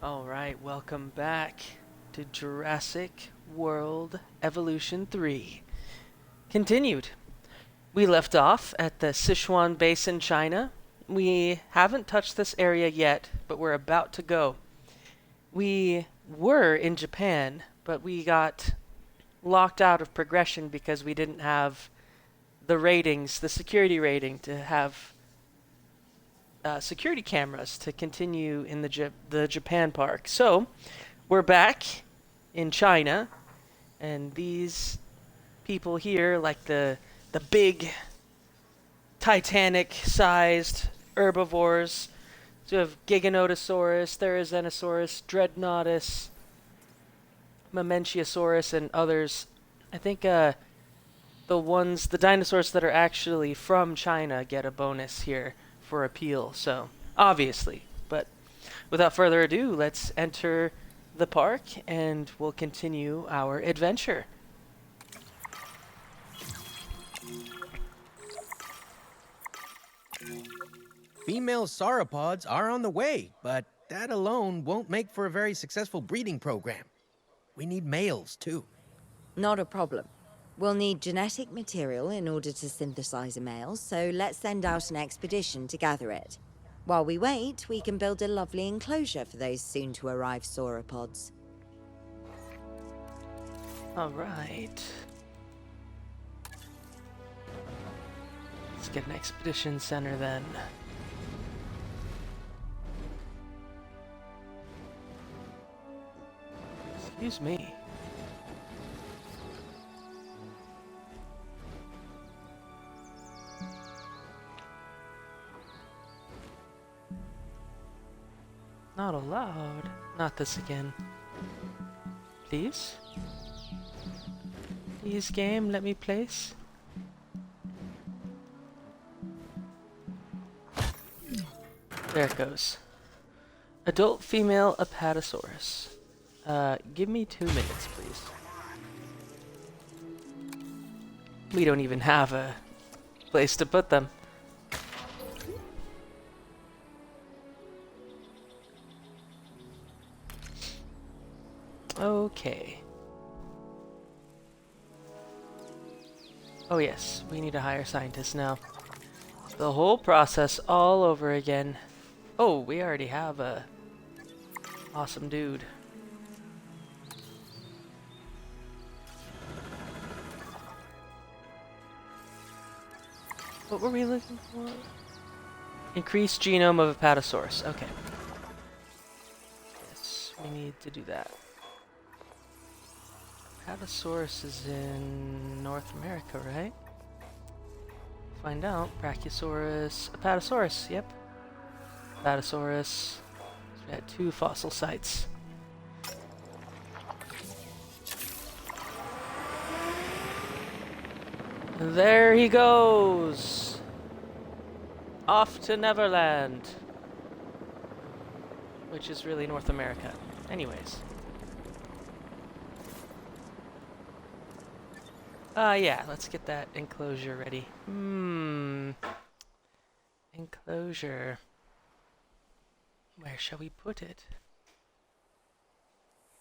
Alright, welcome back to Jurassic World Evolution 3. Continued. We left off at the Sichuan Basin, China. We haven't touched this area yet, but we're about to go. We were in Japan, but we got locked out of progression because we didn't have the ratings, the security rating, to have security cameras to continue in the Japan park. So we're back in China, and these people here, like the big Titanic-sized herbivores. So we have Giganotosaurus, Therizinosaurus, Dreadnoughtus, Mamenchiasaurus, and others. I think the dinosaurs that are actually from China get a bonus here for appeal, so obviously. But without further ado, let's enter the park and we'll continue our adventure. Female sauropods are on the way, but that alone won't make for a very successful breeding program. We need males, too. Not a problem. We'll need genetic material in order to synthesize a male, so let's send out an expedition to gather it. While we wait, we can build a lovely enclosure for those soon-to-arrive sauropods. All right. Let's get an expedition center then. Excuse me. Not allowed. Not this again. Please? Please, game, let me place. There it goes. Adult female Apatosaurus. Give me 2 minutes, please. We don't even have a place to put them. Okay. Oh yes, we need to hire scientists now. The whole process all over again. Oh, we already have a awesome dude. What were we looking for? Increased genome of Apatosaurus. Okay. Yes, we need to do that. Apatosaurus is in North America, right? Find out. Brachiosaurus, Apatosaurus, yep. Apatosaurus. So we had 2 fossil sites. There he goes! Off to Neverland! Which is really North America. Anyways. Yeah, let's get that enclosure ready. Enclosure. Where shall we put it?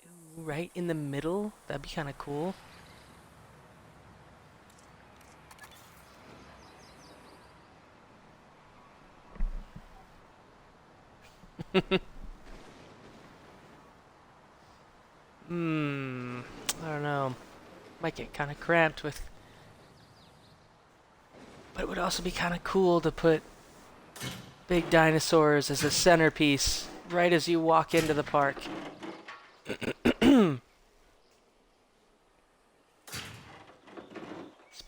Ooh, right in the middle? That'd be kind of cool. I don't know. Might get kind of cramped with... But it would also be kind of cool to put big dinosaurs as a centerpiece right as you walk into the park. Just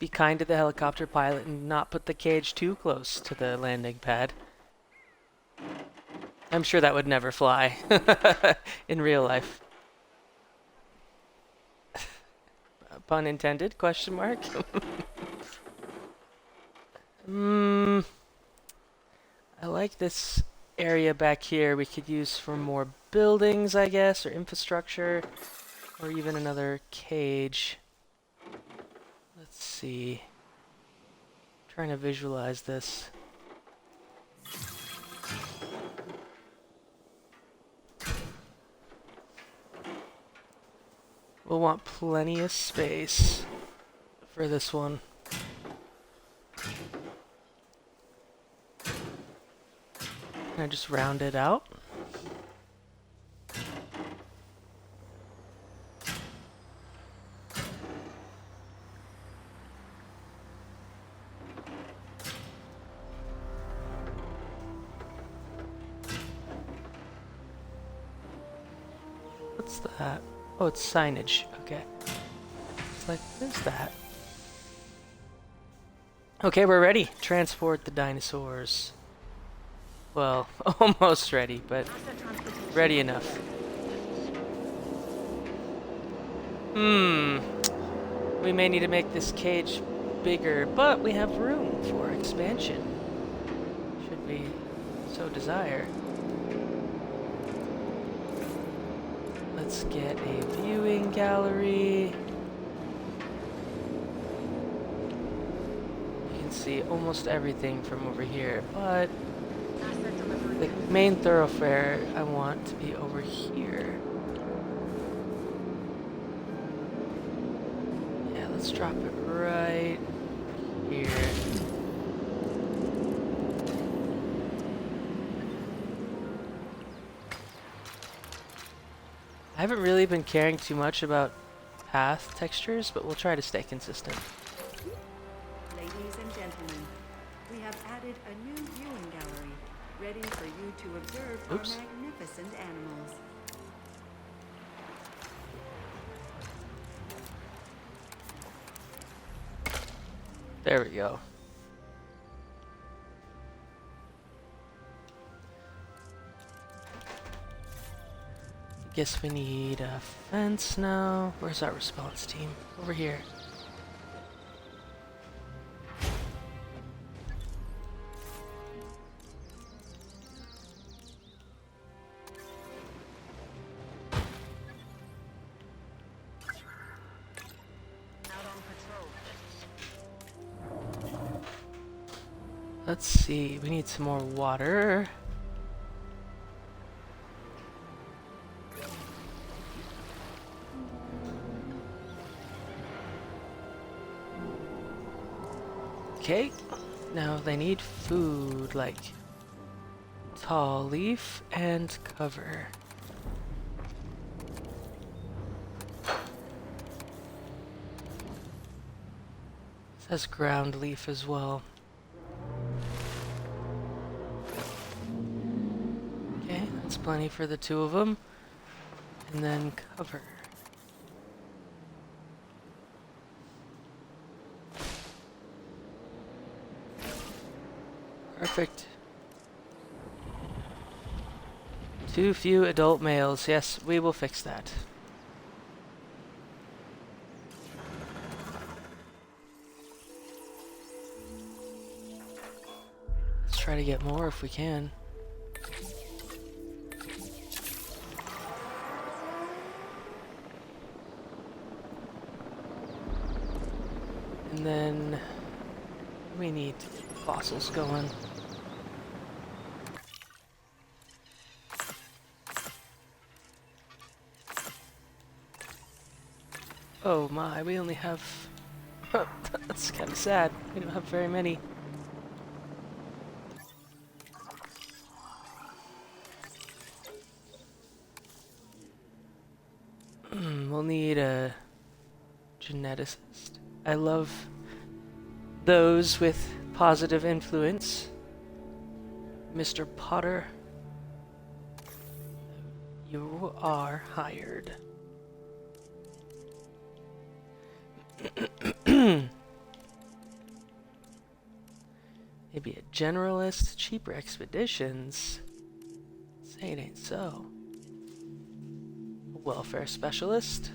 be kind to the helicopter pilot and not put the cage too close to the landing pad. I'm sure that would never fly in real life. Pun intended, question mark? I like this area back here we could use for more buildings, I guess, or infrastructure, or even another cage. Let's see. Trying to visualize this. We'll want plenty of space for this one. Can I just round it out? What's that? Oh, it's signage. Okay. It's like, what is that? Okay, we're ready. Transport the dinosaurs. Well, almost ready, but ready enough. We may need to make this cage bigger, but we have room for expansion. Should we so desire. Let's get a viewing gallery. You can see almost everything from over here, but the main thoroughfare I want to be over here. Yeah, let's drop it right here. I haven't really been caring too much about path textures, but we'll try to stay consistent. Ladies and gentlemen, we have added a new viewing gallery, ready for you to observe Oops. our magnificent animals. There we go. Guess we need a fence now. Where's our response team? Over here. Let's see, we need some more water. Okay, now they need food, like tall leaf and cover. It says ground leaf as well. Okay, that's plenty for the two of them. And then cover. Perfect. Too few adult males. Yes, we will fix that. Let's try to get more if we can. And then we need fossils going. Oh my, we only have... That's kind of sad. We don't have very many. We'll need a geneticist. I love those with positive influence. Mr. Potter, you are hired. Maybe a generalist, cheaper expeditions. Say it ain't so. A welfare specialist.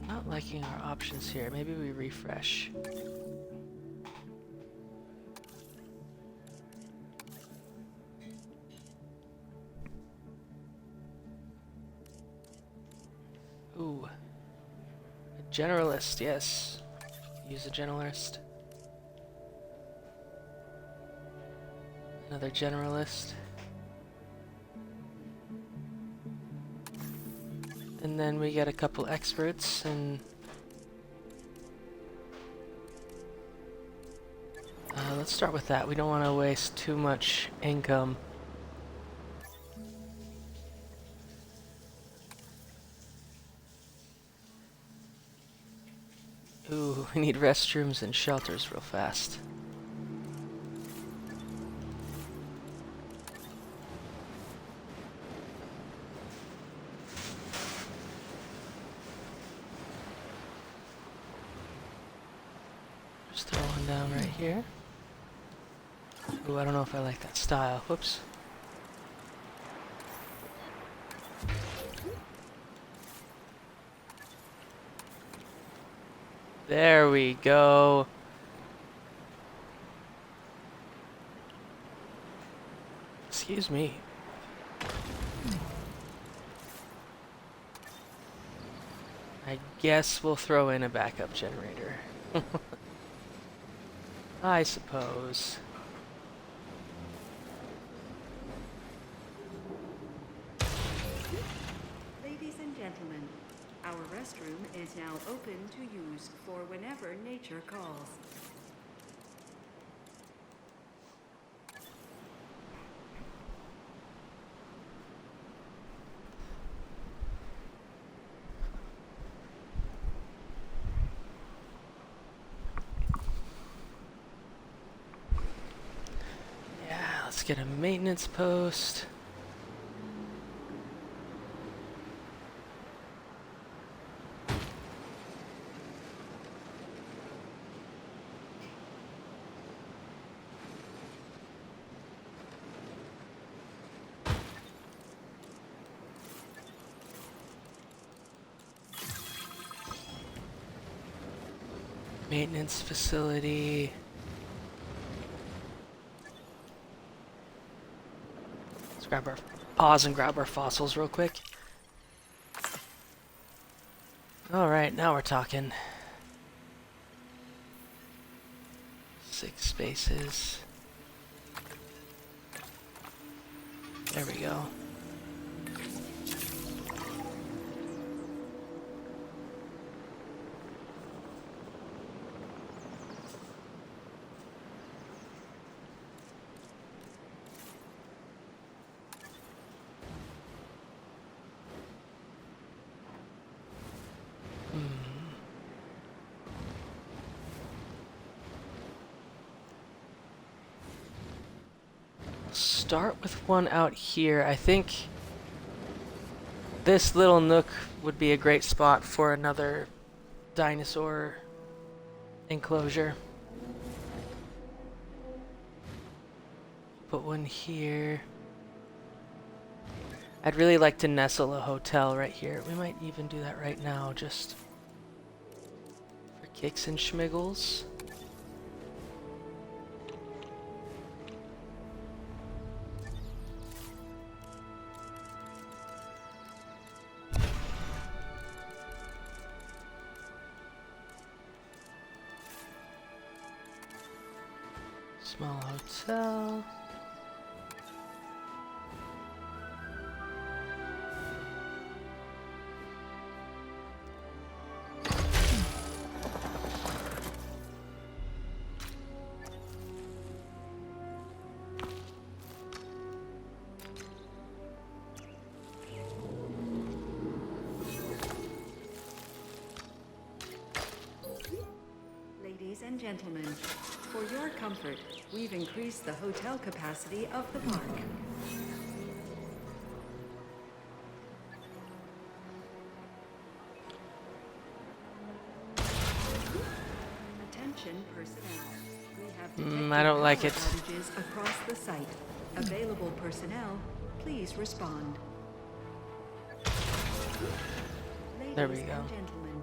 Not liking our options here. Maybe we refresh. Ooh. A generalist, yes. Use a generalist. Another generalist. And then we get a couple experts and let's start with that. We don't want to waste too much income. Ooh, we need restrooms and shelters real fast. Just throw one down right here. Ooh, I don't know if I like that style. Whoops. There we go. Excuse me. I guess we'll throw in a backup generator. I suppose. Ladies and gentlemen, our restroom is now open to use for whenever nature calls. Yeah, let's get a maintenance post. Maintenance facility. Let's grab our pause and grab our fossils real quick. All right, now we're talking. 6 spaces. There we go. Start with one out here. I think this little nook would be a great spot for another dinosaur enclosure. Put one here. I'd really like to nestle a hotel right here. We might even do that right now, just for kicks and schmiggles. Small hotel. Ladies and gentlemen, for your comfort, we've increased the hotel capacity of the park. Attention personnel. We have detected I don't like power it. outages across the site. Available personnel, please respond. There we Ladies go. and gentlemen,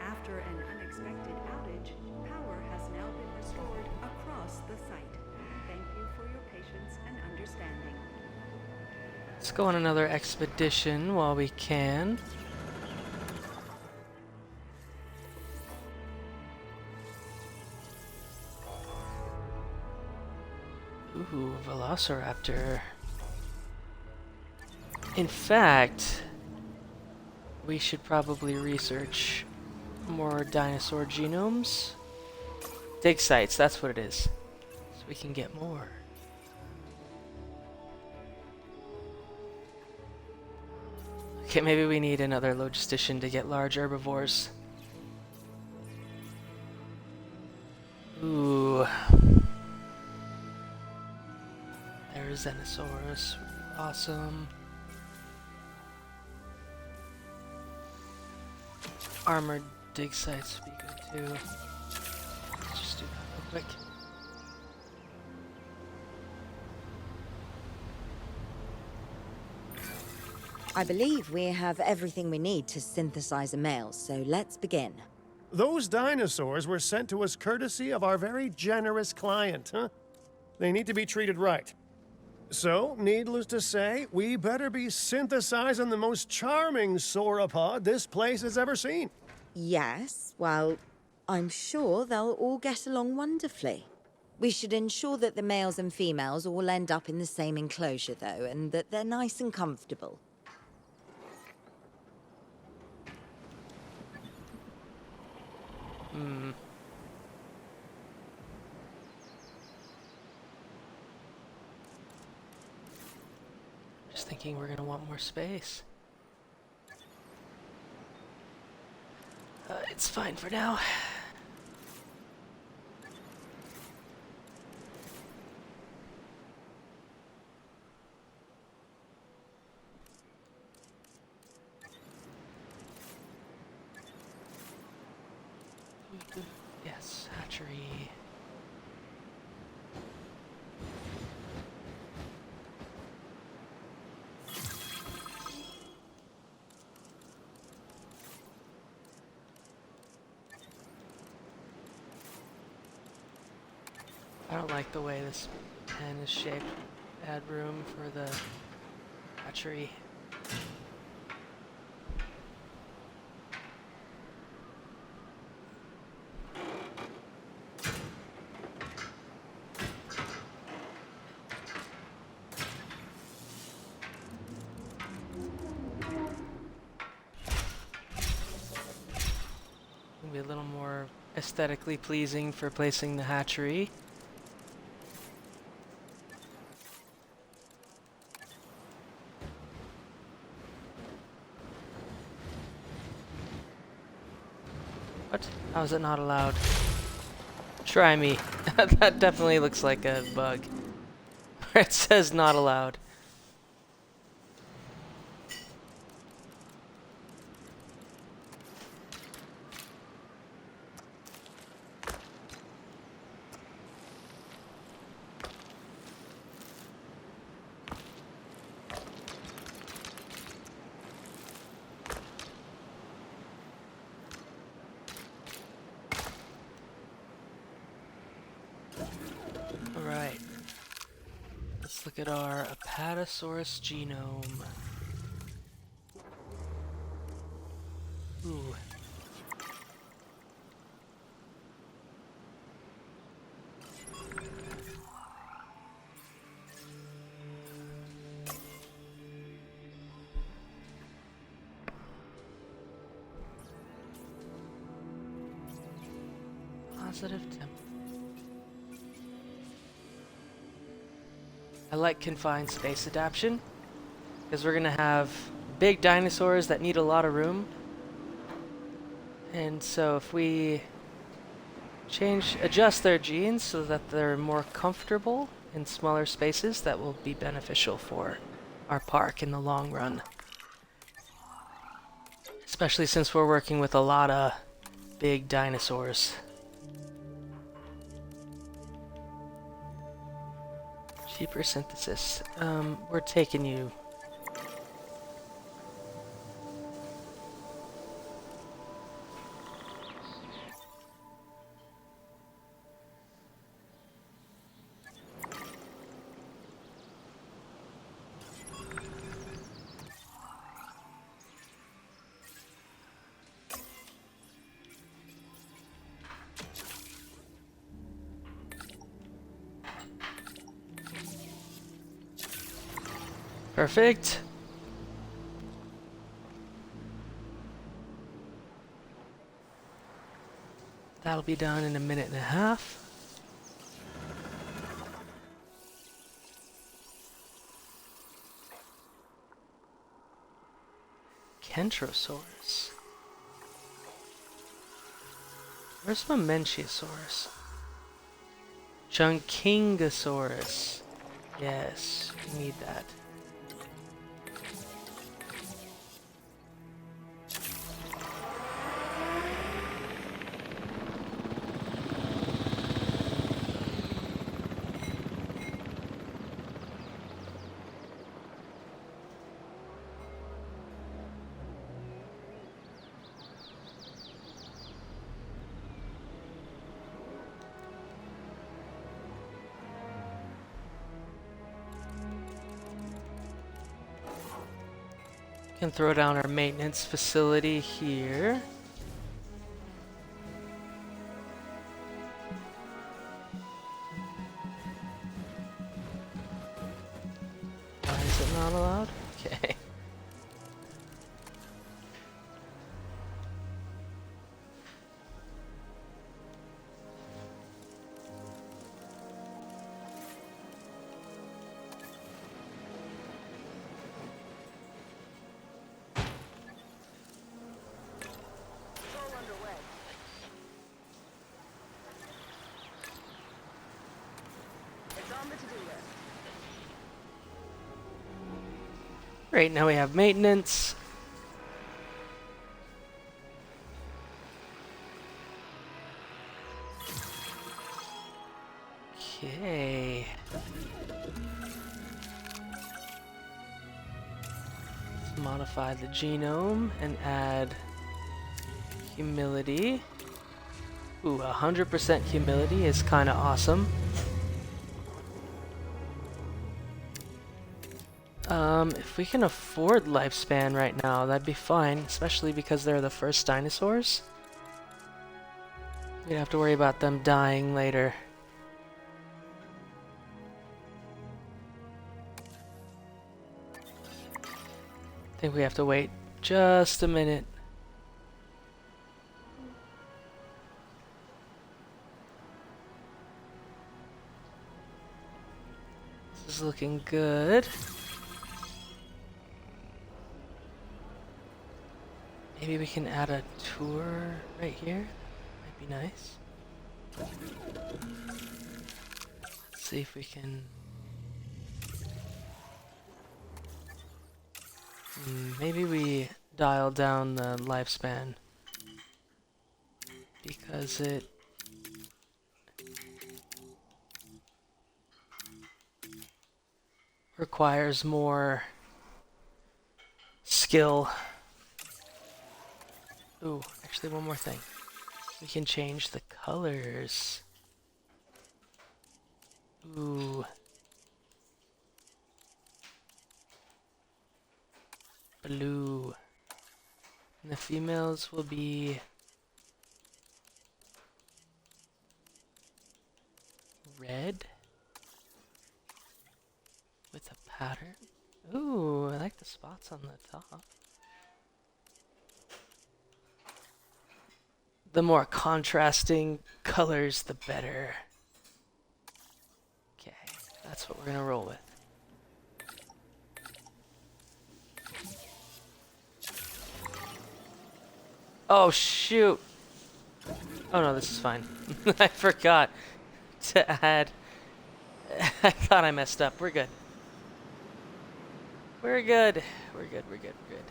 after an unexpected outage, power has now been restored across the site. Thank you for your patience and understanding. Let's go on another expedition while we can. Ooh, Velociraptor. In fact, we should probably research more dinosaur genomes. Dig sites, that's what it is. So we can get more. Okay, maybe we need another logistician to get large herbivores. Ooh. There's Dinosaurs. Awesome. Armored dig sites would be good too. Let's just do that real quick. I believe we have everything we need to synthesize a male, so let's begin. Those dinosaurs were sent to us courtesy of our very generous client, huh? They need to be treated right. So, needless to say, we better be synthesizing the most charming sauropod this place has ever seen. Yes, well, I'm sure they'll all get along wonderfully. We should ensure that the males and females all end up in the same enclosure, though, and that they're nice and comfortable. Just thinking we're gonna want more space. It's fine for now. Yes, hatchery. I don't like the way this pen is shaped. Add room for the hatchery. Be a little more aesthetically pleasing for placing the hatchery. What? How is it not allowed? Try me. That definitely looks like a bug. Where it says not allowed. Alright. Let's look at our Apatosaurus genome. Ooh. Positive temp. I like confined space adaptation because we're gonna have big dinosaurs that need a lot of room, and so if we adjust their genes so that they're more comfortable in smaller spaces, that will be beneficial for our park in the long run. Especially since we're working with a lot of big dinosaurs. Cheaper synthesis. We're taking you. Perfect. That'll be done in a minute and a half. Kentrosaurus. Where's Mamenchiosaurus? Chunkingosaurus. Yes, we need that. Can throw down our maintenance facility here. Why is it not allowed? Okay. Great, now we have maintenance. Okay. Let's modify the genome and add humility. Ooh, 100% humility is kind of awesome. If we can afford lifespan right now, that'd be fine, especially because they're the first dinosaurs. We don't have to worry about them dying later. I think we have to wait just a minute. This is looking good. Maybe we can add a tour right here. Might be nice. Let's see if we can... maybe we dial down the lifespan because it requires more skill. Ooh, actually one more thing. We can change the colors. Ooh. Blue. And the females will be red with a pattern. Ooh, I like the spots on the top. The more contrasting colors, the better. Okay, that's what we're gonna roll with. Oh shoot! Oh no, this is fine. I forgot to add. I thought I messed up. We're good. We're good. We're good. We're good. We're good.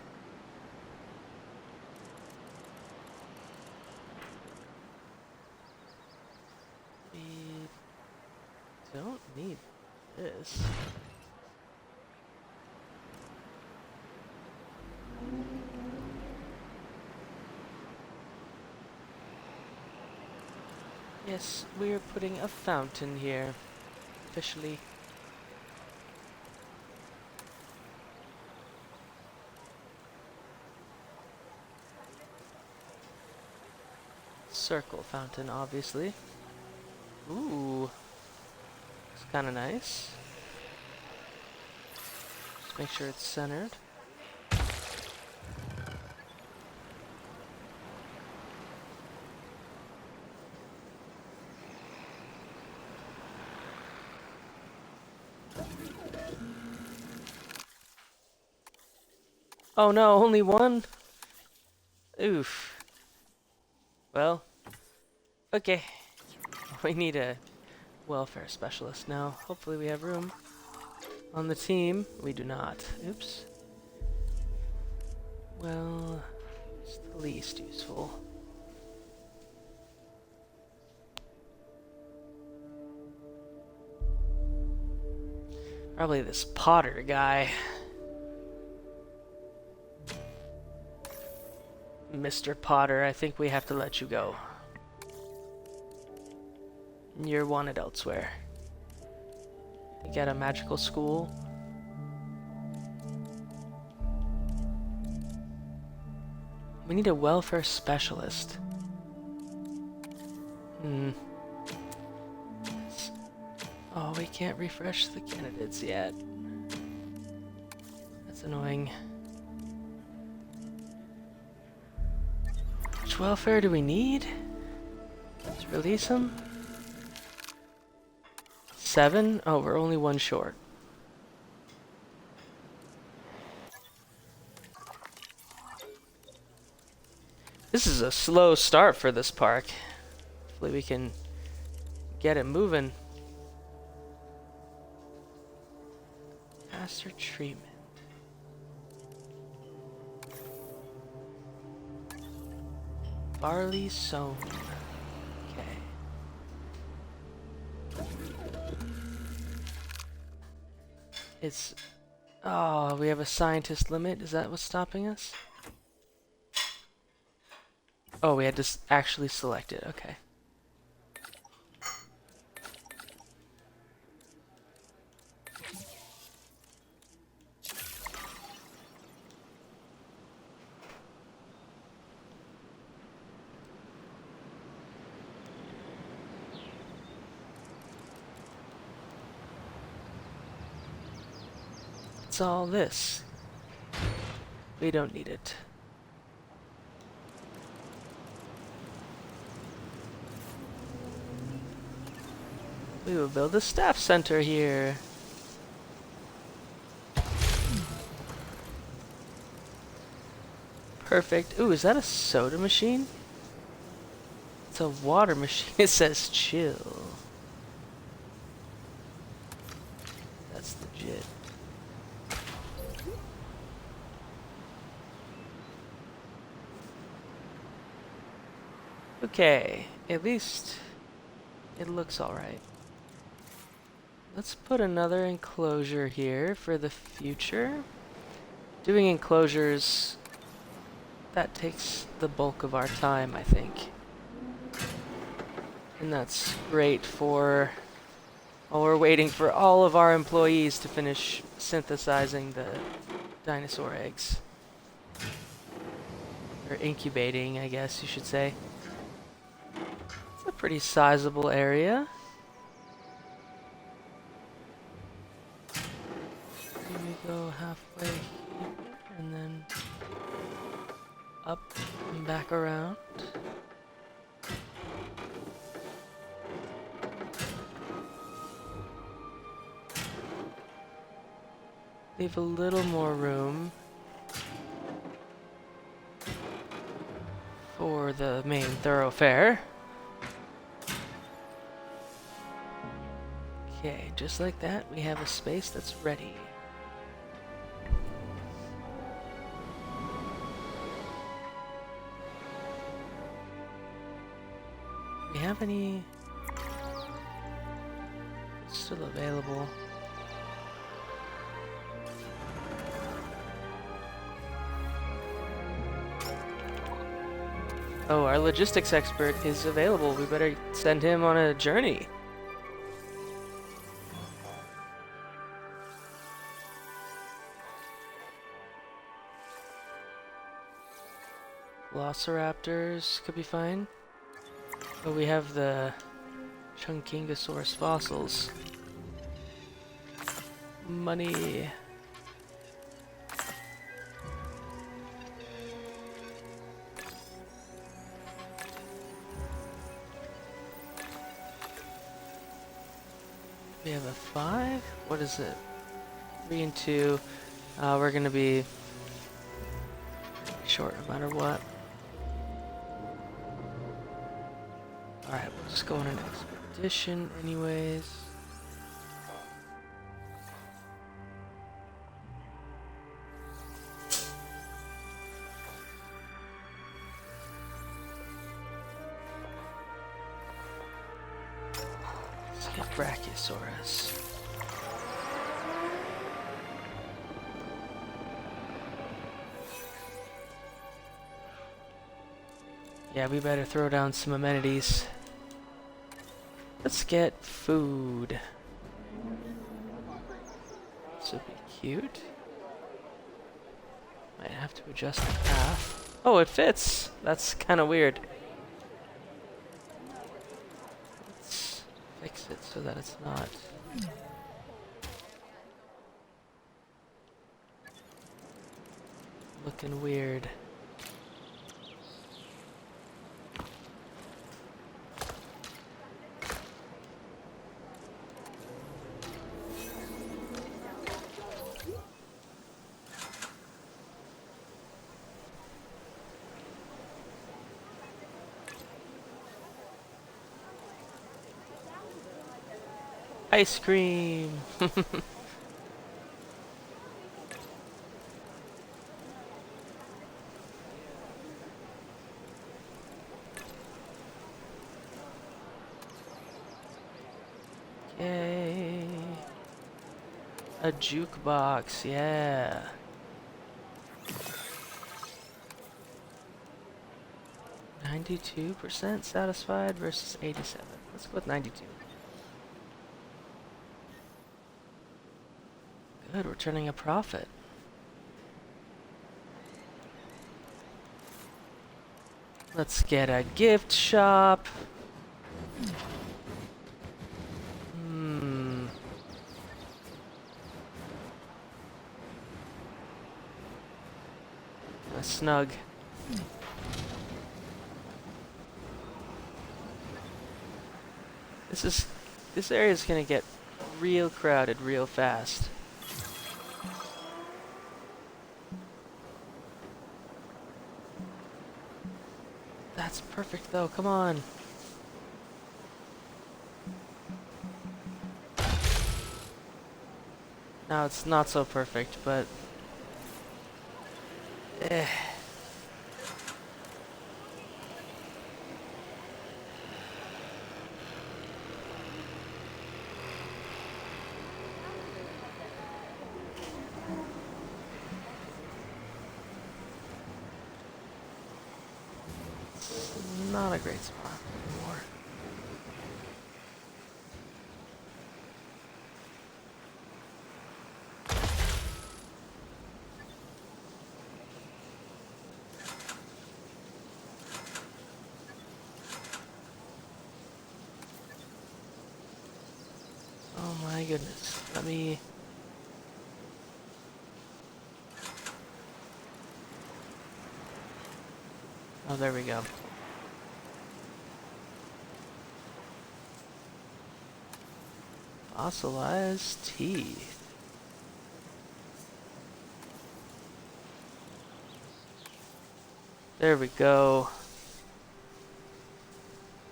We don't need this. Yes, we're putting a fountain here. Officially. Circle fountain, obviously. Ooh. It's kind of nice. Just Just make sure it's centered. Oh no, only one? Oof. Well, okay. We need a welfare specialist now. Hopefully we have room on the team. We do not. Oops. Well, it's the least useful. Probably this Potter guy. Mr. Potter, I think we have to let you go. You're wanted elsewhere. You get a magical school. We need a welfare specialist. Oh, we can't refresh the candidates yet. That's annoying. Which welfare do we need? Let's release them. 7? Oh, we're only 1 short. This is a slow start for this park. Hopefully we can get it moving. Faster treatment. Barley sown. Okay. It's... Oh, we have a scientist limit. Is that what's stopping us? Oh, we had to actually select it. Okay. What's all this? We don't need it. We will build a staff center here. Perfect. Ooh, is that a soda machine? It's a water machine. It says chill. That's legit. Okay, at least it looks alright. Let's put another enclosure here for the future. Doing enclosures, that takes the bulk of our time, I think. And that's great for while we're waiting for all of our employees to finish synthesizing the dinosaur eggs. Or incubating, I guess you should say. It's a pretty sizable area. Go halfway here and then up and back around. Leave a little more room for the main thoroughfare. Okay, just like that, we have a space that's ready. Do we have any still available? Oh, our logistics expert is available. We better send him on a journey. Velociraptors could be fine. But we have the Chunkingosaurus fossils. Money. We have a 5. What is it? 3 and 2. We're gonna be short no matter what. Alright, we'll just go on an expedition anyways. Let's get Brachiosaurus. Yeah, we better throw down some amenities. Let's get food. This would be cute. Might have to adjust the path. Oh, it fits! That's kind of weird. Let's fix it so that it's not. Looking weird. Ice cream! Yay! A jukebox, yeah! 92% satisfied versus 87. Let's go with 92. Good, we're turning a profit. Let's get a gift shop. A snug. This area is gonna get real crowded real fast. That's perfect though, come on. Now it's not so perfect, but it's not a great spot anymore. Oh my goodness, let me... Oh, there we go. Fossilized teeth. There we go.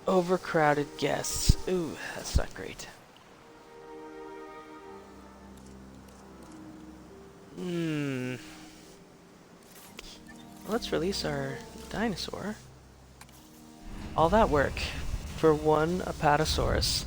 Overcrowded guests. Ooh, that's not great. Let's release our dinosaur. All that work for one Apatosaurus.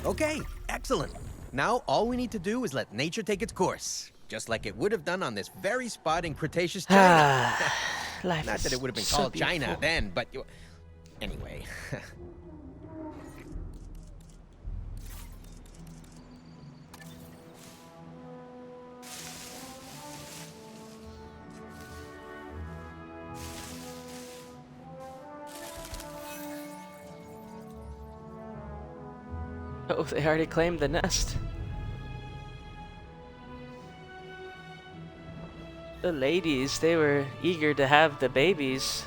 Okay, excellent. Now all we need to do is let nature take its course, just like it would have done on this very spot in Cretaceous China. Life Not is that it would have been so called beautiful. China then, but Anyway. Oh, they already claimed the nest. The ladies, they were eager to have the babies.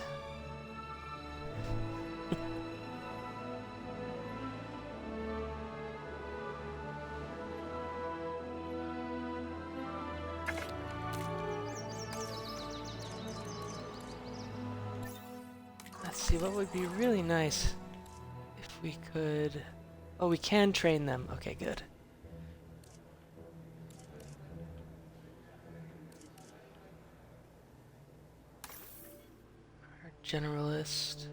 Let's see, what would be really nice if we could... Oh, we can train them. Okay, good. Our generalist.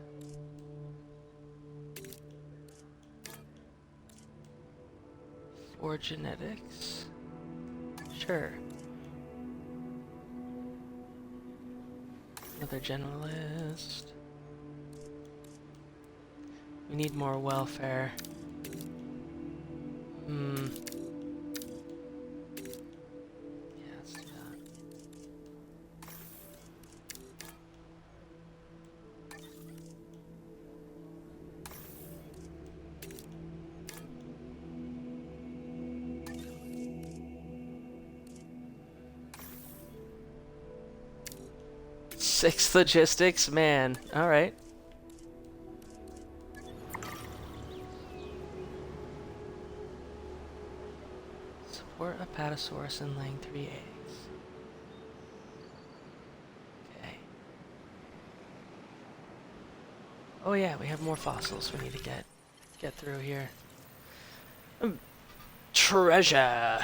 For genetics. Sure. Another generalist. We need more welfare. Yeah, let's do that. Six logistics, man. All right. Support a Patasaurus and laying 3 eggs. Okay. Oh yeah, we have more fossils we need to get through here. Treasure.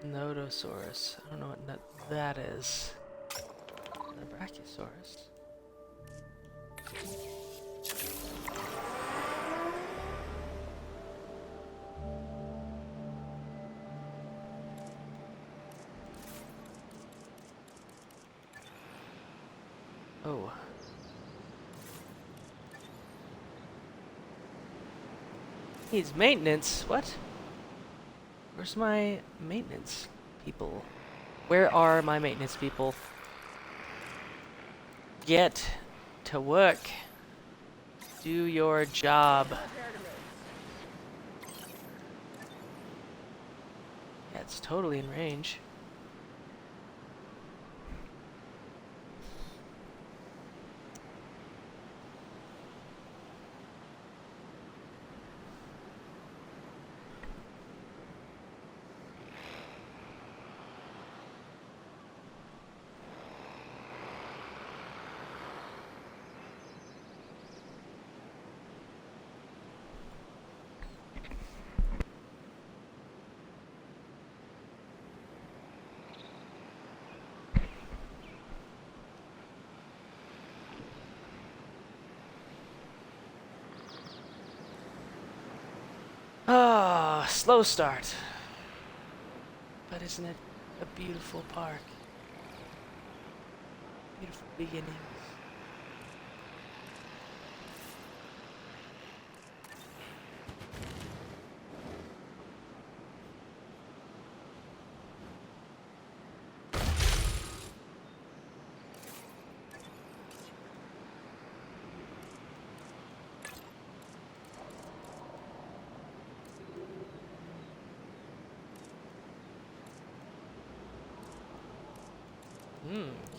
Nodosaurus. I don't know what that is. The Brachiosaurus. Oh. Needs maintenance. What? Where's my maintenance people? Where are my maintenance people? Get to work. Do your job. Yeah, it's totally in range. Ah, slow start. But isn't it a beautiful park? Beautiful beginnings.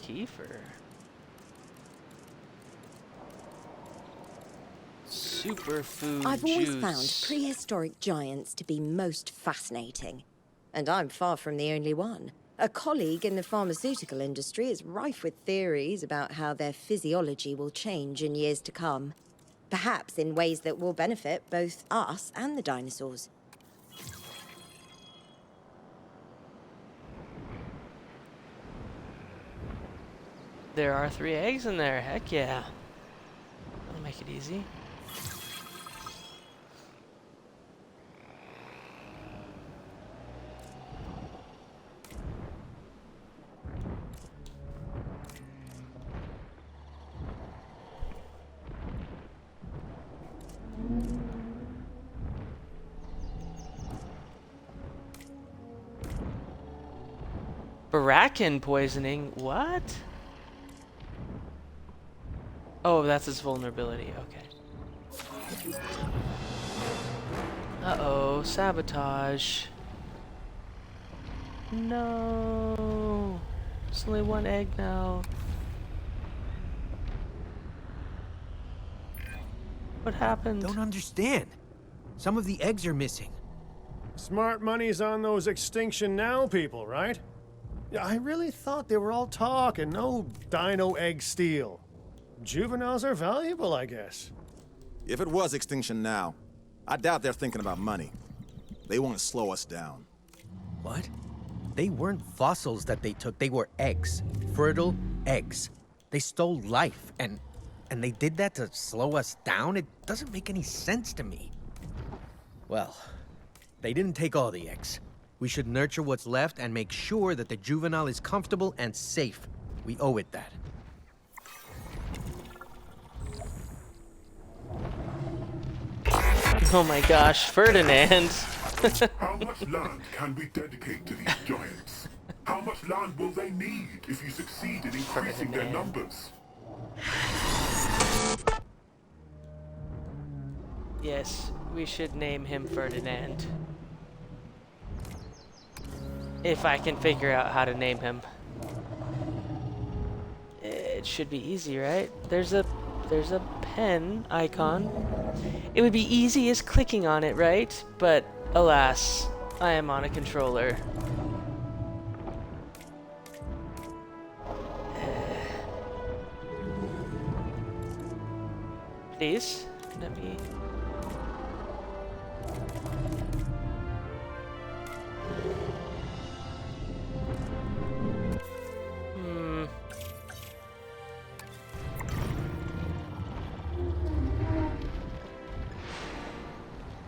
Kefir. Superfood I've always juice. found prehistoric giants to be most fascinating. And I'm far from the only one. A colleague in the pharmaceutical industry is rife with theories about how their physiology will change in years to come. Perhaps in ways that will benefit both us and the dinosaurs. There are 3 eggs in there. Heck yeah. That'll make it easy. Bracken poisoning? What? Oh, that's his vulnerability. Okay. Uh-oh, sabotage. No. There's only 1 egg now. What happened? Don't understand. Some of the eggs are missing. Smart money's on those Extinction Now people, right? Yeah, I really thought they were all talk and no dino egg steal. Juveniles are valuable, I guess. If it was Extinction Now, I doubt they're thinking about money. They want to slow us down. What? They weren't fossils that they took, they were eggs. Fertile eggs. They stole life, and they did that to slow us down? It doesn't make any sense to me. Well, they didn't take all the eggs. We should nurture what's left and make sure that the juvenile is comfortable and safe. We owe it that. Oh my gosh, Ferdinand. How much land can we dedicate to these giants? How much land will they need if you succeed in increasing their numbers? Yes, we should name him Ferdinand. If I can figure out how to name him. It should be easy, right? There's a pen icon. It would be easy as clicking on it, right? But alas, I am on a controller. Please, let me...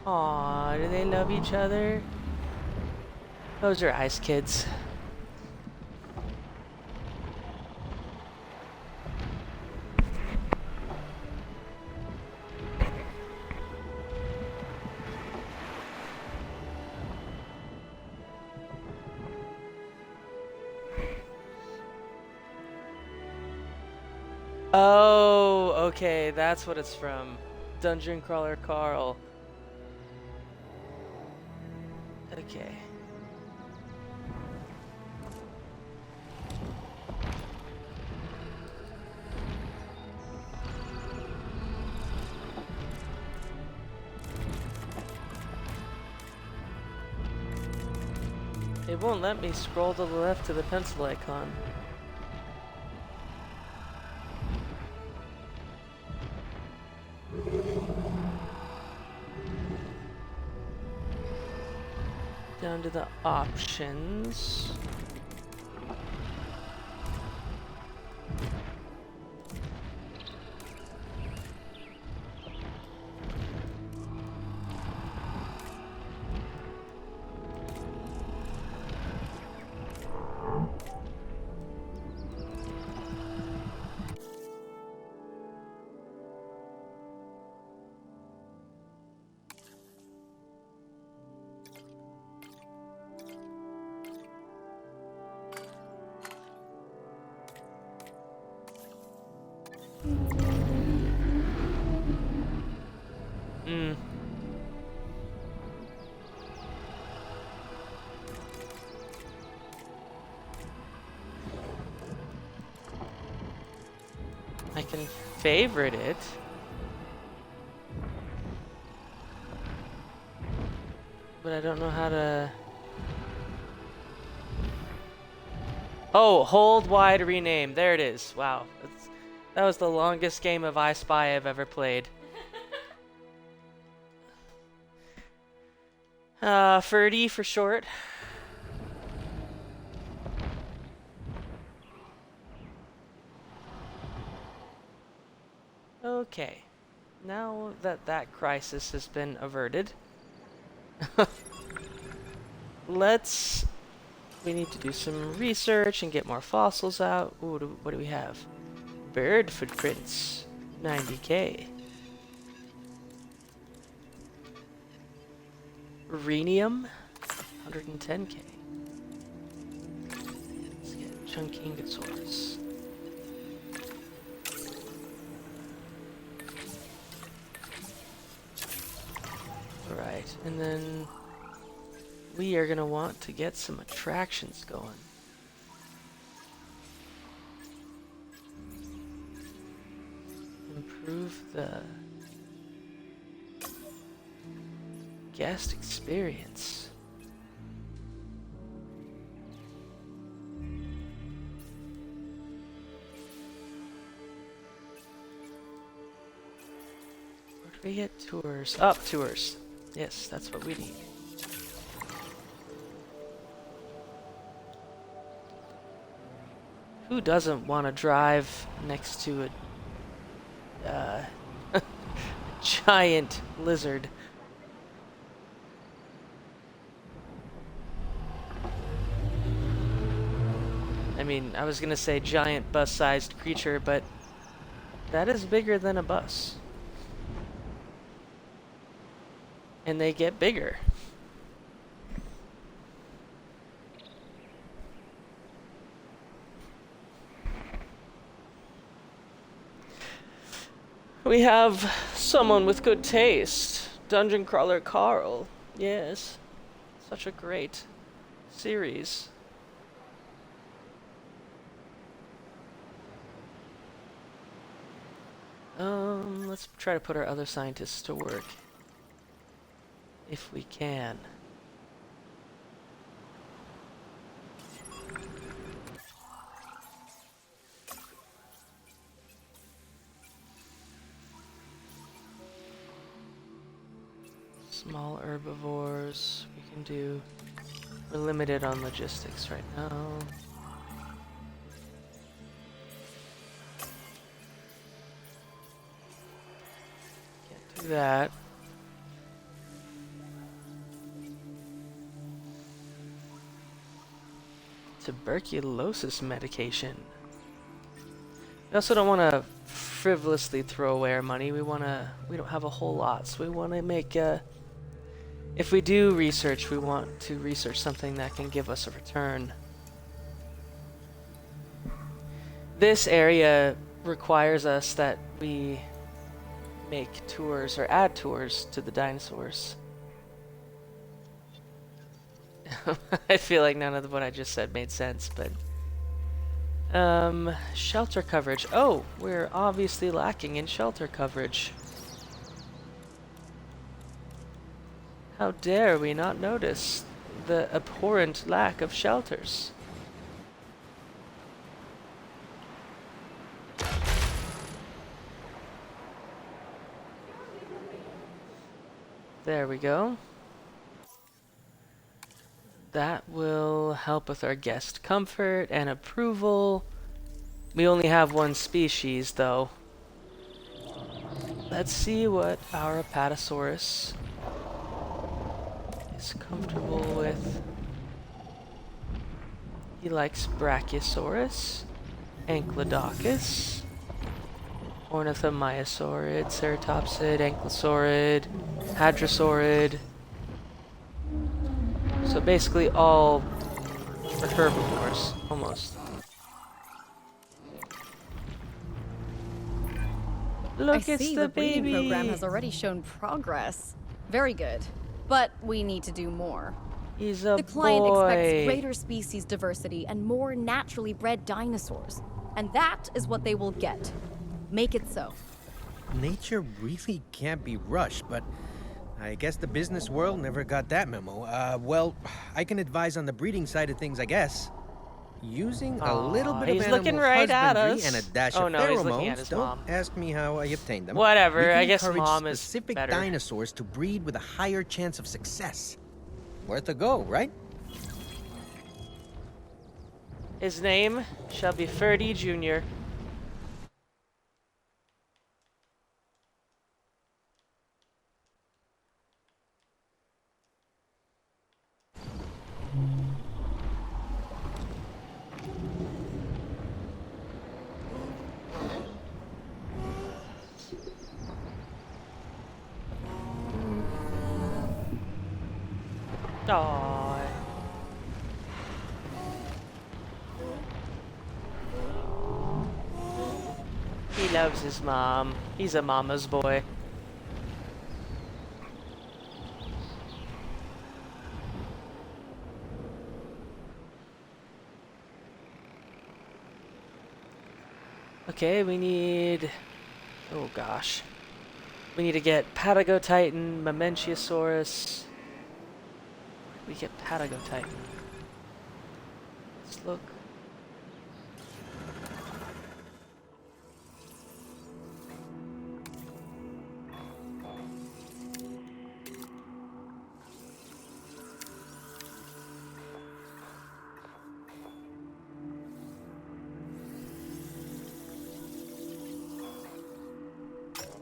Aw, do they love each other? Those are ice kids. Oh, okay, that's what it's from. Dungeon Crawler Carl. Okay. It won't let me scroll to the left to the pencil icon. Down to the options. I can favorite it. But I don't know how to... Oh, hold wide rename. There it is. Wow. That was the longest game of I Spy I've ever played. Ferdy for short. Okay. Now that that crisis has been averted, we need to do some research and get more fossils out. Ooh, what do we have? Bird footprints, 90k. Rhenium, 110k. Let's get chunky Ingosaurus. Alright, and then we are gonna want to get some attractions going. Improve the guest experience. Where do we get tours? Up tours. Yes, that's what we need. Who doesn't want to drive next to a giant lizard? I mean, I was gonna say giant bus-sized creature, but that is bigger than a bus. And they get bigger. We have someone with good taste. Dungeon Crawler Carl. Yes. Such a great series. Let's try to put our other scientists to work. If we can. Small herbivores we can do. We're limited on logistics right now. Can't do that. Tuberculosis medication. We also don't want to frivolously throw away our money. We don't have a whole lot, so we want to make if we do research, we want to research something that can give us a return. This area requires us that we make tours or add tours to the dinosaurs. I feel like none of what I just said made sense, but shelter coverage. Oh, we're obviously lacking in shelter coverage. How dare we not notice the abhorrent lack of shelters? There we go. That will help with our guest comfort and approval. We only have one species, though. Let's see what our Apatosaurus is comfortable with. He likes Brachiosaurus, Ankylodocus, Ornithomyosaurid, Ceratopsid, Ankylosaurid, Hadrosaurid. So basically all are herbivores, almost. Look, I it's see the the breeding baby. program has already shown progress. Very good. But we need to do more. He's a The client expects boy. greater species diversity and more naturally bred dinosaurs. And that is what they will get. Make it so. Nature really can't be rushed, but I guess the business world never got that memo. Well, I can advise on the breeding side of things, I guess. Using a little bit of he's animal looking right at husbandry us. and a dash Oh of no, he's looking at pheromones. his Don't mom. ask me how I obtained them. Whatever, We can I guess encourage mom is specific better. dinosaurs to breed with a higher chance of success. Worth a go, right? His name shall be Ferdy Jr. Aww. He loves his mom. He's a mama's boy. Okay, we need... Oh gosh. We need to get Patagotitan, Mamenchiosaurus. We get Patagotitan. Let's look.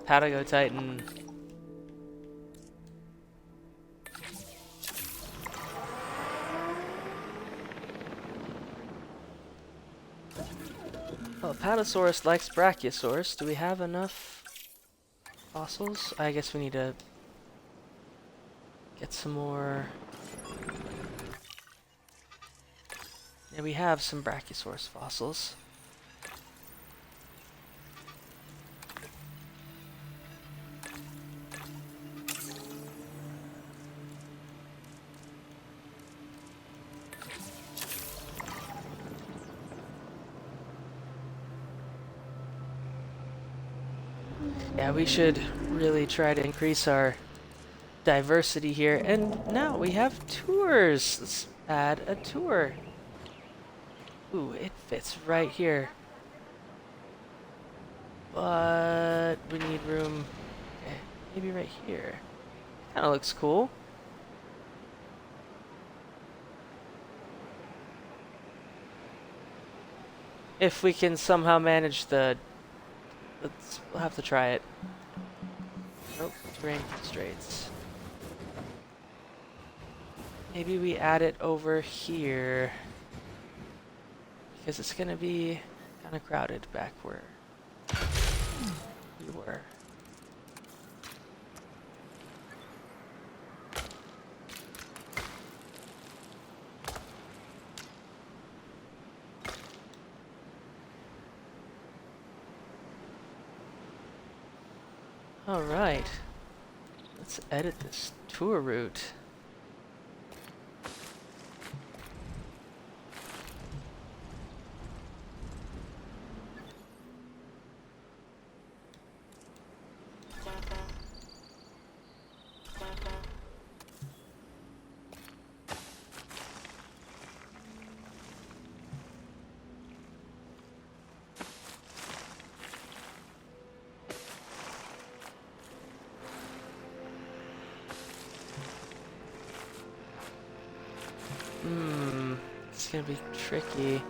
Patagotitan. Well, Patasaurus likes Brachiosaurus. Do we have enough fossils? I guess we need to get some more. Yeah, we have some Brachiosaurus fossils. Yeah, we should really try to increase our diversity here. And now we have tours. Let's add a tour. Ooh, it fits right here. But we need room. Okay, maybe right here. Kind of looks cool. If we can somehow manage the... we'll have to try it. Nope, terrain constraints. Maybe we add it over here. Because it's gonna be kind of crowded back where we were. All right, let's edit this tour route. It's gonna be tricky.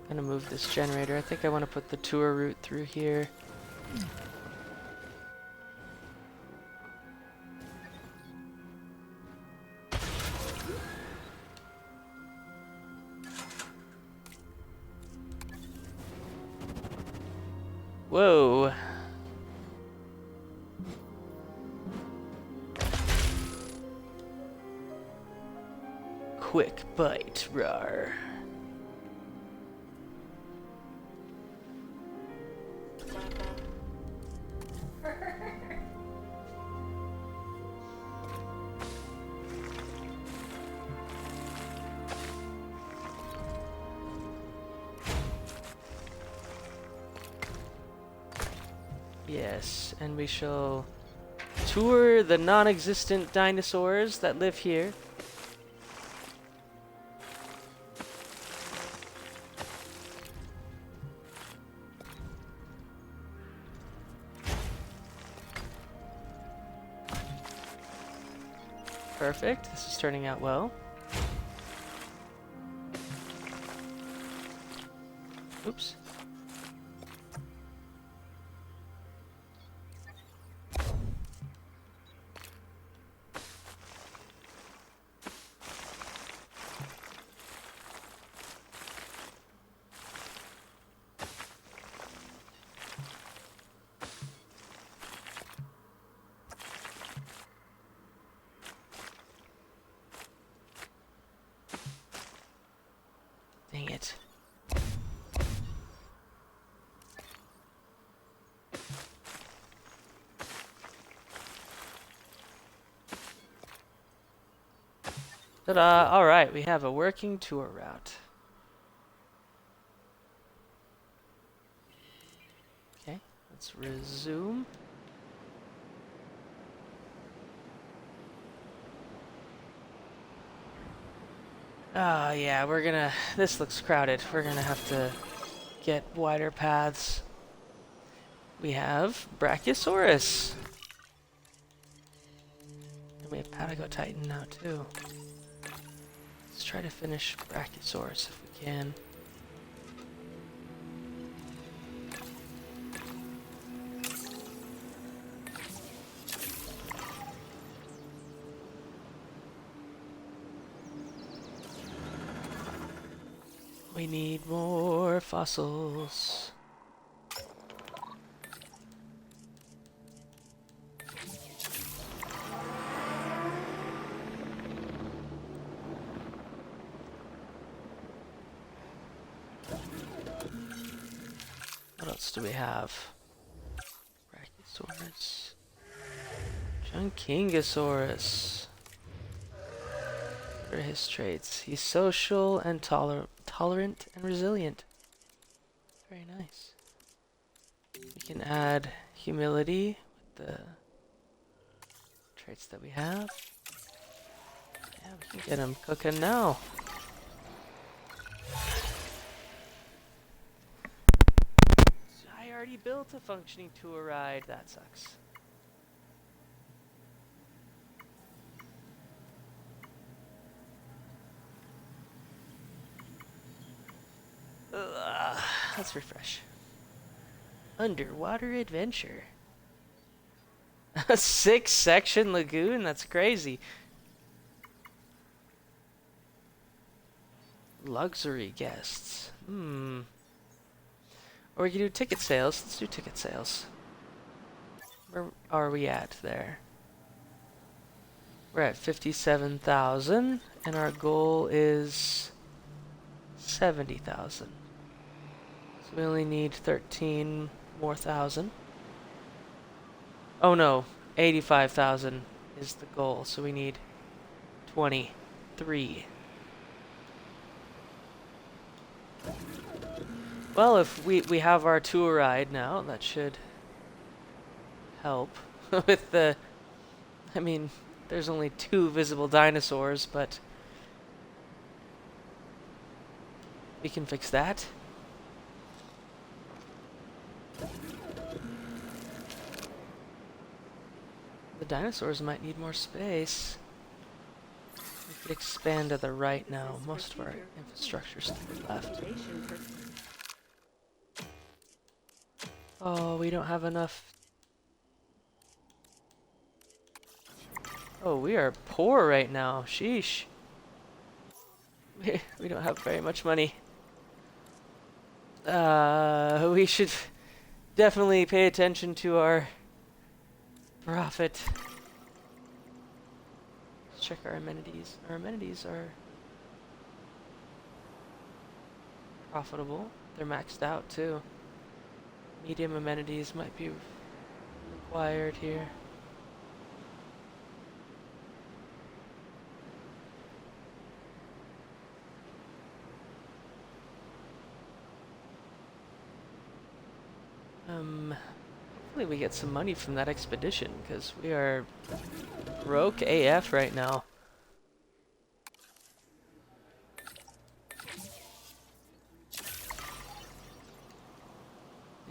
Gonna move this generator. I think I want to put the tour route through here. Whoa. Quick bite, rawr. Yes, and we shall tour the non-existent dinosaurs that live here. Perfect. This is turning out well. Oops. Dang it. Ta-da! Alright, we have a working tour route. Okay, let's resume. Oh yeah, we're gonna... This looks crowded. We're gonna have to get wider paths. We have Brachiosaurus. And we have Patagotitan now too. Let's try to finish Brachiosaurus if we can. We need more fossils. What else do we have? Brachiosaurus. Junkingosaurus. What are his traits? He's social and tolerant and resilient. Very nice. We can add humility with the traits that we have. Yeah, we can get him cooking now. I already built a functioning tour ride. That sucks. Let's refresh. Underwater adventure. A 6-section lagoon? That's crazy. Luxury guests. Or we can do ticket sales. Let's do ticket sales. Where are we at there? We're at 57,000 and our goal is 70,000. So we only need 13 more thousand. Oh no, 85,000 is the goal, so we need 23. Well, if we have our tour ride now, that should help with the... I mean, there's only 2 visible dinosaurs, but we can fix that. The dinosaurs might need more space. We could expand to the right now. Most of our infrastructure's left. Oh, we don't have enough. Oh, we are poor right now. Sheesh. We don't have very much money. We should definitely pay attention to our profit. Let's check our amenities. Our amenities are profitable. They're maxed out too. Medium amenities might be required here. Hopefully we get some money from that expedition, because we are broke AF right now.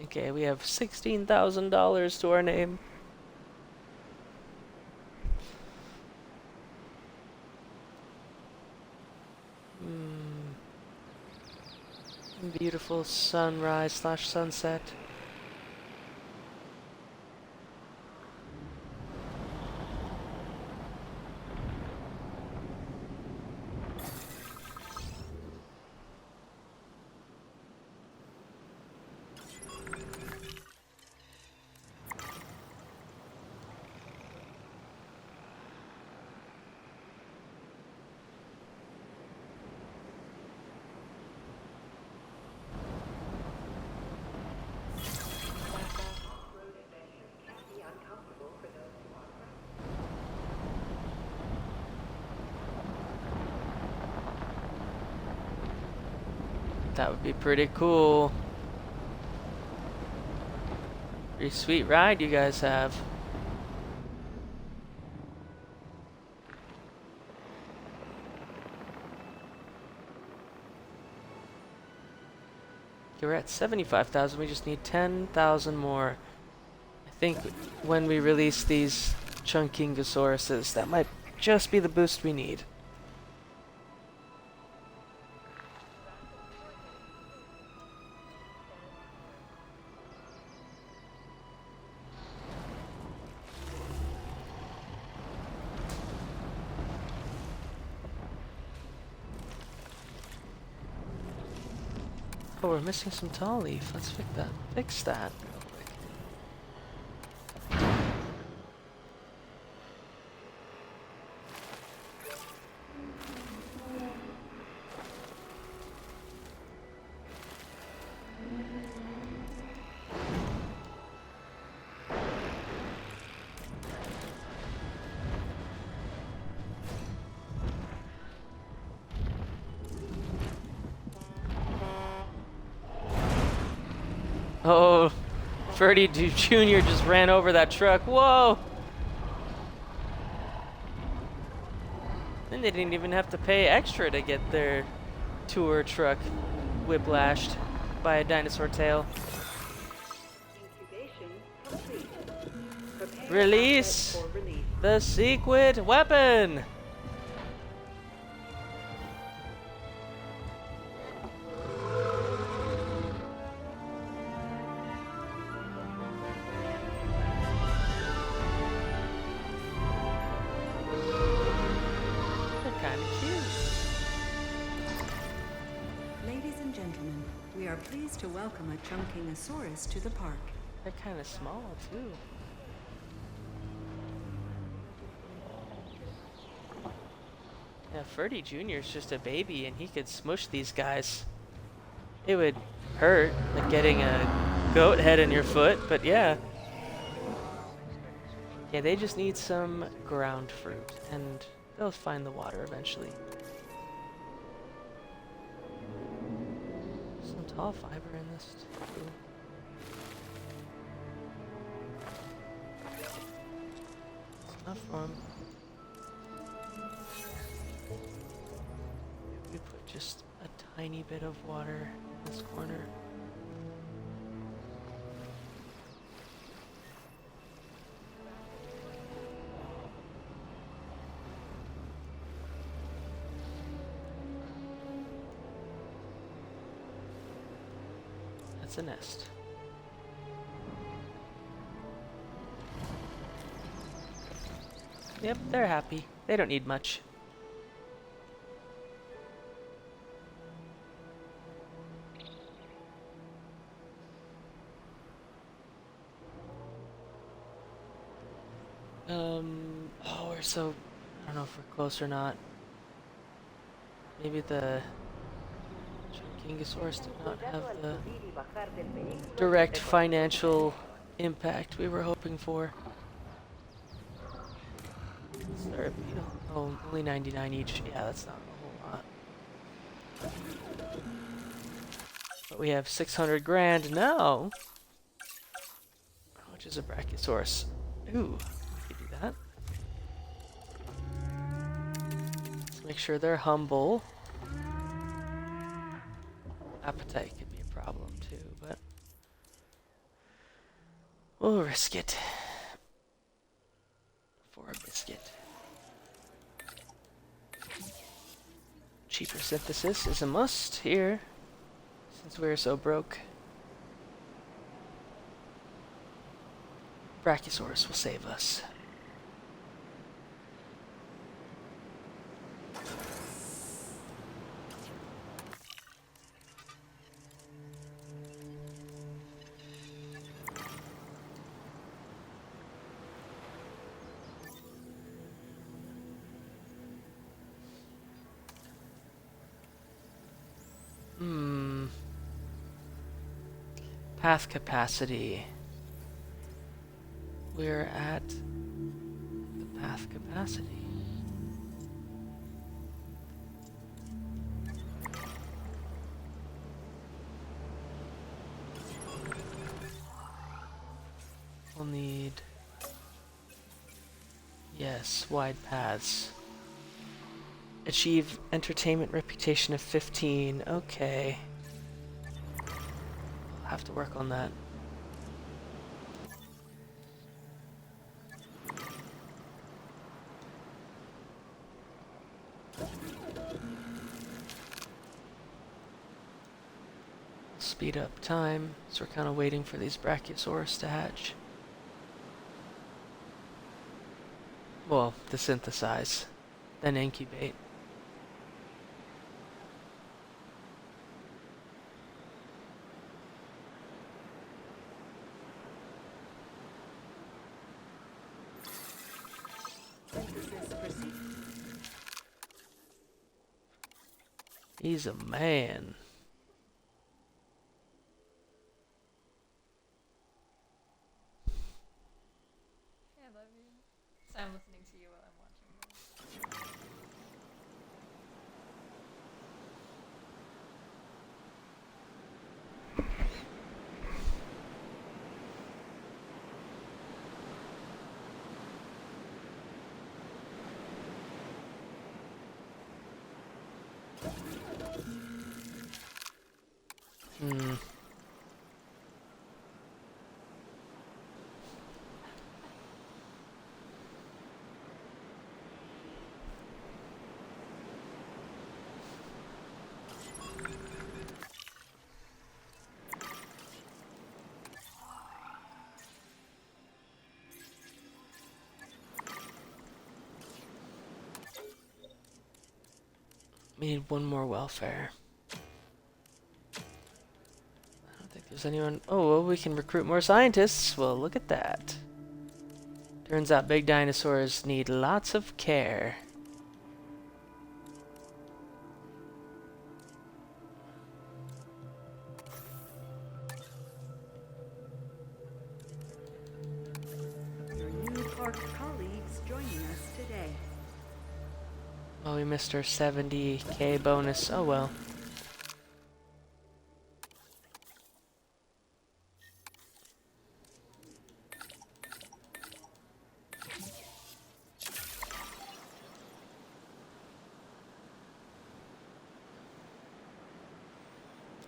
Okay, we have $16,000 to our name. Beautiful sunrise slash sunset. That would be pretty cool. Pretty sweet ride you guys have. Okay, we're at 75,000. We just need 10,000 more. I think when we release these Chunkingosauruses, that might just be the boost we need. Oh, we're missing some tall leaf. Let's fix that. Fix that real quick. Oh, Ferdy Jr. just ran over that truck. Whoa! And they didn't even have to pay extra to get their tour truck whiplashed by a dinosaur tail. Incubation complete. Prepare Release for release. the secret weapon! Ladies and gentlemen, we are pleased to welcome a Chunkingosauros to the park. They're kind of small, too. Yeah, Ferdy Jr. is just a baby, and he could smush these guys. It would hurt, like getting a goat head in your foot, but yeah. Yeah, they just need some ground fruit, and they'll find the water eventually. Some tall fiber in this, too. Enough for 'em. We put just a tiny bit of water in this corner. That's a nest. Yep, they're happy. They don't need much. Oh, we're so... I don't know if we're close or not. Maybe the Gingosaurus did not have the direct financial impact we were hoping for. Sorry, oh, only 99 each. Yeah, that's not a whole lot. But we have 600 grand now. Which which is a Brachiosaurus. Ooh, we could do that. Let's make sure they're humble. Appetite could be a problem too, but we'll risk it for a biscuit. Cheaper synthesis is a must here, since we're so broke. Brachiosaurus will save us. Path capacity. We're at the path capacity. We'll need, yes, wide paths. Achieve entertainment reputation of 15. Okay. I'll have to work on that. Speed up time, so we're kind of waiting for these Brachiosaurus to hatch. Well, to synthesize, then incubate. He's a man. I love you. So I'm listening to you while I'm watching this. We need one more welfare. I don't think there's anyone. Oh, well, we can recruit more scientists. Well, look at that. Turns out big dinosaurs need lots of care. Your new park colleagues joining us today. Oh, we missed our 70k bonus. Oh well.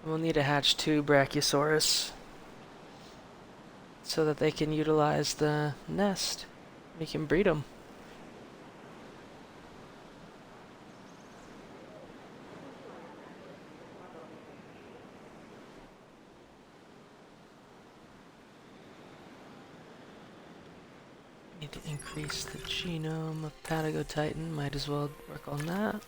We'll need to hatch 2 Brachiosaurus so that they can utilize the nest. We can breed them. Need to increase the genome of Patagotitan. Might as well work on that.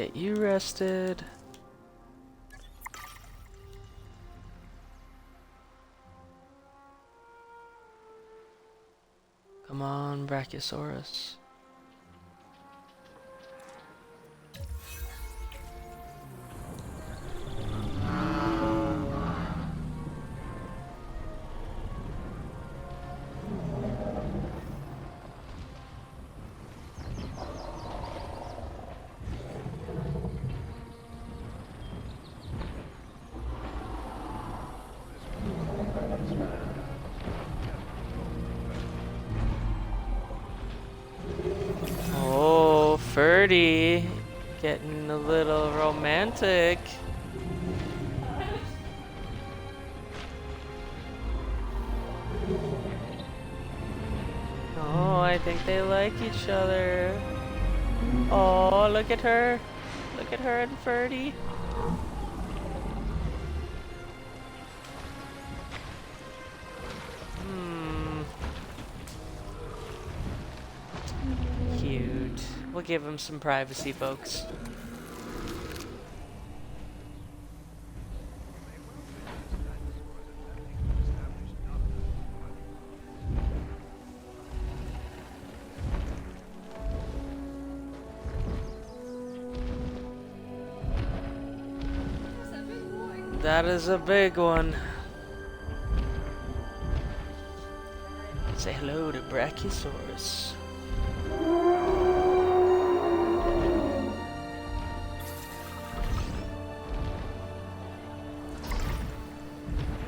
get you rested. Come on, Brachiosaurus. Oh, Ferdy, getting a little romantic. Oh, I think they like each other. Oh, look at her. Look at her and Ferdy. Cute. We'll give him some privacy, folks. That is a big one. Say hello to Brachiosaurus.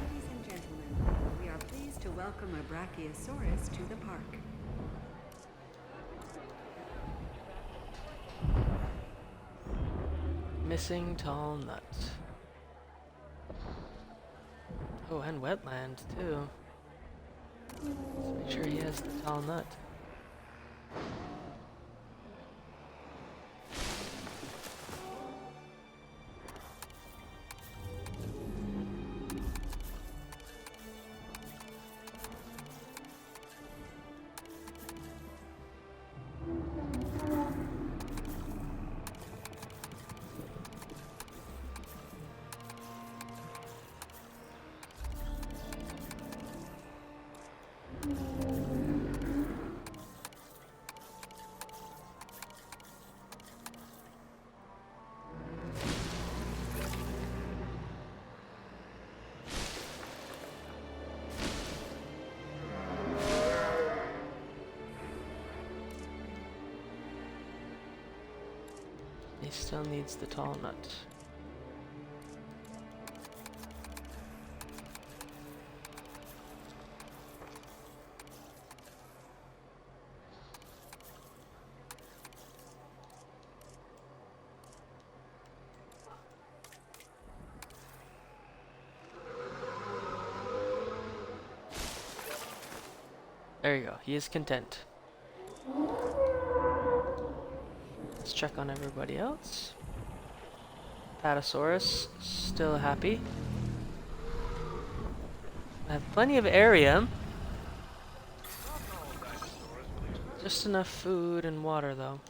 Ladies and gentlemen, we are pleased to welcome a Brachiosaurus to the park. Missing tall nut. Oh, and wetland too. Let's make sure he has the tall nut. He still needs the tall nut. There you go. He is content. Let's check on everybody else. Patasaurus, still happy. I have plenty of area. Just enough food and water, though.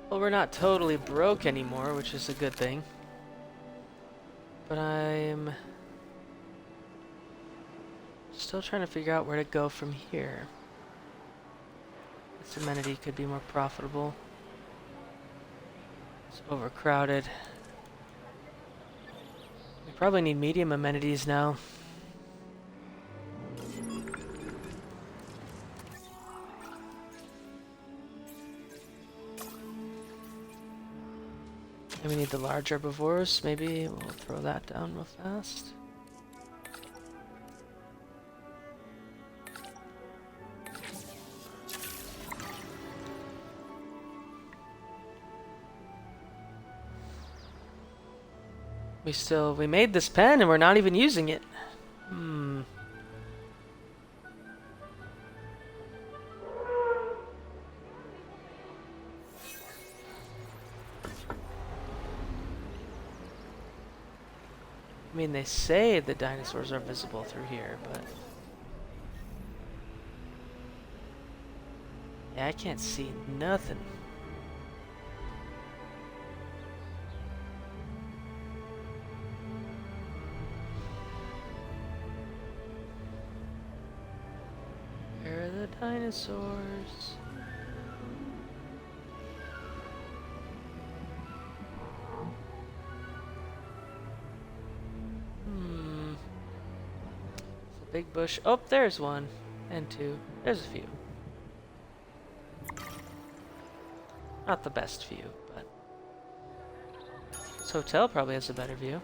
Well, we're not totally broke anymore, which is a good thing. But I'm still trying to figure out where to go from here. This amenity could be more profitable. It's overcrowded. We probably need medium amenities now. And we need the large herbivores. Maybe we'll throw that down real fast. We made this pen and we're not even using it. Hmm. I mean, they say the dinosaurs are visible through here, but... yeah, I can't see nothing. Where are the dinosaurs? It's a big bush. Oh, there's one. And two. There's a few. Not the best view, but... this hotel probably has a better view.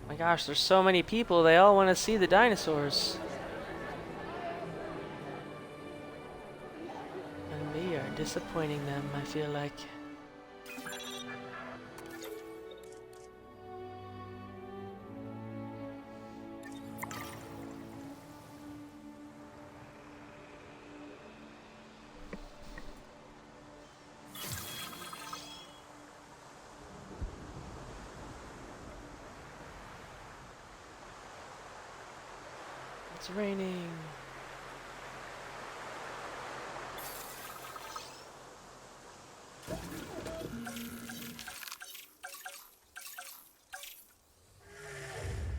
My gosh, there's so many people, they all want to see the dinosaurs. And we are disappointing them, I feel like. It's raining.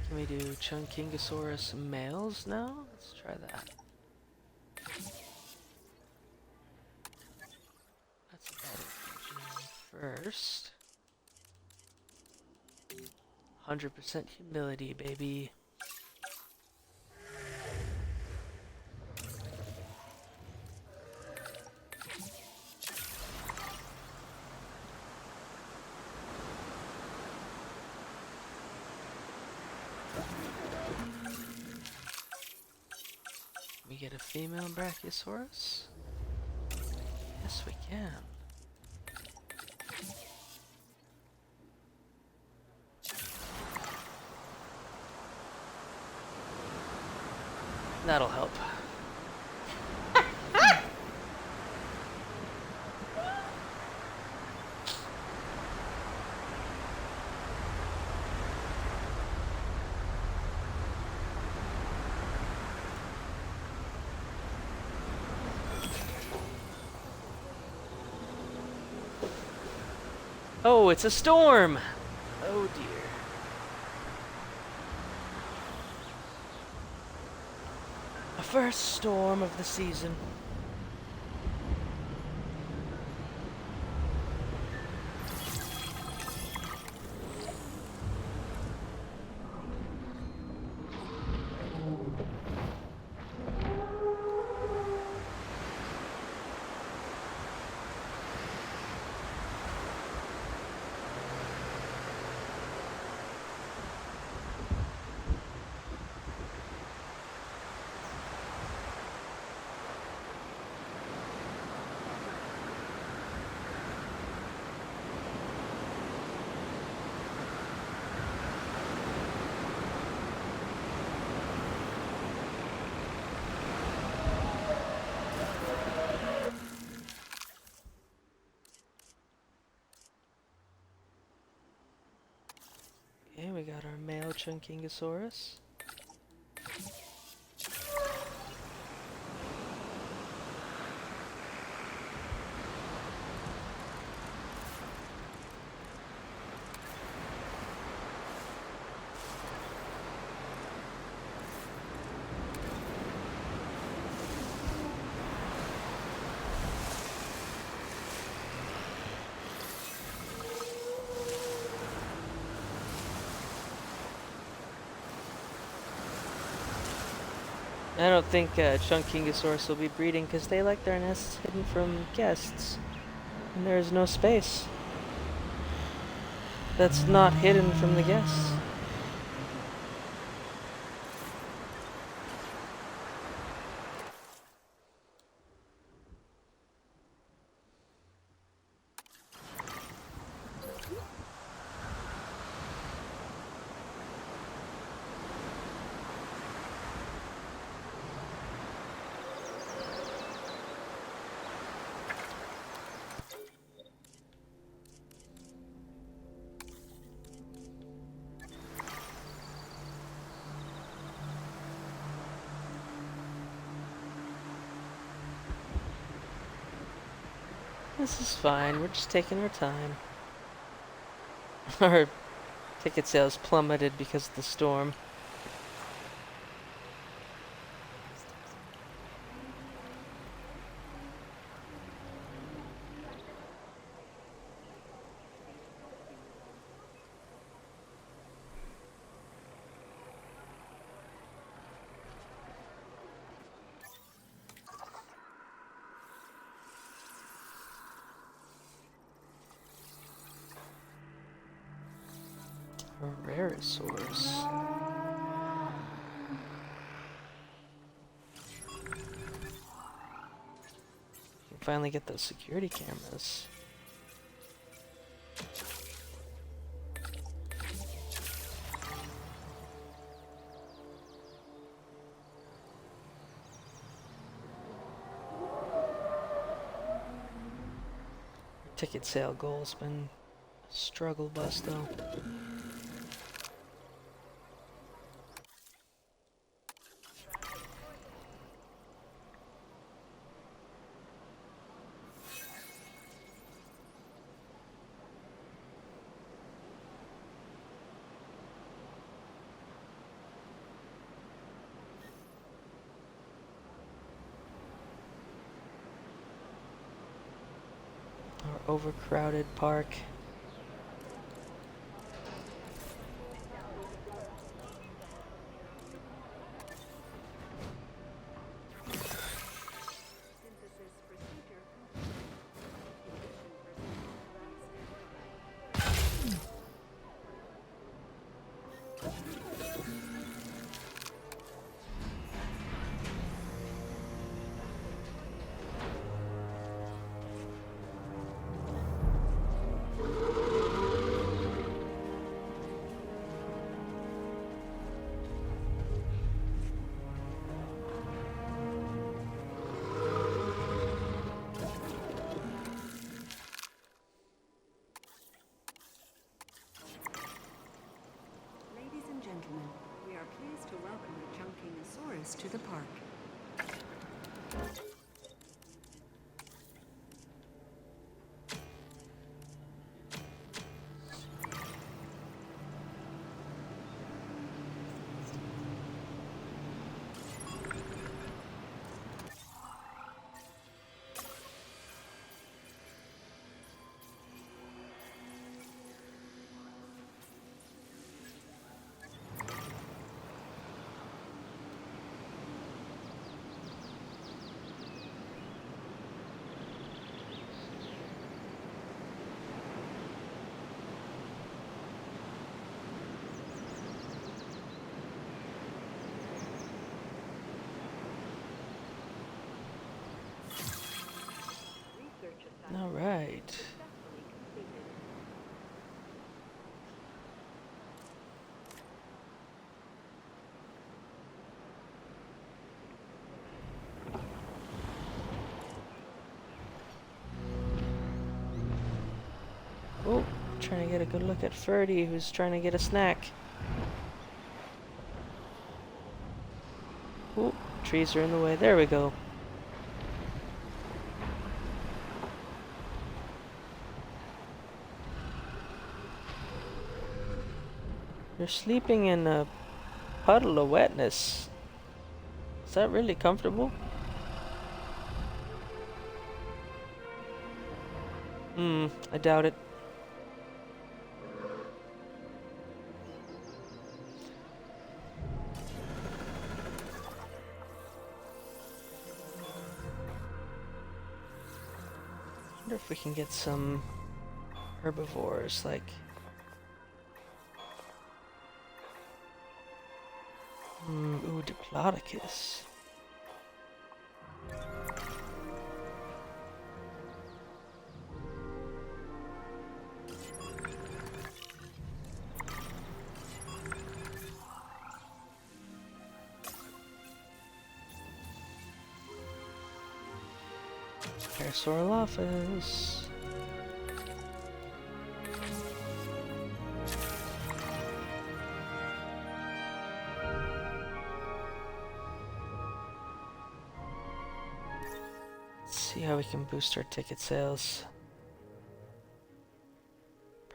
Can we do Chunkingosaurus males now? Let's try that. Let's edit first. 100% humility, baby. We get a female Brachiosaurus? Yes, we can. That'll help. Oh, it's a storm! Oh dear. A first storm of the season. Okay, we got our male Chunkingosaurus. I don't think Chunkingosaurus will be breeding because they like their nests hidden from guests. And there is no space that's not hidden from the guests. This is fine, we're just taking our time. Our ticket sales plummeted because of the storm. Dinosaurs. Finally get those security cameras. Ticket sale goal's been a struggle bus though. Our overcrowded park. Ladies and gentlemen, we are pleased to welcome the Chunkingosaurus to the park. All right. Oh, trying to get a good look at Ferdy, who's trying to get a snack. Oh, trees are in the way. There we go. You're sleeping in a puddle of wetness. Is that really comfortable? I doubt it. wonder if we can get some herbivores, like... ooh, Diplodocus. Parasaurolophus. Let's see how we can boost our ticket sales.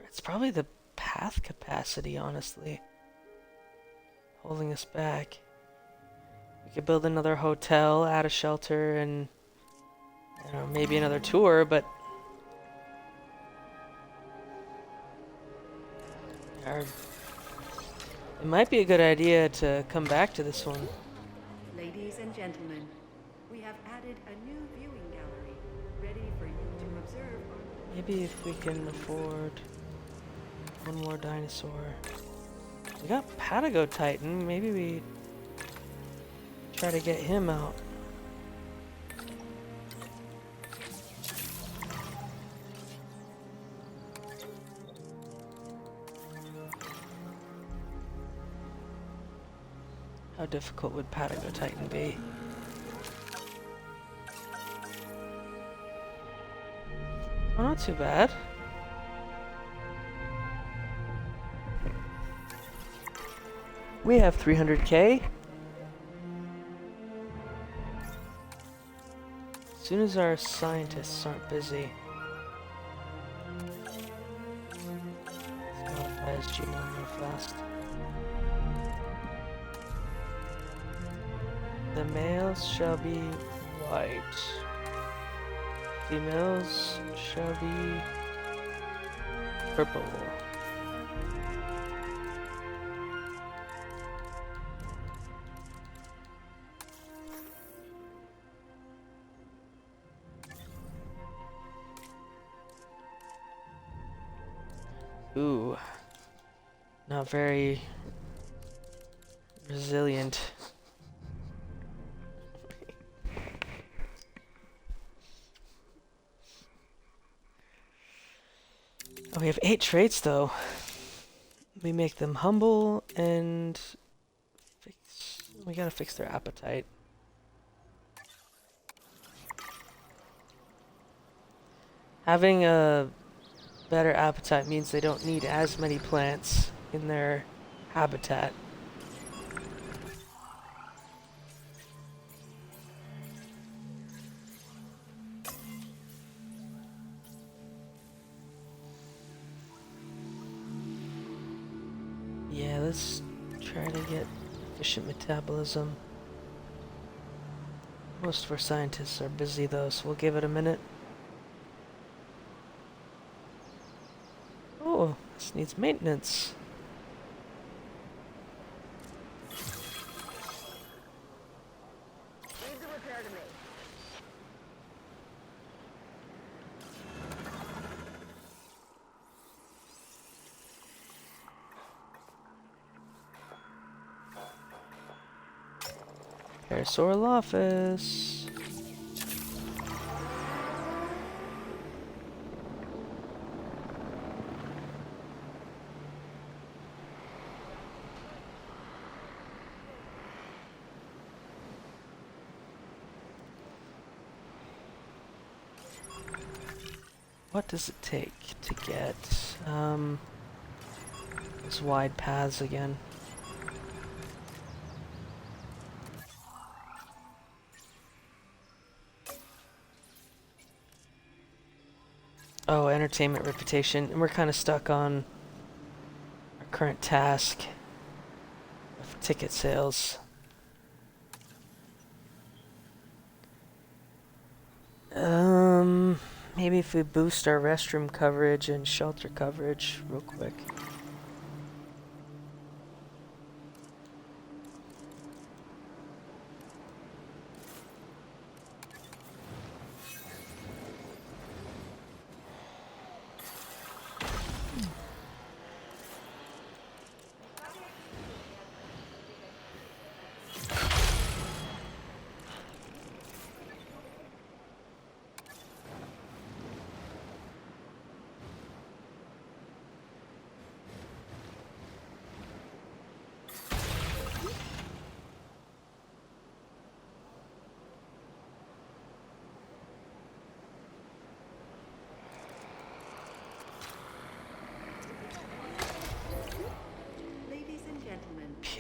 It's probably the path capacity, honestly, holding us back. We could build another hotel, add a shelter, and I don't know, maybe another tour, but it might be a good idea to come back to this one. Ladies and gentlemen, we have added a new viewing gallery, ready for you to observe on... Maybe if we can afford one more dinosaur. We got Patago Titan, maybe we try to get him out. How difficult would Patago Titan be? Oh, not too bad. We have 300k. As soon as our scientists aren't busy. Let's modify his genome real fast. The males shall be white. Females shall be purple. Ooh, not very resilient. Oh, we have 8 traits though. We make them humble and we gotta fix their appetite. Having a better appetite means they don't need as many plants in their habitat. Yeah, let's try to get efficient metabolism. Most of our scientists are busy though, so we'll give it a minute. Oh, this needs maintenance. Leave the repair to me. Parasaurolophus. What does it take to get those wide paths again? Oh, entertainment reputation, and we're kind of stuck on our current task of ticket sales. Maybe if we boost our restroom coverage and shelter coverage real quick.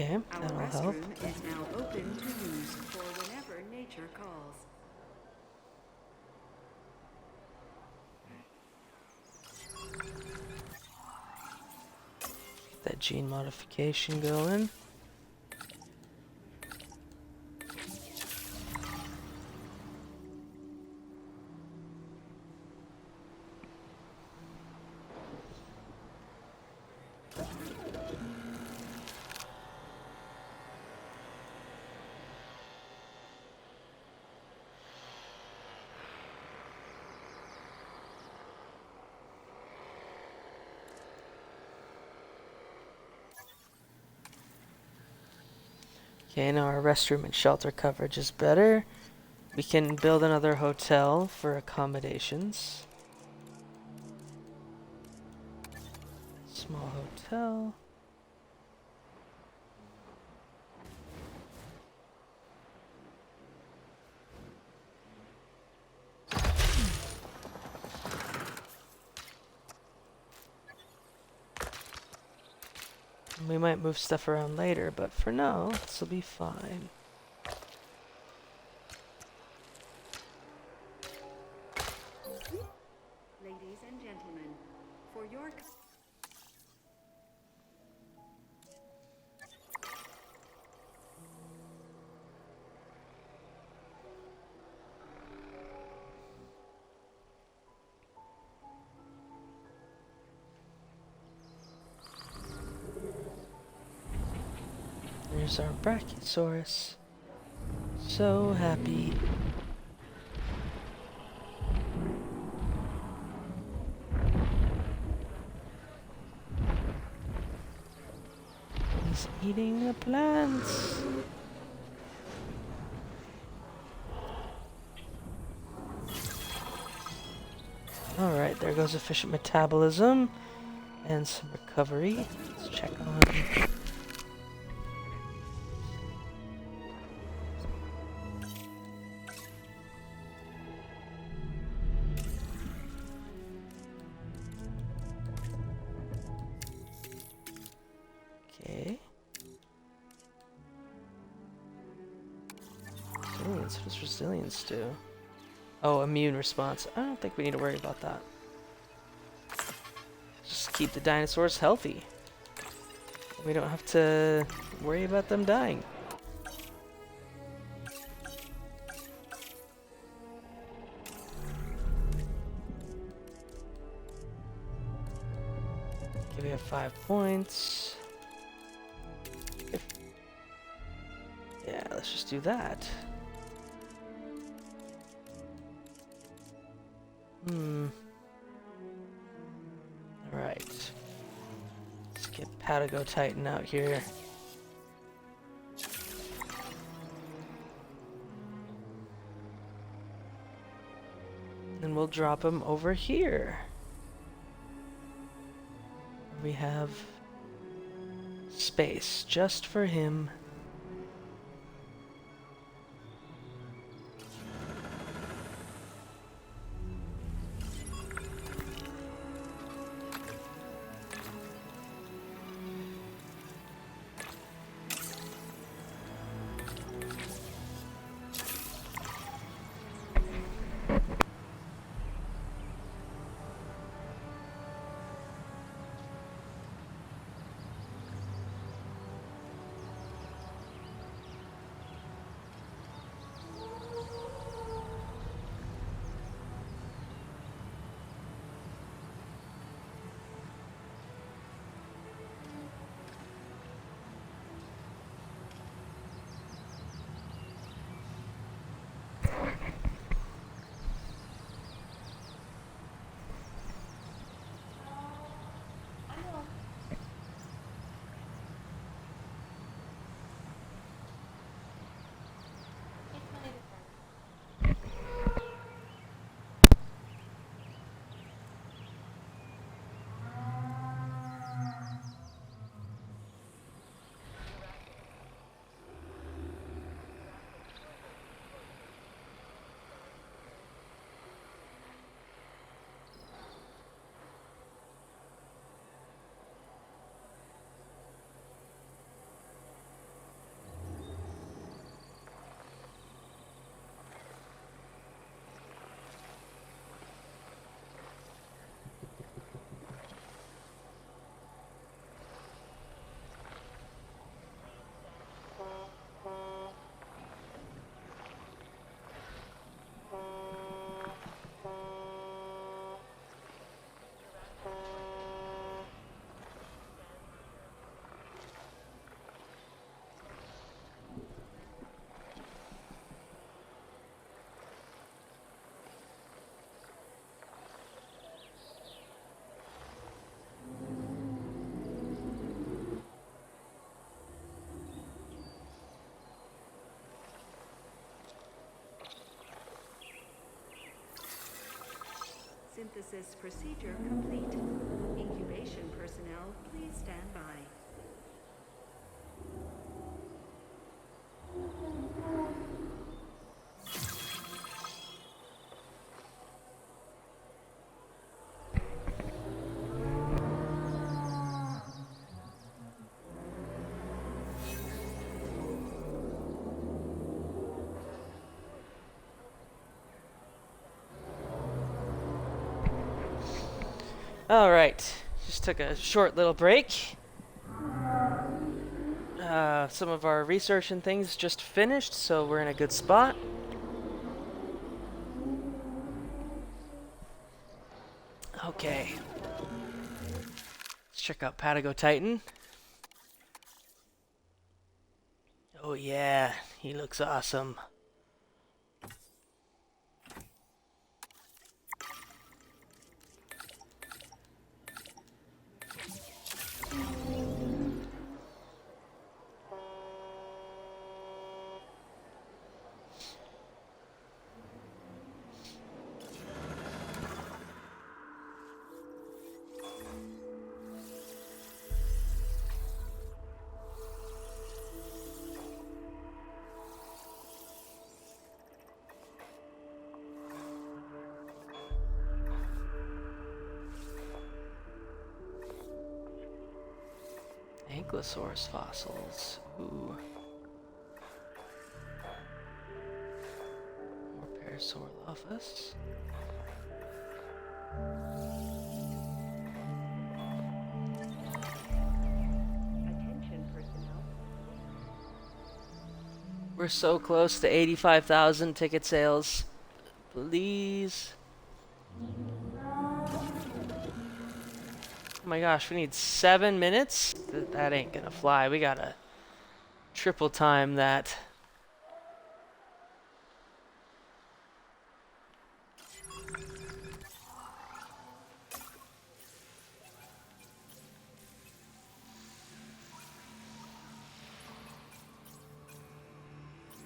Okay, Our that'll help. restroom is now open to use for whenever nature calls. Get that gene modification going. Okay, now our restroom and shelter coverage is better. We can build another hotel for accommodations. Small hotel. We might move stuff around later, but for now, this will be fine. Ladies and gentlemen, for your There's our Brachiosaurus. So happy. He's eating the plants. Alright, there goes efficient metabolism and some recovery. Let's check on. Okay. Resilience, what does resilience do? Oh, immune response. I don't think we need to worry about that. Just keep the dinosaurs healthy. We don't have to worry about them dying. Okay, we have 5 points. Yeah, let's just do that. Alright. Let's get Patago Titan out here. And we'll drop him over here. We have space just for him. synthesis procedure complete. Incubation personnel, please stand by. All right, just took a short little break. Some of our research and things just finished, so we're in a good spot. Okay. Let's check out Patago Titan. Oh yeah, he looks awesome. Ankylosaurus fossils. Ooh. More Parasaurolophus. Attention personnel. We're so close to 85,000 ticket sales. Please. Oh my gosh, we need 7 minutes? That ain't gonna fly. We gotta triple time that.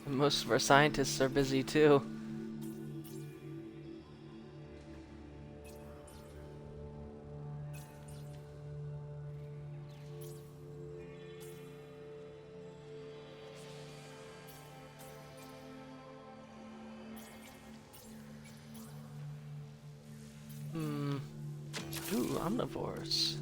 And most of our scientists are busy too. Ooh, omnivores.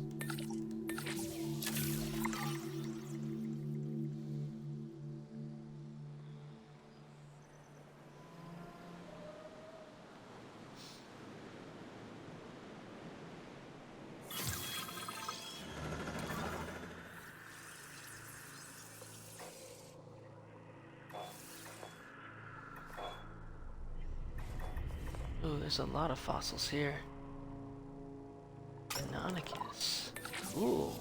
Ooh, there's a lot of fossils here. Deinonychus. Cool.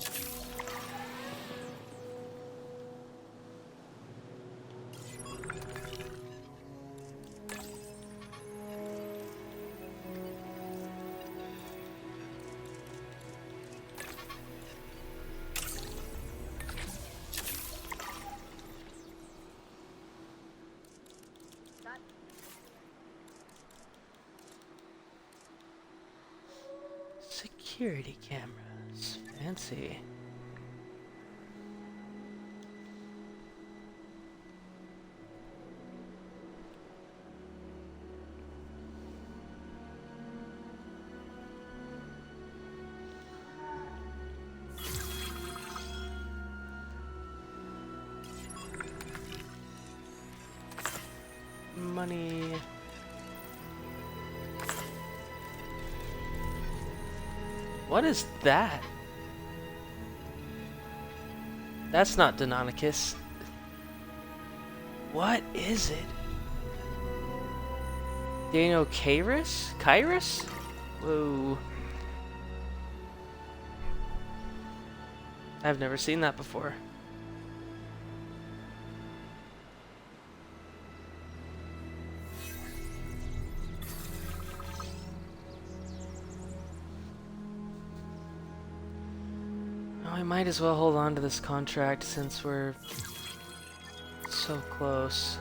Security cameras. Fancy. Money. What is that? That's not Deinonychus. What is it? Deinonychus? Kyrus? Whoa. I've never seen that before. I might as well hold on to this contract since we're so close.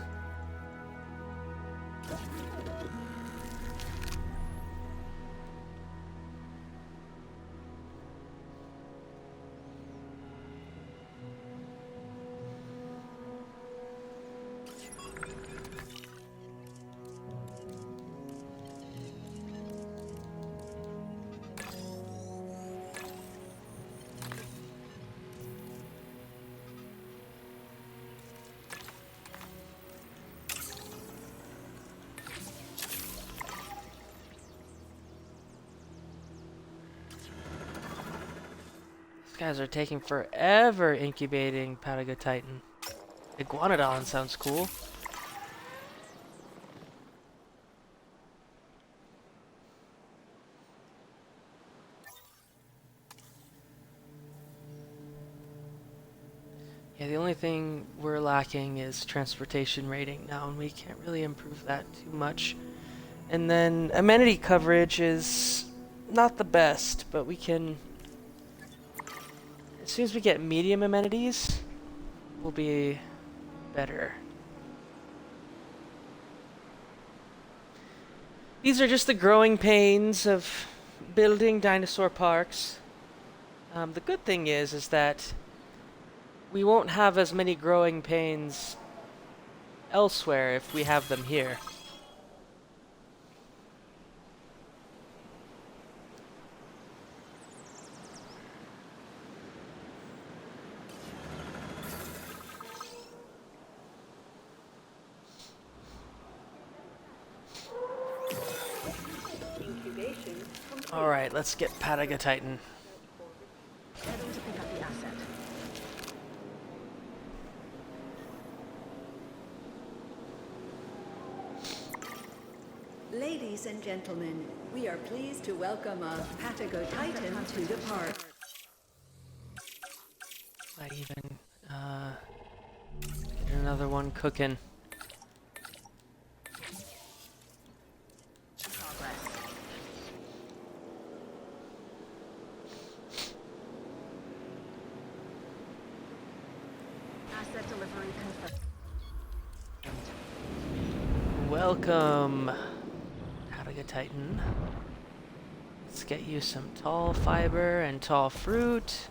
guys are taking forever incubating Patagotitan. Iguanodon sounds cool. Yeah, the only thing we're lacking is transportation rating now, and we can't really improve that too much. And then amenity coverage is not the best, but we can... As soon as we get medium amenities, we'll be better. These are just the growing pains of building dinosaur parks. The good thing is that we won't have as many growing pains elsewhere if we have them here. Alright, let's get Patagotitan. Heading to pick up the asset. Ladies and gentlemen, we are pleased to welcome a Patagotitan to the park. Might even get another one cooking. Asset delivery confirmed. Welcome, Patagotitan. Let's get you some tall fiber and tall fruit.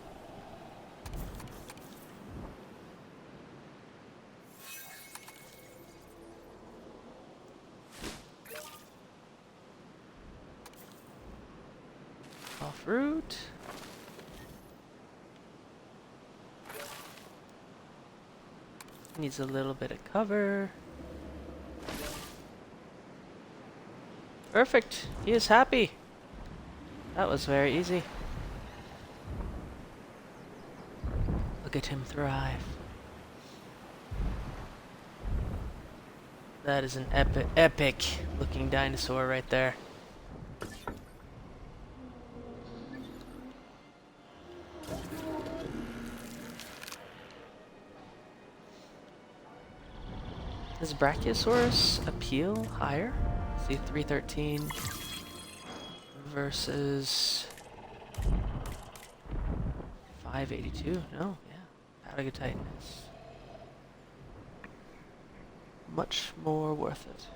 Tall fruit. Needs a little bit of cover. Perfect. He is happy. That was very easy. Look at him thrive. That is an epic looking dinosaur right there. Does Brachiosaurus appeal higher? See, 313 versus 582. No, yeah. Patagotitan is much more worth it.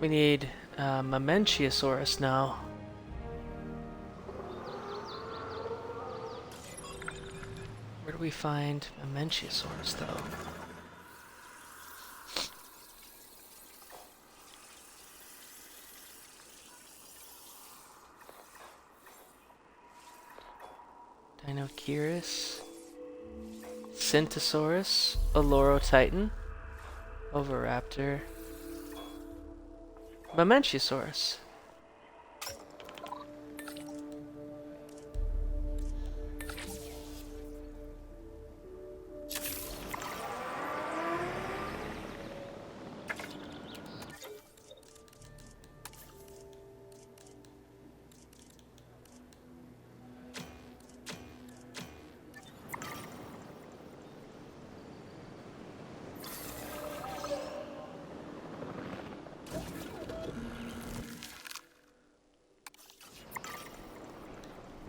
We need Mamenchiosaurus now. Where do we find Mamenchiosaurus though? Dinocheirus, Syntosaurus, Olorotitan, Oviraptor, Mamenchiosaurus.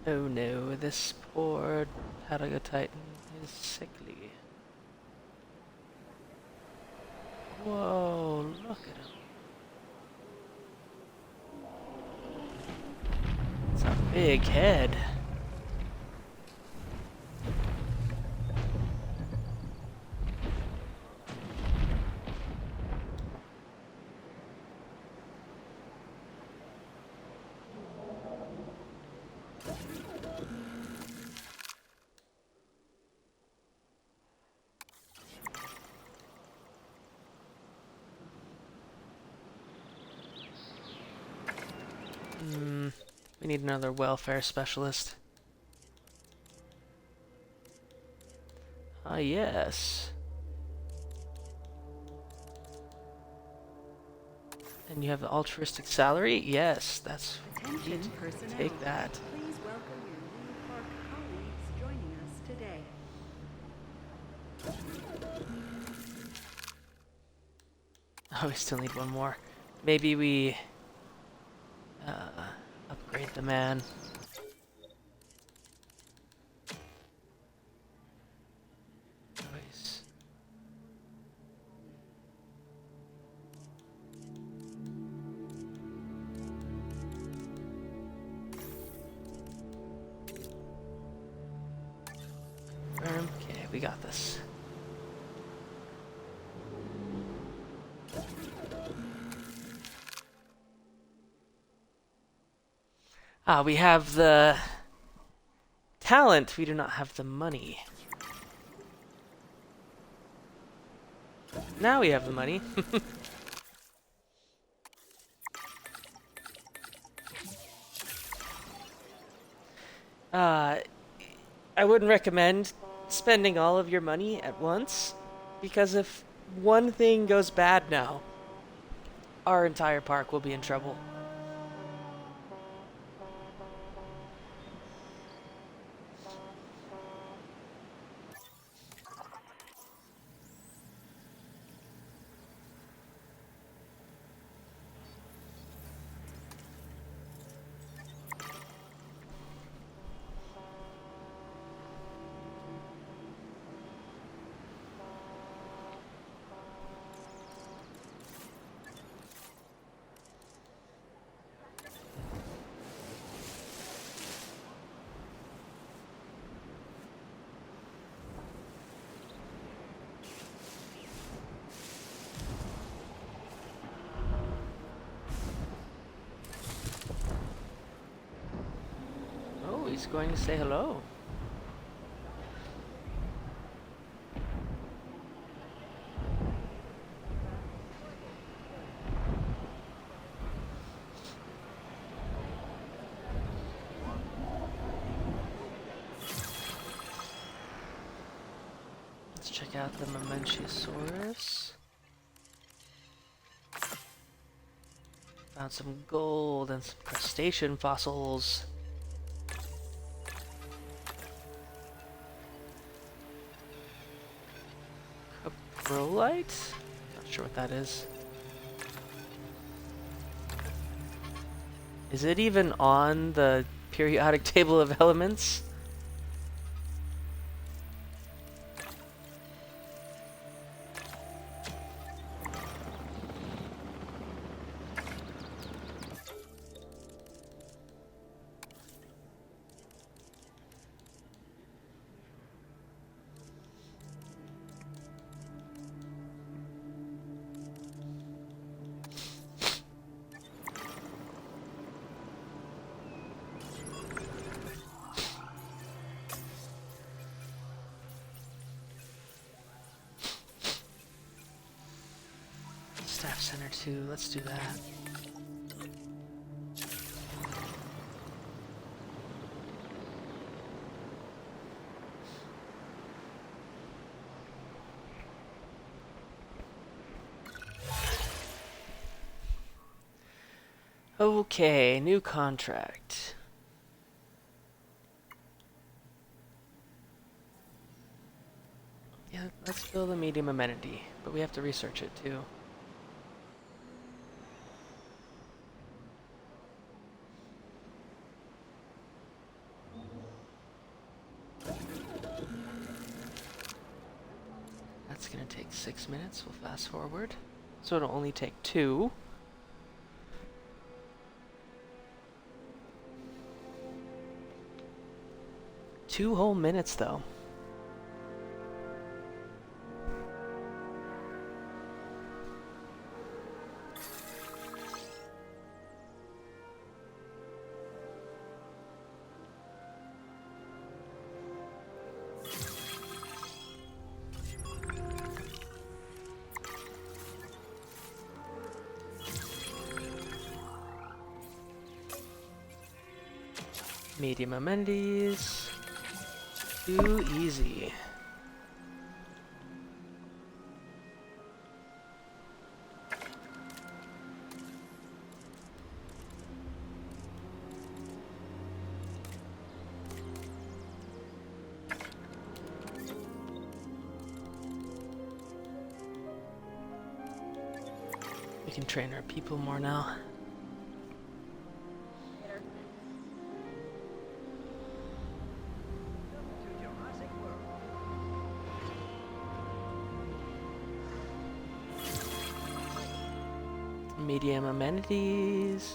Oh no, this poor Patagotitan is sickly. Whoa, look at him. It's a big head. We need another welfare specialist. Ah, yes. And you have the altruistic salary? Yes, that's Attention sweet. personnel. Take that. Please welcome your new park colleagues joining us today. Oh, we still need one more. Maybe we upgrade the man. Nice. Okay, we got this. Ah, we have the talent. We do not have the money. Now we have the money. I wouldn't recommend spending all of your money at once, because if one thing goes bad now, our entire park will be in trouble. Oh, he's going to say hello. Let's check out the Momentosaurus. Found some gold and some crustacean fossils. Caprolite? Not sure what that is. Is it even on the periodic table of elements? Staff Center 2, let's do that. Okay, new contract. Yeah, let's build a medium amenity, but we have to research it too. That's gonna take 6 minutes. We'll fast forward. So it'll only take 2. Two whole minutes though. Medium amenities. Too easy. We can train our people more now. Medium amenities.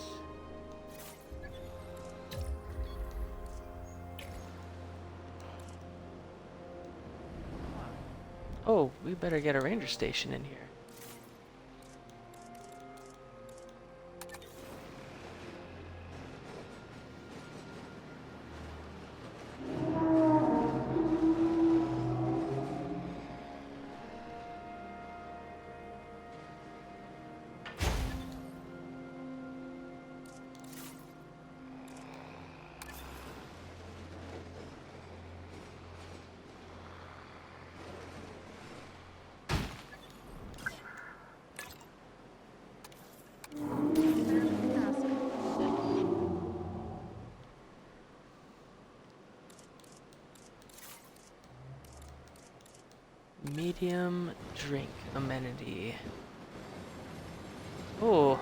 Oh, we better get a ranger station in here. Medium drink amenity. Oh.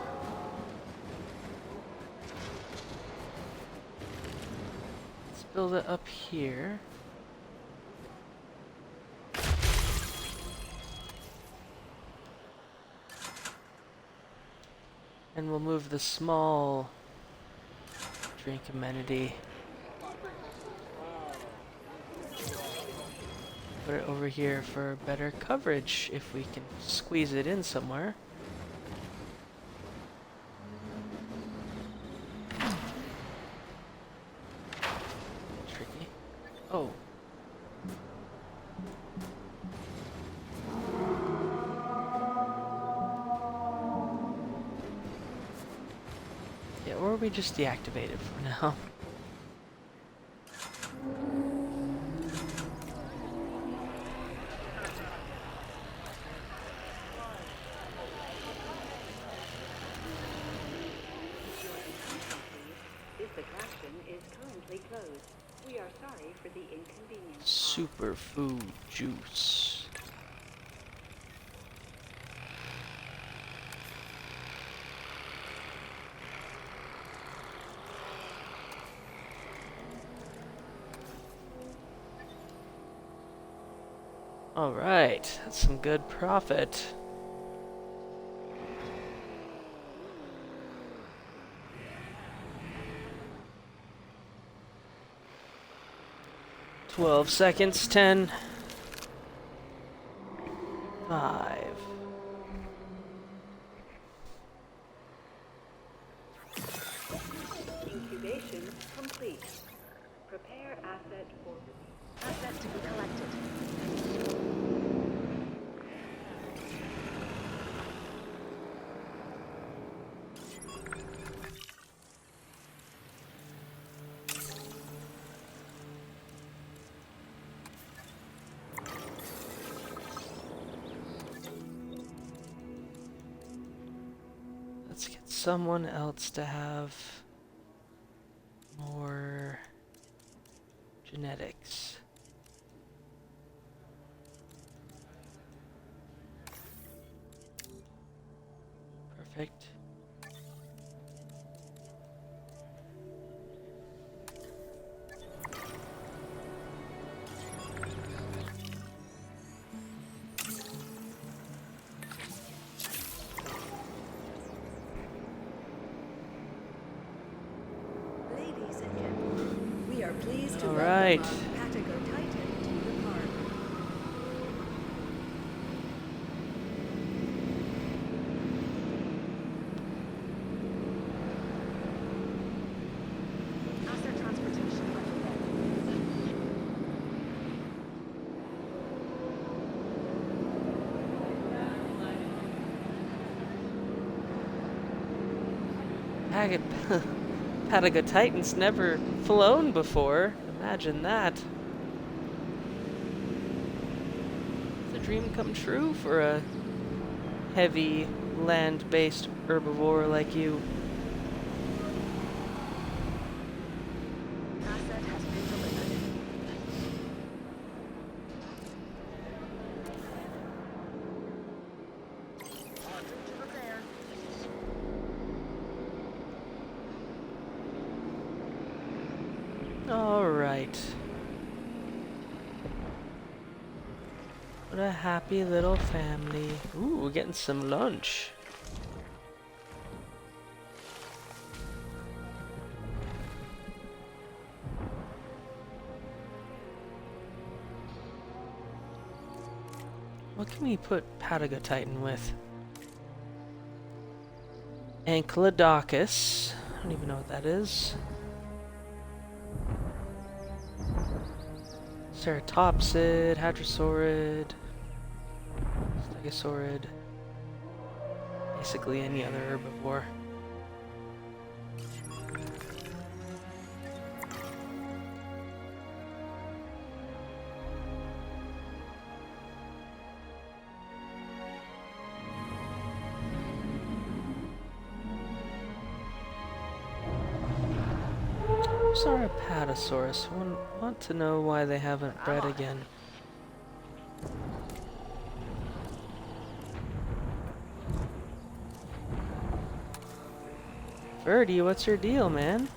Let's build it up here. And we'll move the small drink amenity. Put it over here for better coverage if we can squeeze it in somewhere. Tricky. Oh. Yeah, or we just deactivate it for now. This attraction is currently closed. We are sorry for the inconvenience. Superfood juice. All right, that's some good profit. $12 seconds, 10, 5. Incubation complete. Prepare asset for Asset to be collected. Let's get someone else to have more genetics. Perfect. ladies and gentlemen. We are pleased to All welcome right. our Patago Titan to the park. Asset transportation underway. Patagotitan's never flown before. Imagine that. It's a dream come true for a heavy land-based herbivore like you. Asset has been delivered. Orders to prepare. All right. What a happy little family. Ooh, we're getting some lunch. What can we put Patagotitan with? Ankylodocus. I don't even know what that is. Ceratopsid, Hadrosaurid, Stegosaurid. Basically any other herbivore. Sauropatosaurus. Want to know why they haven't bred again. Birdie, what's your deal, man?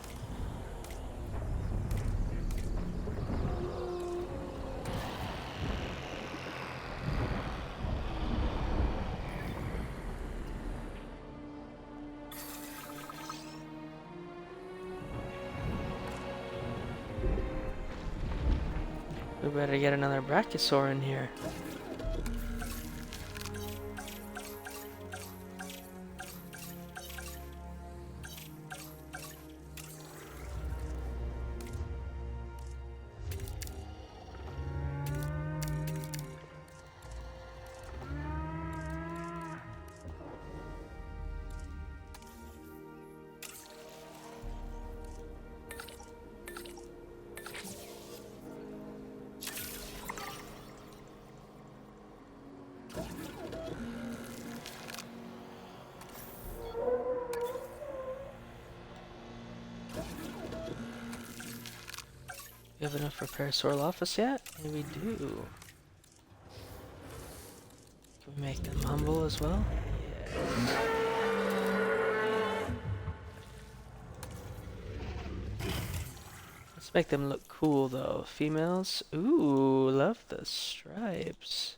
We better get another Brachiosaur in here. We have enough for Parasaurolophus yet? Yeah, we do. Can we make them humble as well? Yeah. Let's make them look cool though. Females? Ooh, love the stripes.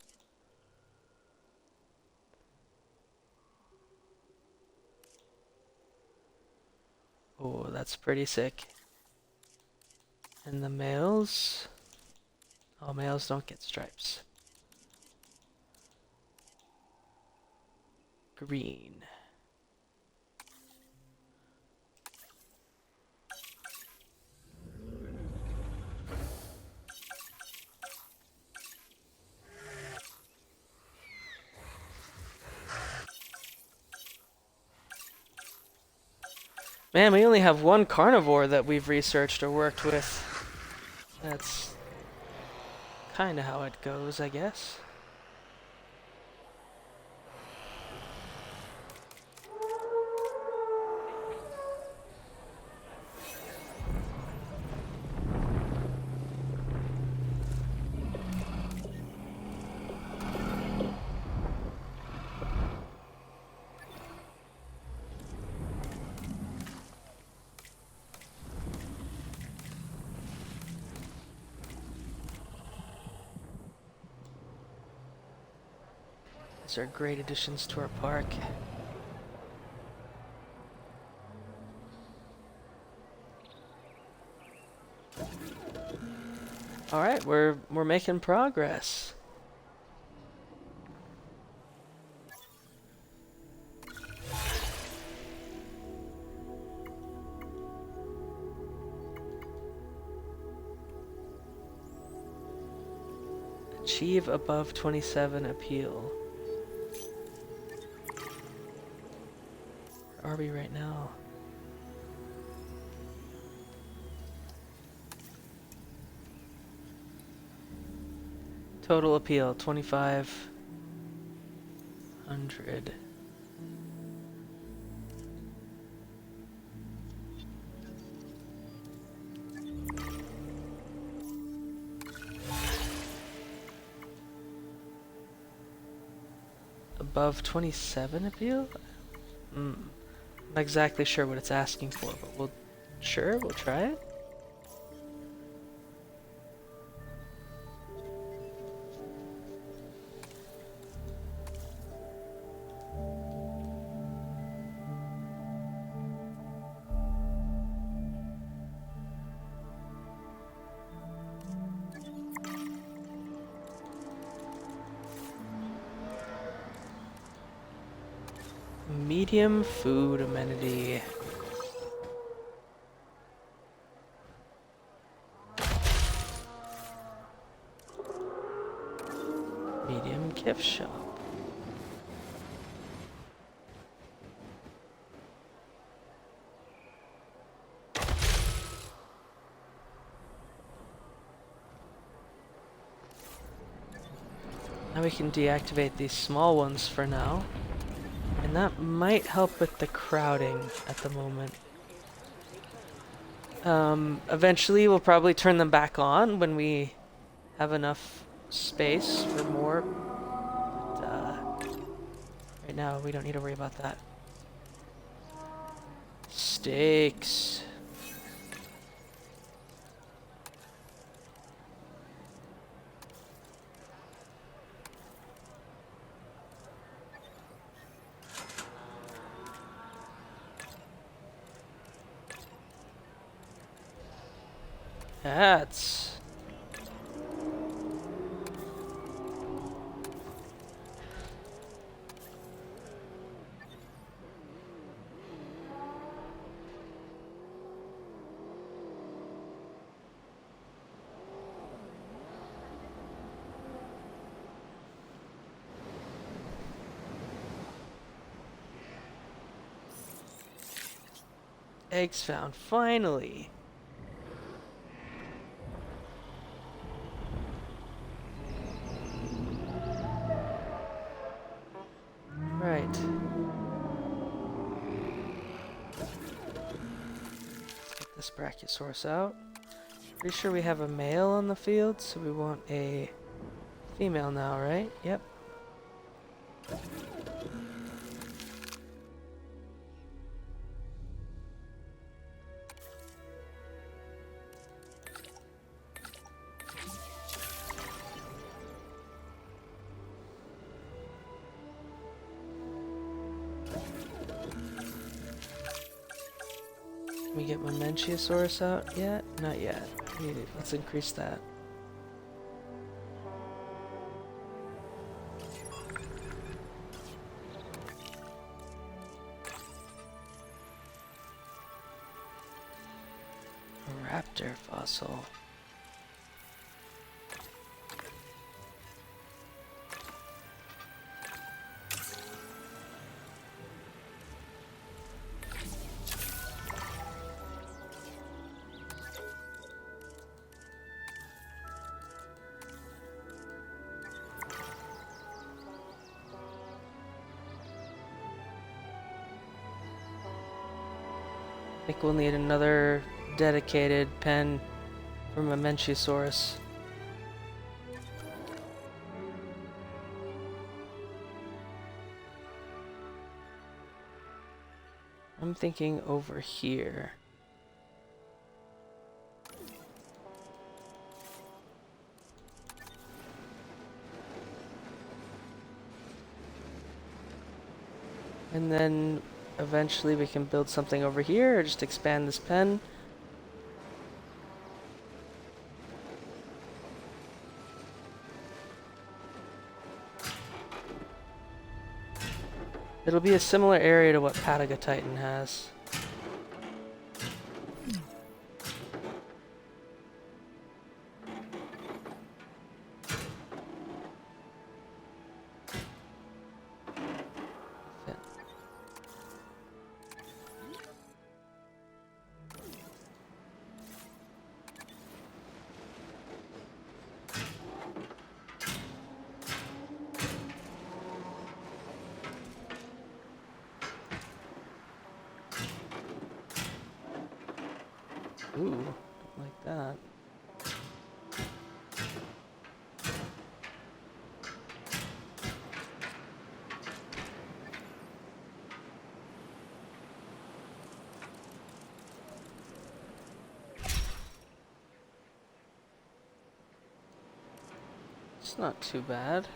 Oh, that's pretty sick. And the males? Oh, males don't get stripes. Green. Man, we only have one carnivore that we've researched or worked with. That's kind of how it goes, I guess. These are great additions to our park. All right, we're making progress. Achieve above 27 appeal. Where are we right now? Total appeal 2,500. Above 27 appeal? I'm not exactly sure what it's asking for, but we'll try it. Medium food amenity. Medium gift shop. Now we can deactivate these small ones for now. And that might help with the crowding at the moment. Eventually we'll probably turn them back on when we have enough space for more. But, right now we don't need to worry about that. Steaks. Hats. Eggs found, finally. Right. Let's get this Brachiosaurus out. Pretty sure we have a male on the field, so we want a female now, right? Yep. Can we get my Menchiosaurus out yet? Not yet. Let's increase that. A raptor fossil. I think we'll need another dedicated pen from a Menchiosaurus. I'm thinking over here. And then eventually we can build something over here, or just expand this pen. It'll be a similar area to what Patagotitan has. Ooh, don't like that. It's not too bad.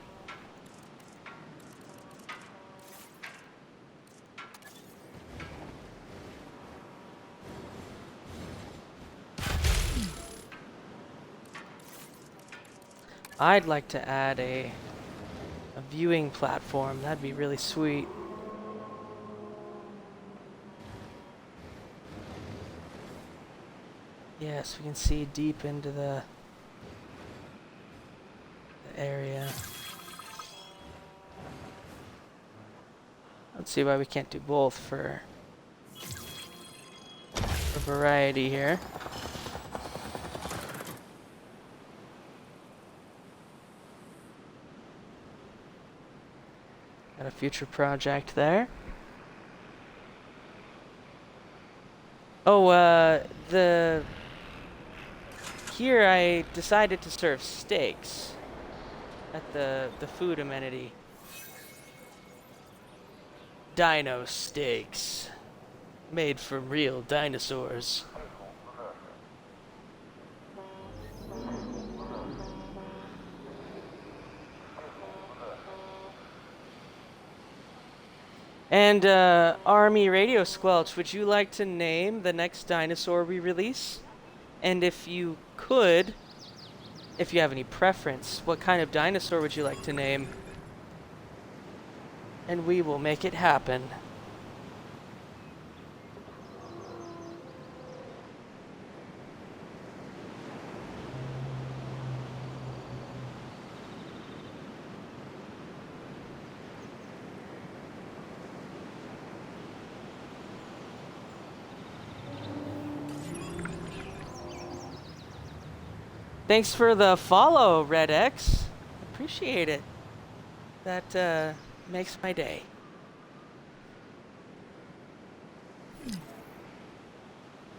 I'd like to add a viewing platform. That'd be really sweet. Yes, we can see deep into the area. Let's see why we can't do both for variety here. Got a future project there. Oh, here I decided to serve steaks at the food amenity. Dino steaks, made from real dinosaurs. And Army Radio Squelch, would you like to name the next dinosaur we release? And if you could, if you have any preference, what kind of dinosaur would you like to name? And we will make it happen. Thanks for the follow, Red X. Appreciate it. That makes my day.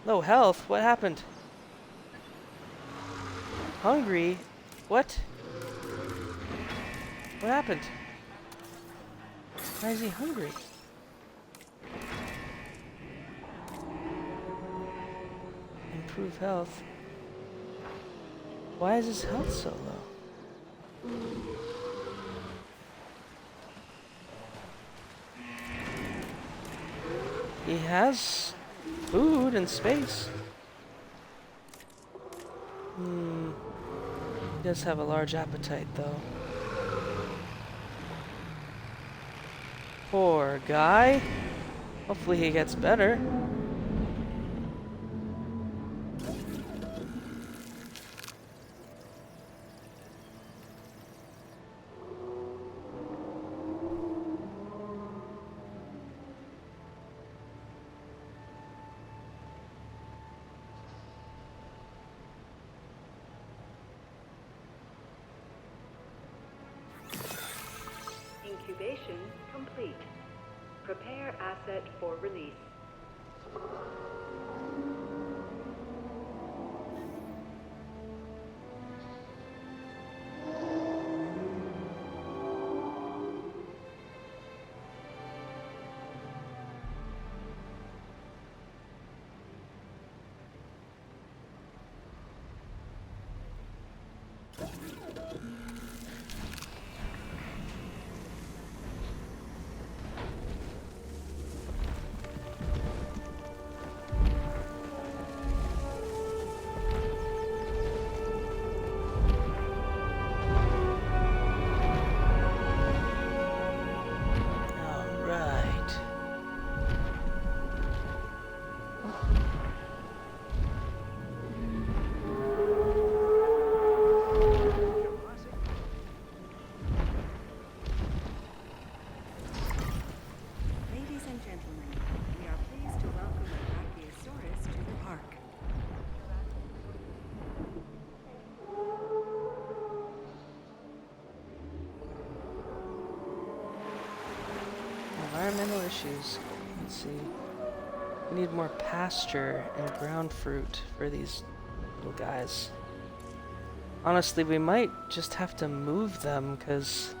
Low health? What happened? Hungry? What? What happened? Why is he hungry? Improve health. Why is his health so low? He has food and space. He does have a large appetite, though. Poor guy. Hopefully he gets better. Incubation complete. Prepare asset for release. Environmental issues. Let's see. We need more pasture and ground fruit for these little guys. Honestly, we might just have to move them because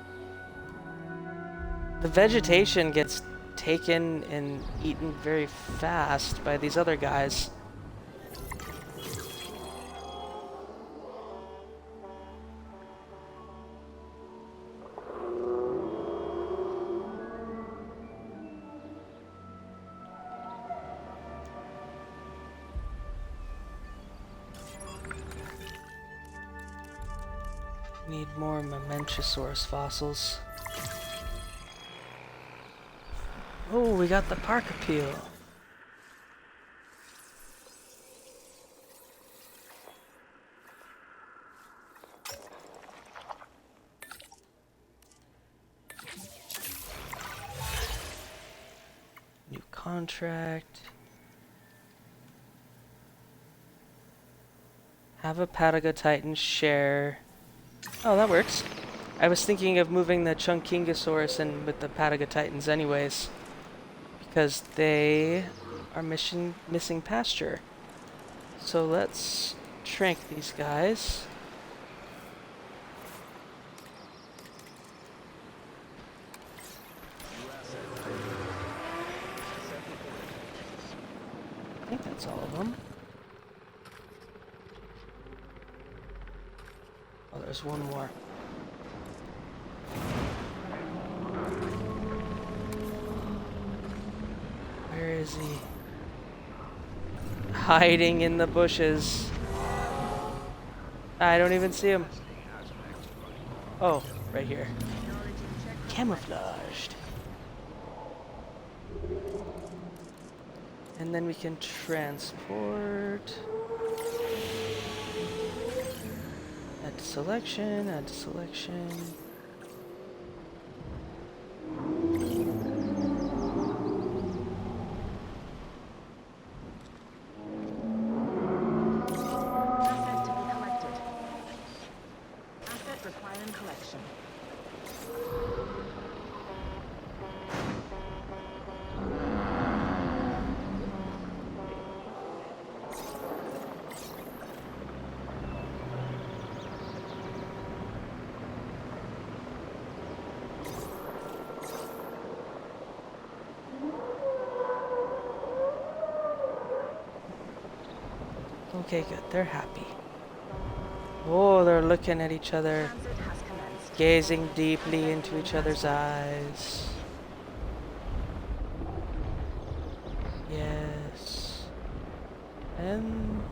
the vegetation gets taken and eaten very fast by these other guys. Need more Mamenchisaurus fossils. Oh, we got the park appeal. New contract. Have a Pataga Titan share. Oh, that works. I was thinking of moving the Chunkingosaurus in with the Pataga Titans anyways, because they are missing pasture. So let's trank these guys. I think that's all of them. Oh, there's one more. Where is he? Hiding in the bushes. I don't even see him. Oh, right here. Camouflaged. And then we can transport. Add to selection, add to selection. Asset to be collected. Asset requiring collection. Okay, good. They're happy. Oh, they're looking at each other, Transit has commenced. gazing deeply into each other's eyes. Yes. And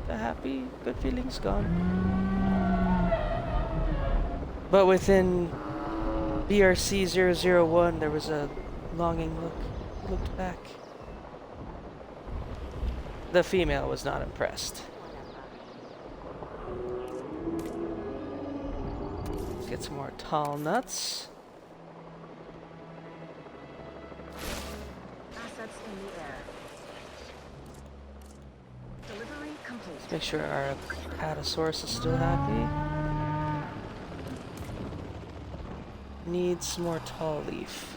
the happy, good feeling's gone. But within BRC-001, there was a longing look. He looked back. The female was not impressed. Let's get some more tall nuts. Assets in the air. Delivery complete. Let's make sure our Apatosaurus is still happy. Needs some more tall leaf.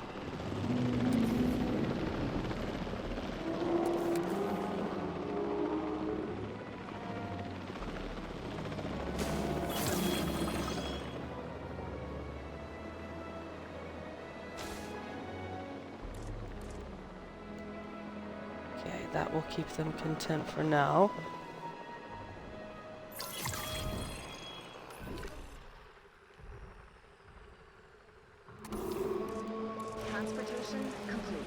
That will keep them content for now. Transportation complete.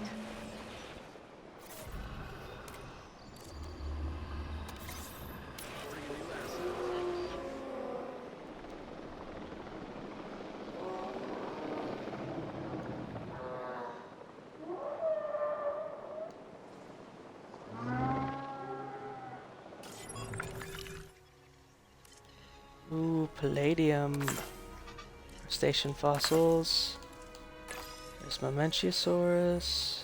Ooh, palladium. Station fossils. There's Mamenchisaurus.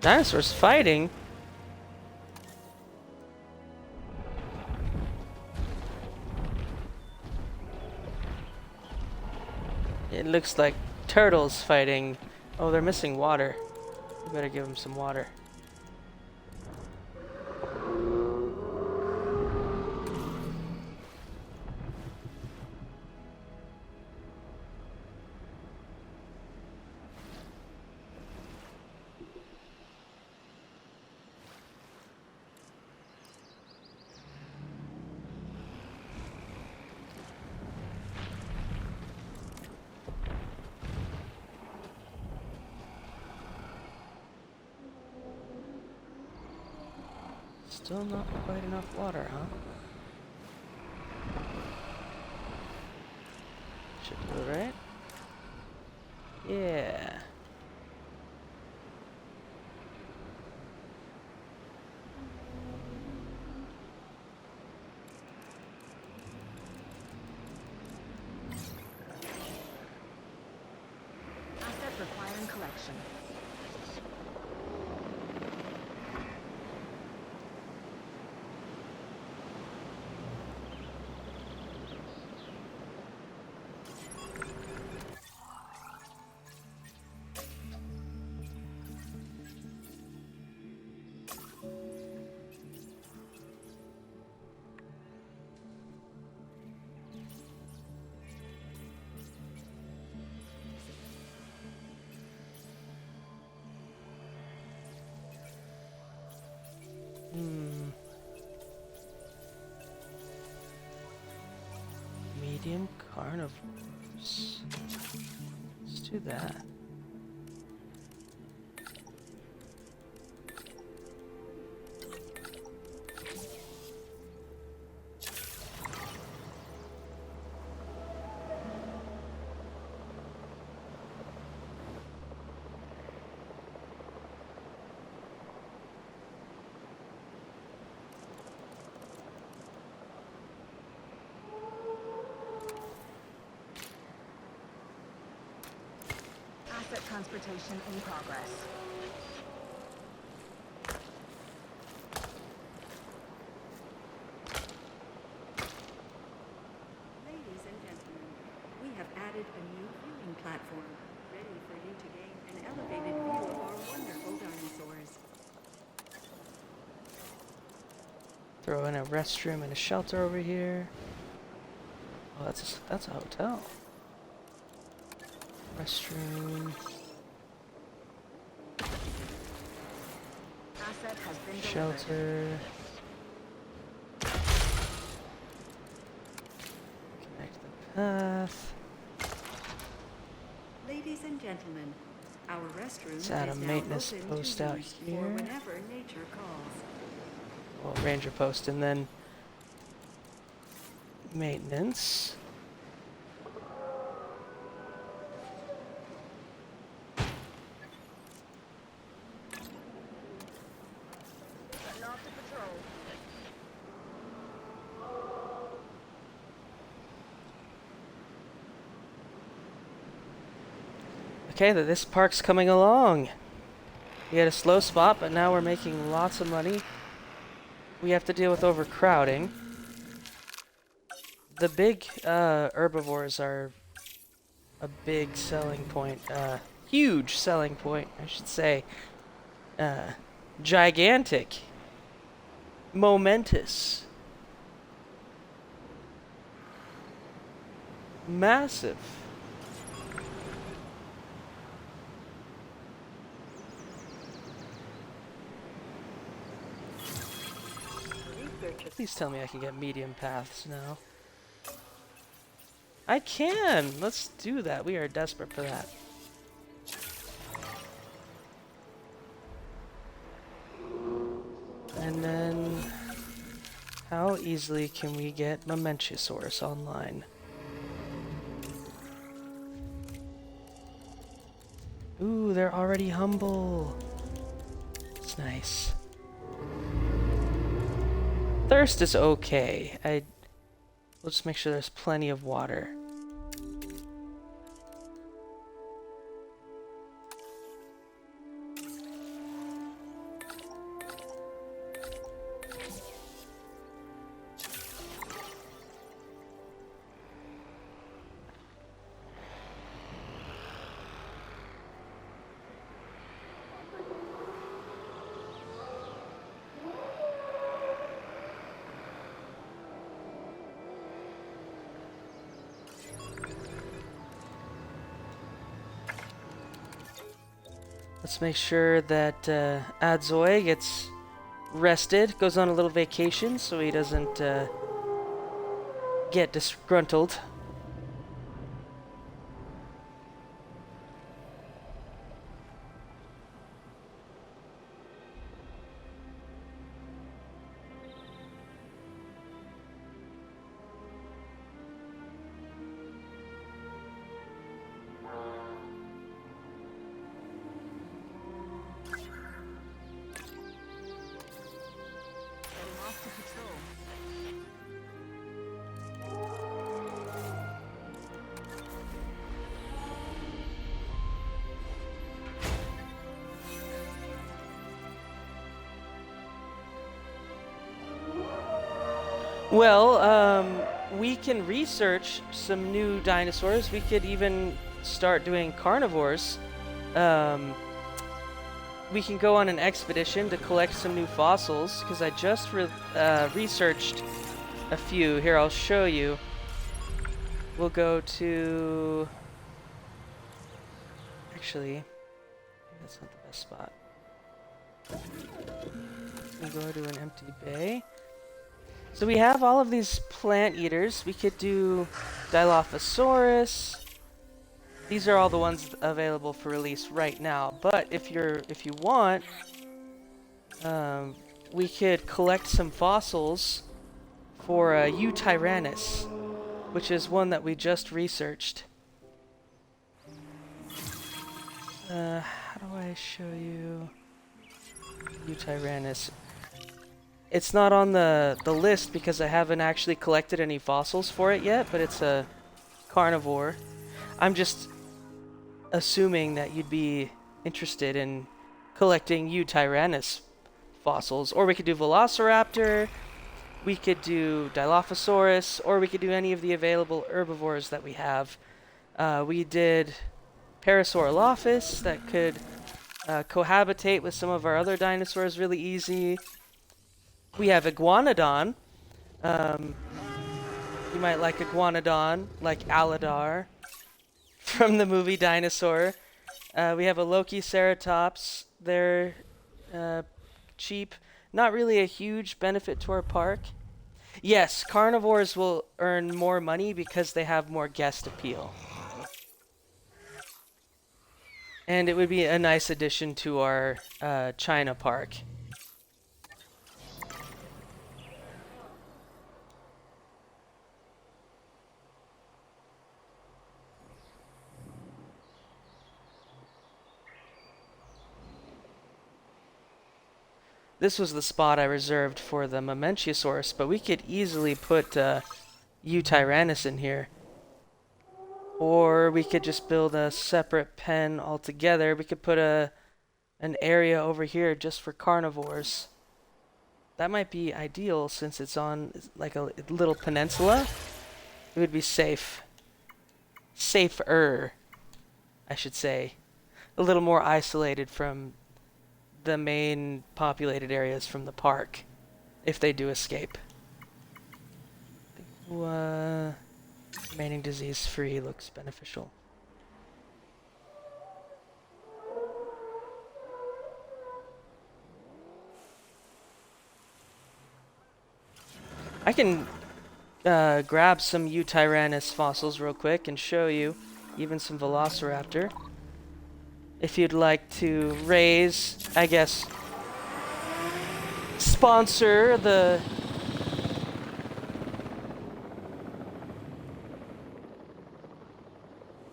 Dinosaurs fighting? It looks like turtles fighting. Oh, they're missing water. We better give them some water. Still not quite enough water, huh? Should do it, right? Yeah. Asset requiring collection. Medium carnivores. Let's do that. Asset transportation in progress. Ladies and gentlemen, we have added a new viewing platform, ready for you to gain an elevated view of our wonderful dinosaurs. Throw in a restroom and a shelter over here. Oh, that's a hotel. Restroom, Asset has been delivered. shelter. Connect the path. Ladies and gentlemen, our restroom Let's is add a now maintenance open post to out use here. for whenever nature calls. Well, ranger post and then maintenance. Getting off to patrol. Okay, this park's coming along. We had a slow spot, but now we're making lots of money. We have to deal with overcrowding. The big herbivores are a big selling point. Huge selling point, I should say. Gigantic. Momentous. Massive. Please tell me I can get medium paths now. I can! Let's do that. We are desperate for that. And then... how easily can we get Momentosaurus online? Ooh, they're already humble. It's nice. Thirst is okay. We'll just make sure there's plenty of water. Let's make sure that Adzoy gets rested, goes on a little vacation so he doesn't get disgruntled. Heading off to patrol. Well, we can research some new dinosaurs. We could even start doing carnivores. We can go on an expedition to collect some new fossils, because I just researched a few. Here, I'll show you. We'll go to... Actually, that's not the best spot. We'll go to an empty bay. So we have all of these plant eaters. We could do Dilophosaurus. These are all the ones available for release right now. But if you want, we could collect some fossils for Eutyrannus, which is one that we just researched. How do I show you Eutyrannus? It's not on the list because I haven't actually collected any fossils for it yet, but it's a carnivore. I'm just assuming that you'd be interested in collecting Eutyrannus fossils. Or we could do Velociraptor, we could do Dilophosaurus, or we could do any of the available herbivores that we have. We did Parasaurolophus that could cohabitate with some of our other dinosaurs really easy. We have Iguanodon. You might like Iguanodon, like Aladar from the movie Dinosaur. We have a Lokiceratops. They're cheap. Not really a huge benefit to our park. Yes, carnivores will earn more money because they have more guest appeal. And it would be a nice addition to our China park. This was the spot I reserved for the Mamenchiosaurus, but we could easily put Eutyrannus in here. Or we could just build a separate pen altogether. We could put an area over here just for carnivores. That might be ideal since it's on like a little peninsula. It would be safe. Safer, I should say. A little more isolated from the main populated areas from the park, if they do escape. Remaining disease-free looks beneficial. I can grab some Eutyrannus fossils real quick and show you, even some Velociraptor. If you'd like to raise, I guess, sponsor the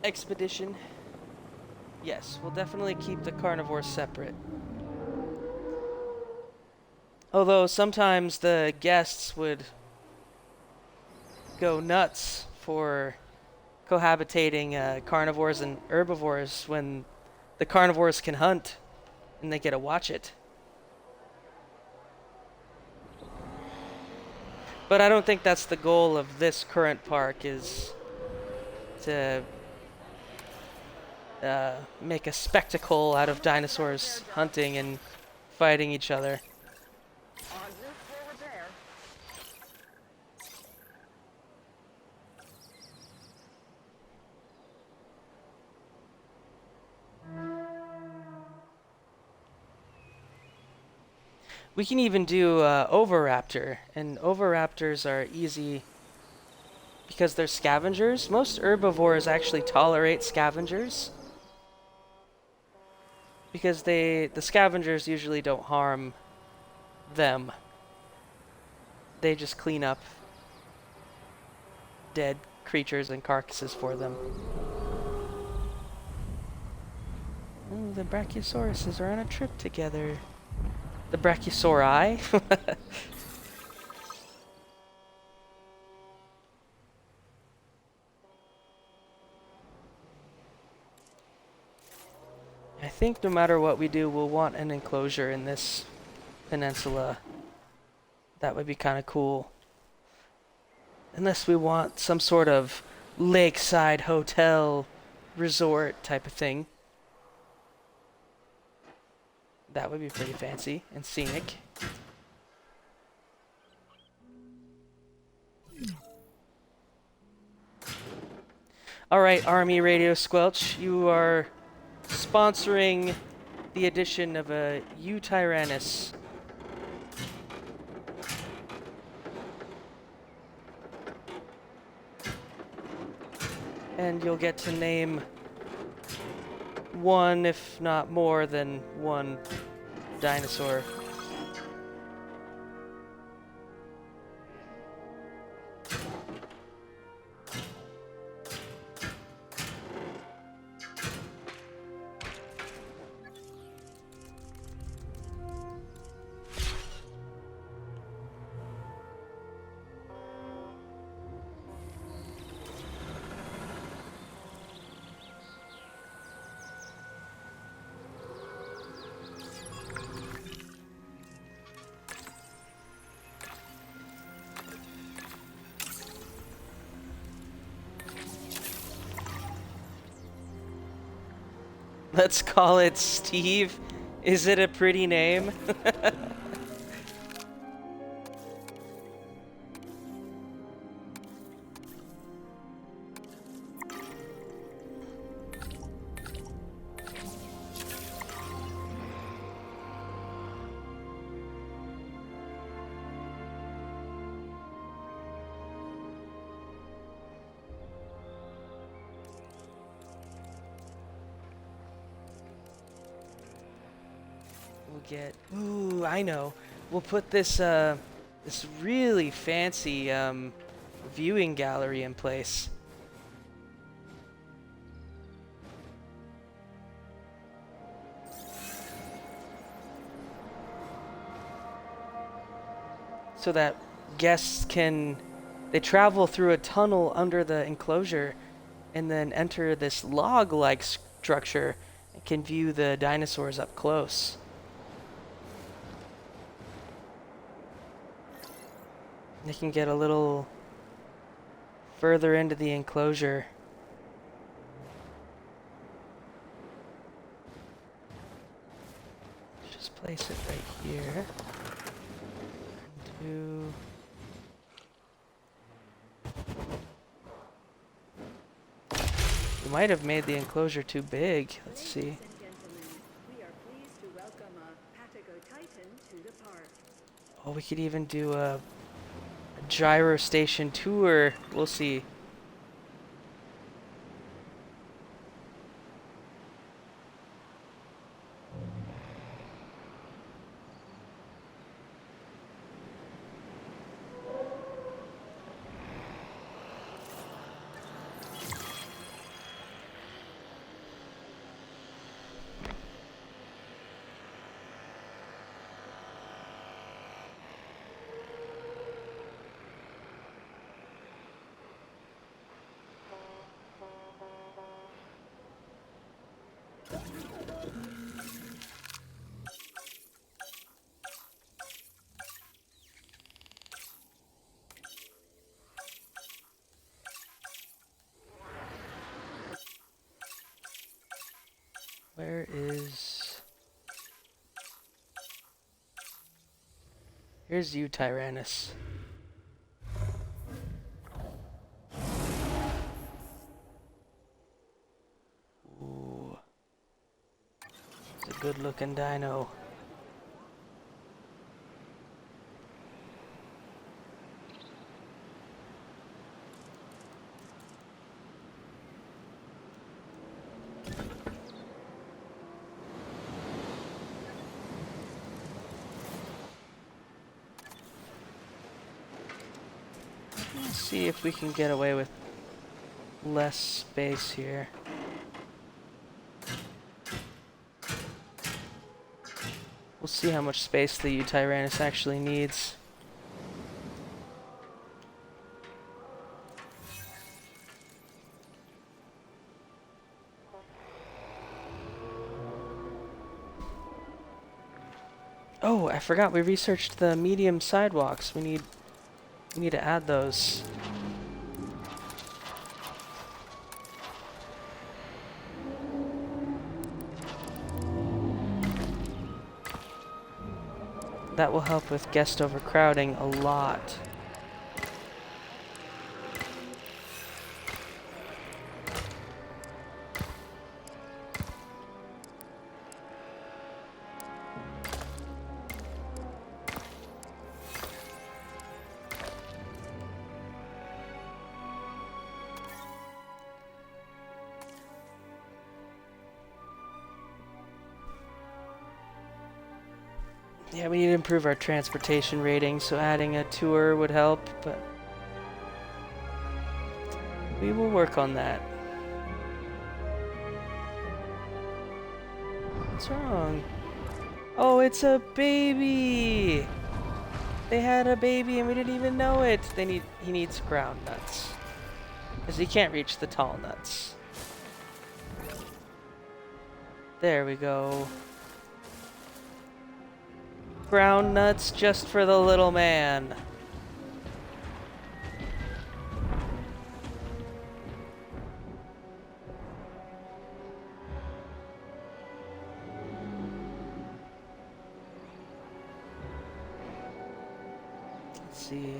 expedition. Yes, we'll definitely keep the carnivores separate. Although sometimes the guests would go nuts for cohabitating carnivores and herbivores when the carnivores can hunt and they get to watch it. But I don't think that's the goal of this current park, is to make a spectacle out of dinosaurs hunting and fighting each other. En route for repair. We can even do Oviraptor, and Oviraptors are easy because they're scavengers. Most herbivores actually tolerate scavengers because the scavengers usually don't harm them. They just clean up dead creatures and carcasses for them. Oh, the Brachiosauruses are on a trip together. The Brachiosauri. I think no matter what we do, we'll want an enclosure in this peninsula. That would be kind of cool. Unless we want some sort of lakeside hotel resort type of thing. That would be pretty fancy and scenic. Alright, Army Radio Squelch, you are sponsoring the addition of a Eutyrannus. And you'll get to name one, if not more than one, dinosaur. Let's call it Steve. Is it a pretty name? Get ooh, I know. We'll put this this really fancy viewing gallery in place. So that guests they travel through a tunnel under the enclosure and then enter this log-like structure and can view the dinosaurs up close. They can get a little further into the enclosure. Just place it right here. 2. We might have made the enclosure too big. Let's see. Ladies and gentlemen, we are pleased to welcome a Patagotitan to the park. Oh, we could even do a gyro station tour. We'll see. Where is... Here's Eutyrannus. Ooh. It's a good looking dino. Let's see if we can get away with less space here. We'll see how much space the Utyrannus actually needs. Oh, I forgot we researched the medium sidewalks. We need to add those. That will help with guest overcrowding a lot. Yeah, we need to improve our transportation rating, so adding a tour would help, but we will work on that. What's wrong? Oh, it's a baby! They had a baby and we didn't even know it! He needs ground nuts. Because he can't reach the tall nuts. There we go. Ground nuts just for the little man. Let's see.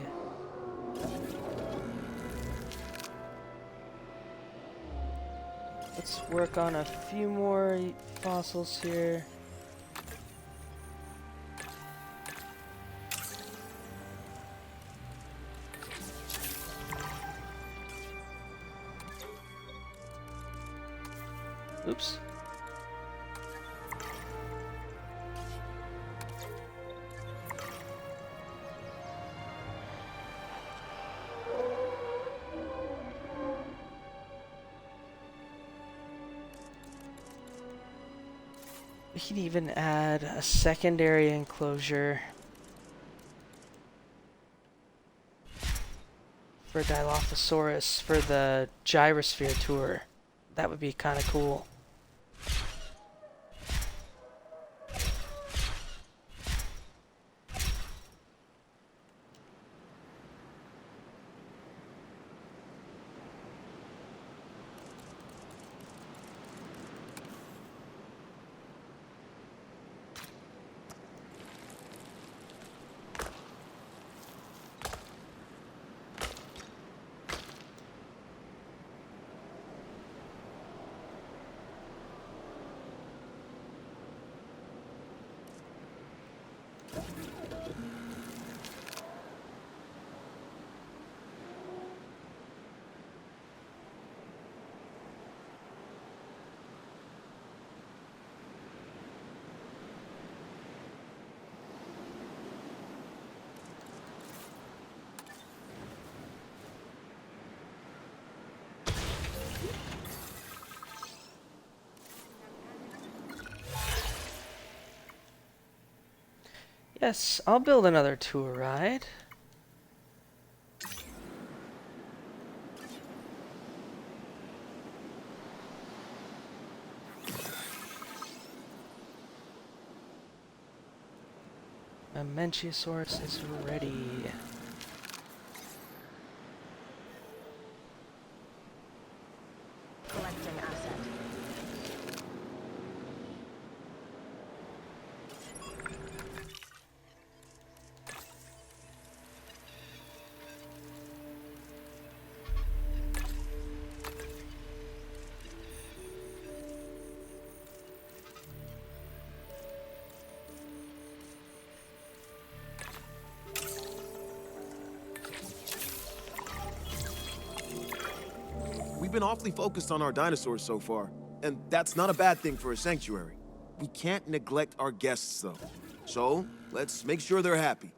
Let's work on a few more fossils here. Oops. We can even add a secondary enclosure for Dilophosaurus for the gyrosphere tour. That would be kind of cool. Yes, I'll build another tour ride. Mamenchiosaurus is ready. Collecting asset. We've been awfully focused on our dinosaurs so far, and that's not a bad thing for a sanctuary. We can't neglect our guests, though. So, let's make sure they're happy.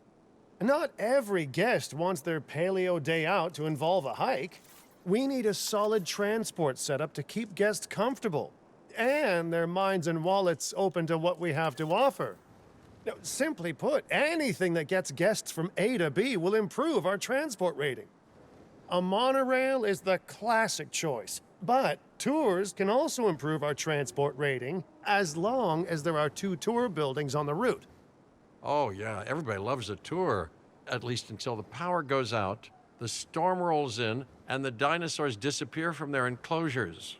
Not every guest wants their paleo day out to involve a hike. We need a solid transport setup to keep guests comfortable and their minds and wallets open to what we have to offer. Now, simply put, anything that gets guests from A to B will improve our transport rating. A monorail is the classic choice, but tours can also improve our transport rating as long as there are 2 tour buildings on the route. Oh, yeah, everybody loves a tour, at least until the power goes out, the storm rolls in, and the dinosaurs disappear from their enclosures.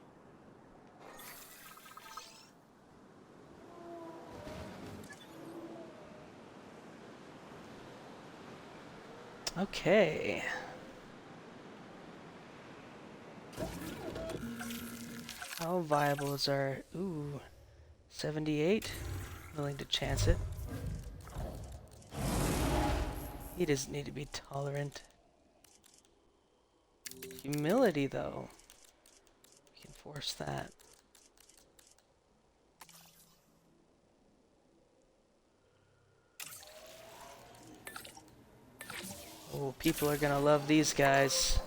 Okay. How viable is our... Ooh, 78? Willing to chance it. He doesn't need to be tolerant. Humility, though. We can force that. Oh, people are gonna love these guys.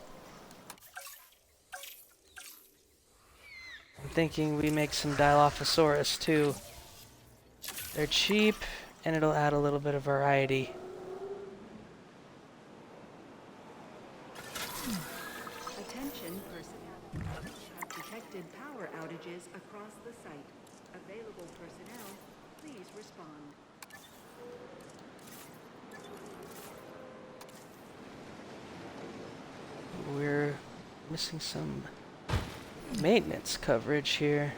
I'm thinking we make some Dilophosaurus too. They're cheap, and it'll add a little bit of variety. Attention personnel. Have detected power outages across the site. Available personnel, please respond. We're missing some maintenance coverage here.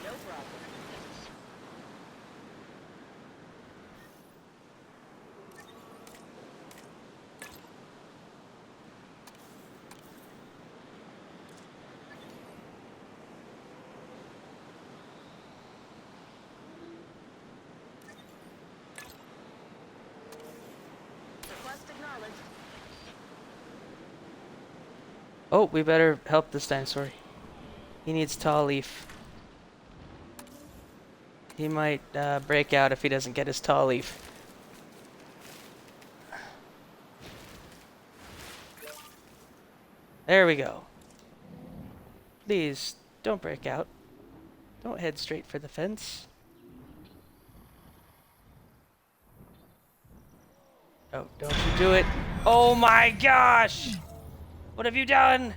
No problem. Request acknowledged. Oh, we better help this dinosaur. He needs tall leaf. He might break out if he doesn't get his tall leaf. There we go. Please, don't break out. Don't head straight for the fence. Oh, don't you do it. Oh my gosh! What have you done?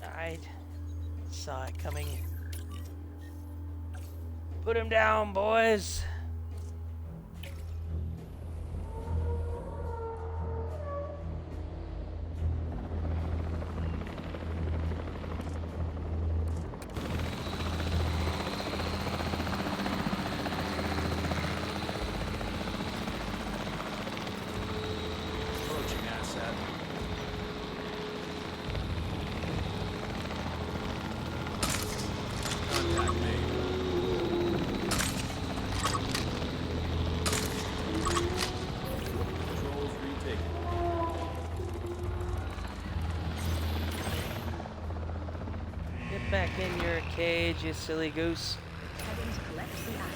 I saw it coming. Put him down, boys. Approaching asset. Contact made. Controls retaken. Get back in your cage, you silly goose. Heading to collect the asset.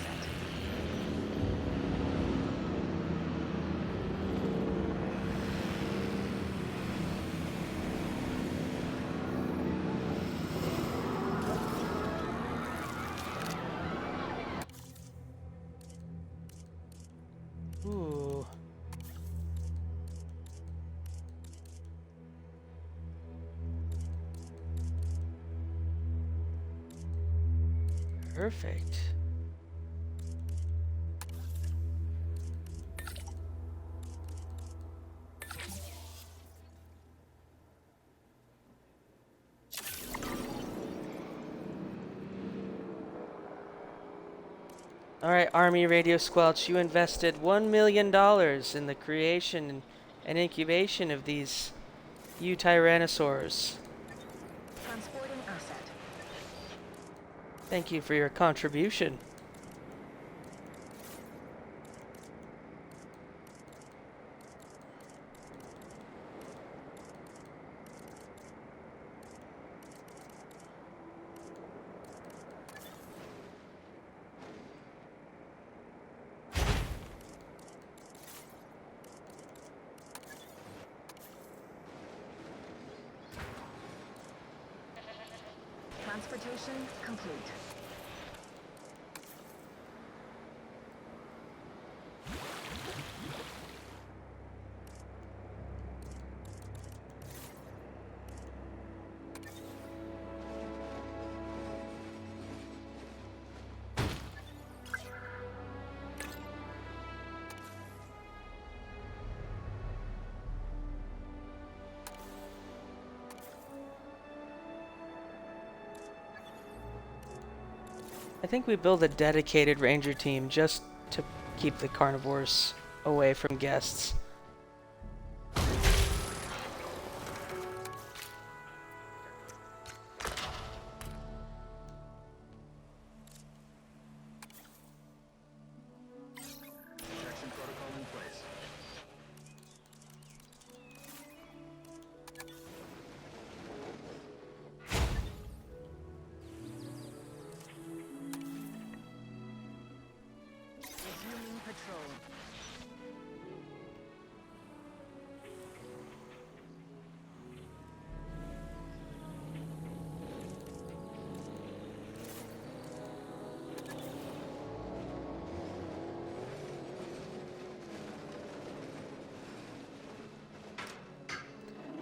Ooh. Perfect. All right, Army Radio Squelch, you invested $1 million in the creation and incubation of these Tyrannosaurs. Transporting asset. Thank you for your contribution. Transportation complete. I think we build a dedicated ranger team just to keep the carnivores away from guests. Protection protocol in place. Resuming patrol.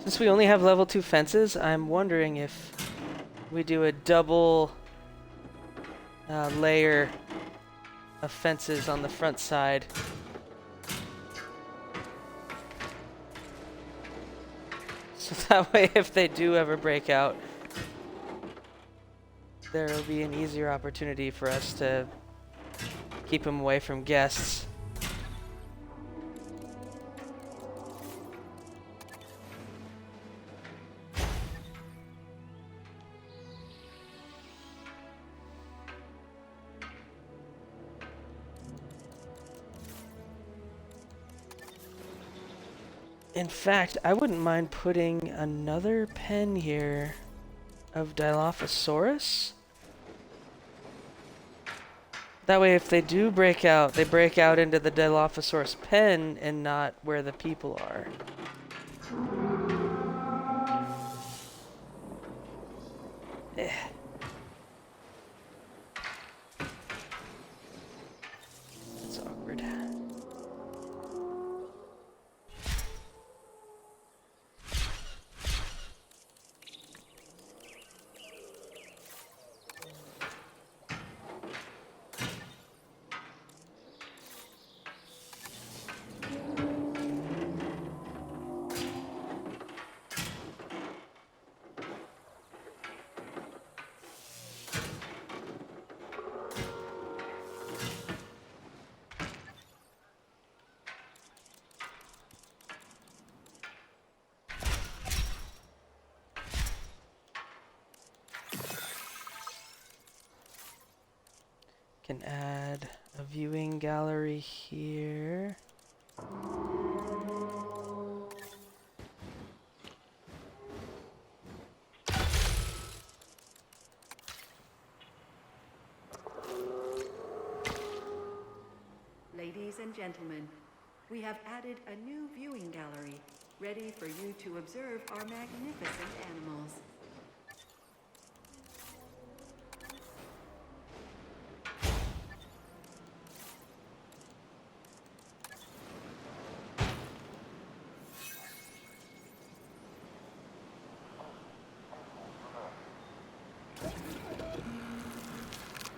Since we only have level 2 fences, I'm wondering if we do a double layer of fences on the front side. So that way, if they do ever break out, there will be an easier opportunity for us to keep them away from guests. In fact, I wouldn't mind putting another pen here of Dilophosaurus. That way, if they do break out, they break out into the Dilophosaurus pen and not where the people are. Eh. That's awkward. Can add a viewing gallery here. Ladies and gentlemen, we have added a new viewing gallery, ready for you to observe our magnificent animals.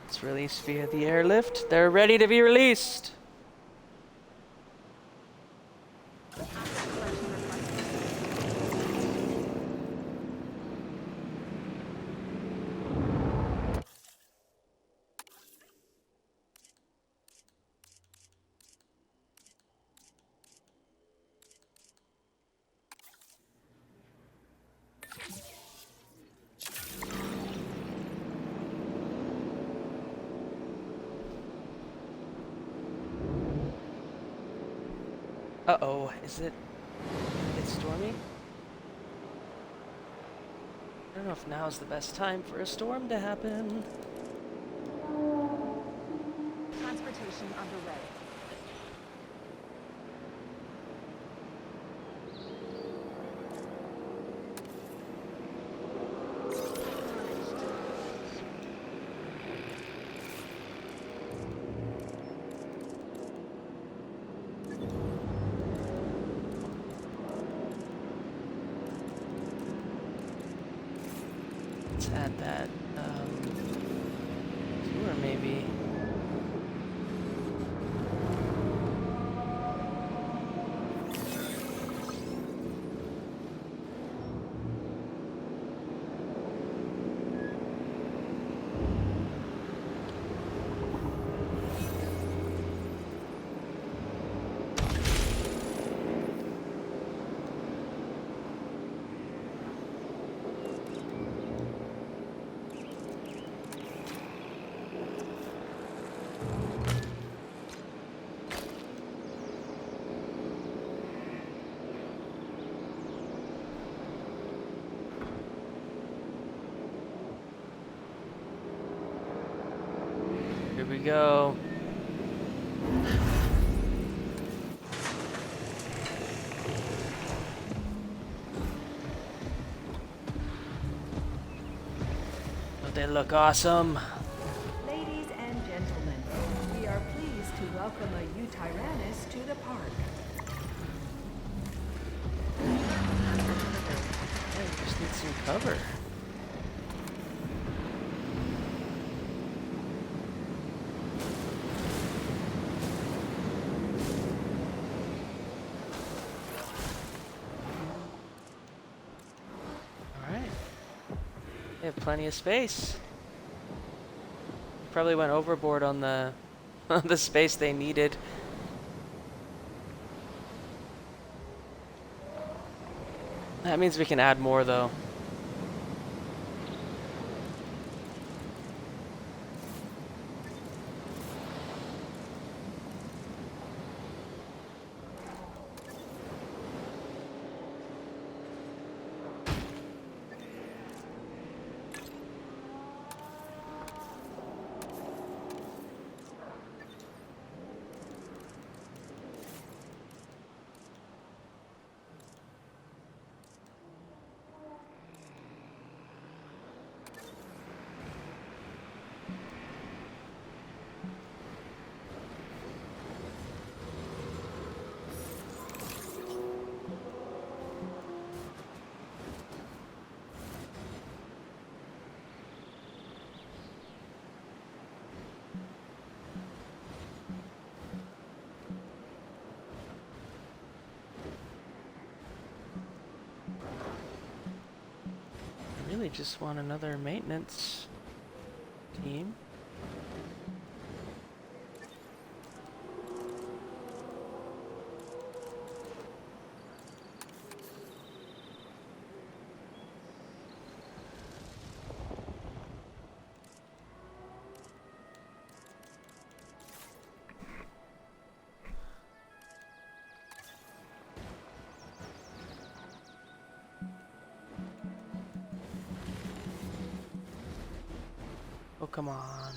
It's released via the airlift. They're ready to be released. Uh-oh, is it stormy? I don't know if now is the best time for a storm to happen. Transportation underway. Let's add that. Tour maybe. Here we go. Don't they look awesome? Ladies and gentlemen, we are pleased to welcome a Utyrannus to the park. Yeah, we just need some cover. They have plenty of space. Probably went overboard on the on the space they needed. That means we can add more though. I really just want another maintenance team. Oh, come on.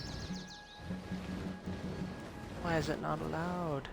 Why is it not allowed?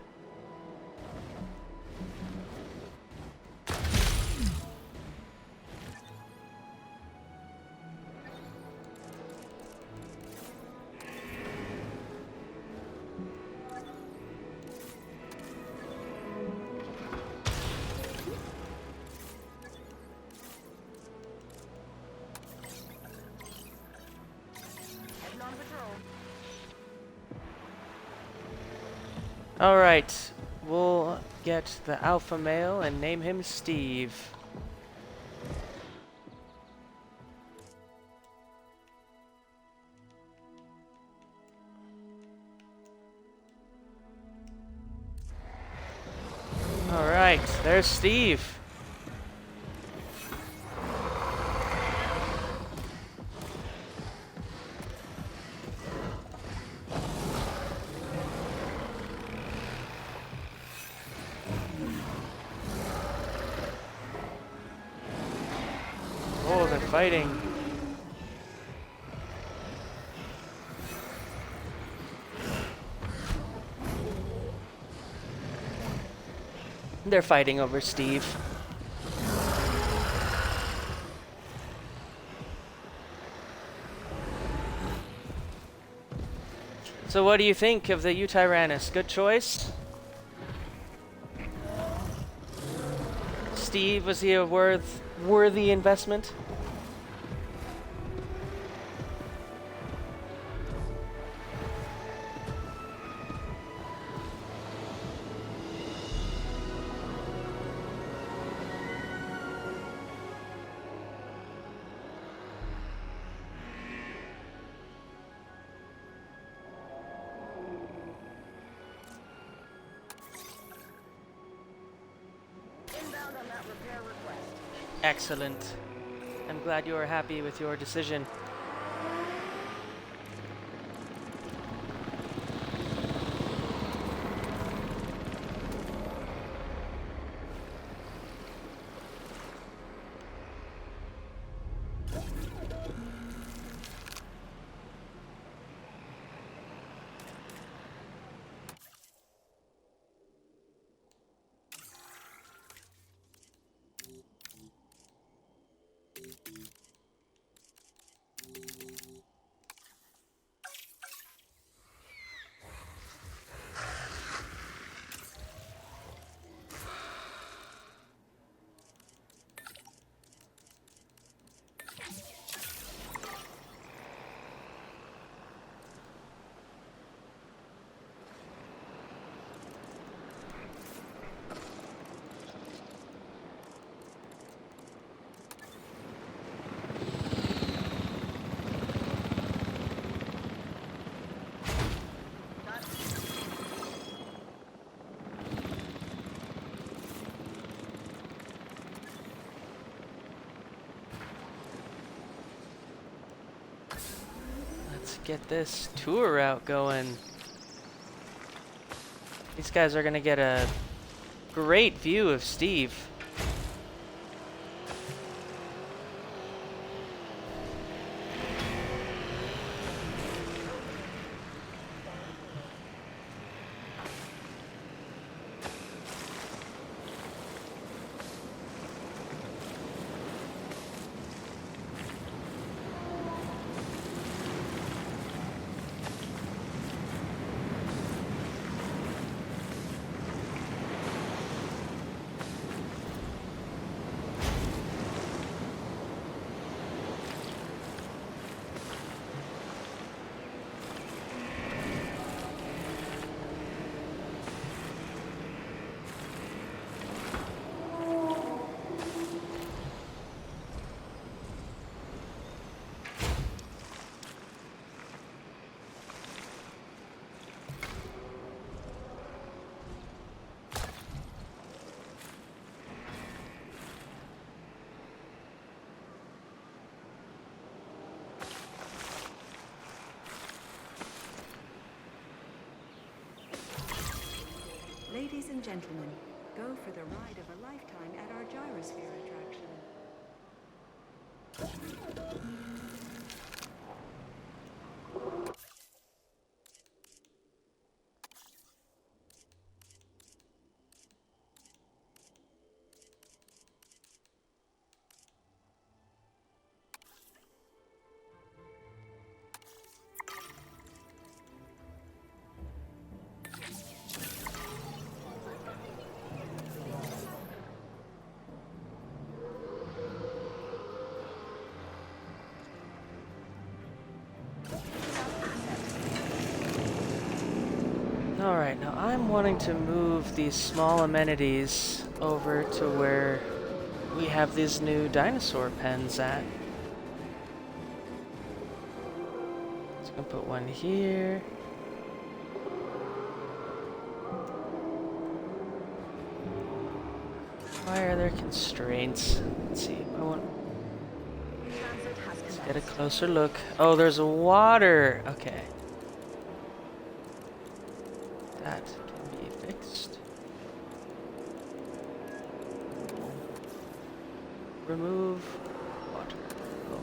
Alright, we'll get the alpha male and name him Steve. Alright, there's Steve. Oh, they're fighting. They're fighting over Steve. So what do you think of the Utyrannus? Good choice? Steve, was he a worthy investment? Excellent. I'm glad you are happy with your decision. Let's get this tour route going. These guys are gonna get a great view of Steve. Ladies and gentlemen, go for the ride of a lifetime at our gyrosphere attraction. Alright, now I'm wanting to move these small amenities over to where we have these new dinosaur pens at. So I'm gonna put one here. Why are there constraints? Let's see. Let's get a closer look. Oh, there's water. Okay. That can be fixed. Remove water. Oh.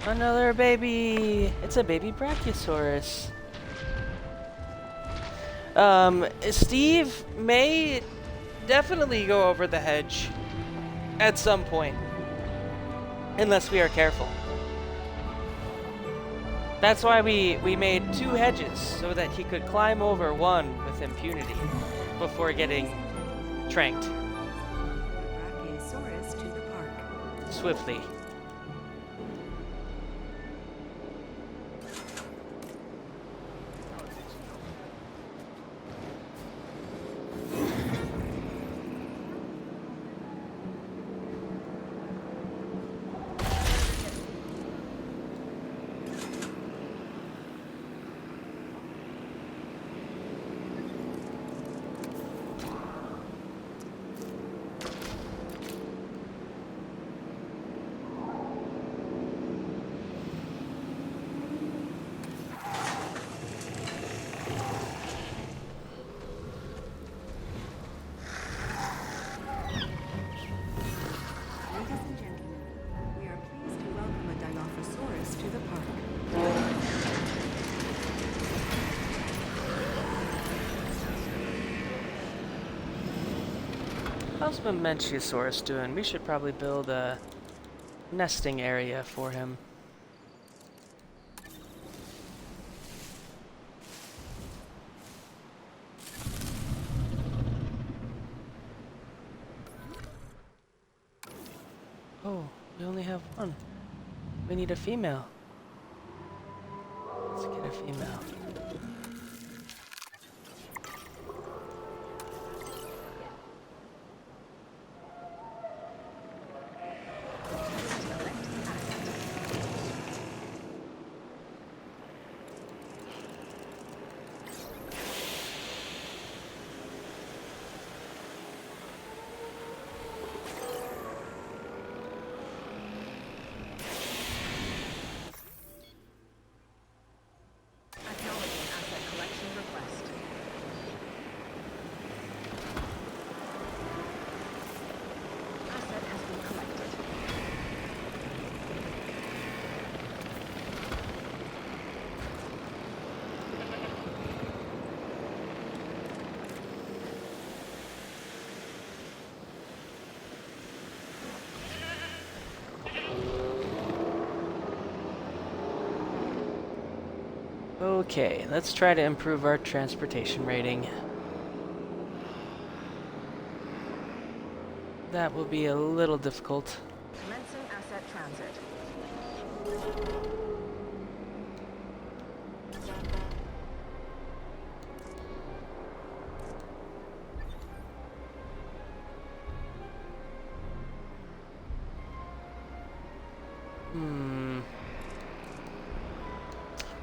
Another baby! It's a baby Brachiosaurus. Steve may definitely go over the hedge at some point, unless we are careful. That's why we made 2 hedges, so that he could climb over one with impunity before getting tranked. Brachiosaurus to the park. swiftly. Ladies and gentlemen, we are pleased to welcome a Dilophosaurus to the park. How's Mamenchiosaurus doing? We should probably build a nesting area for him. Oh, we only have one. We need a female. Let's get a female. Okay, let's try to improve our transportation rating. That will be a little difficult. Commencing asset transit.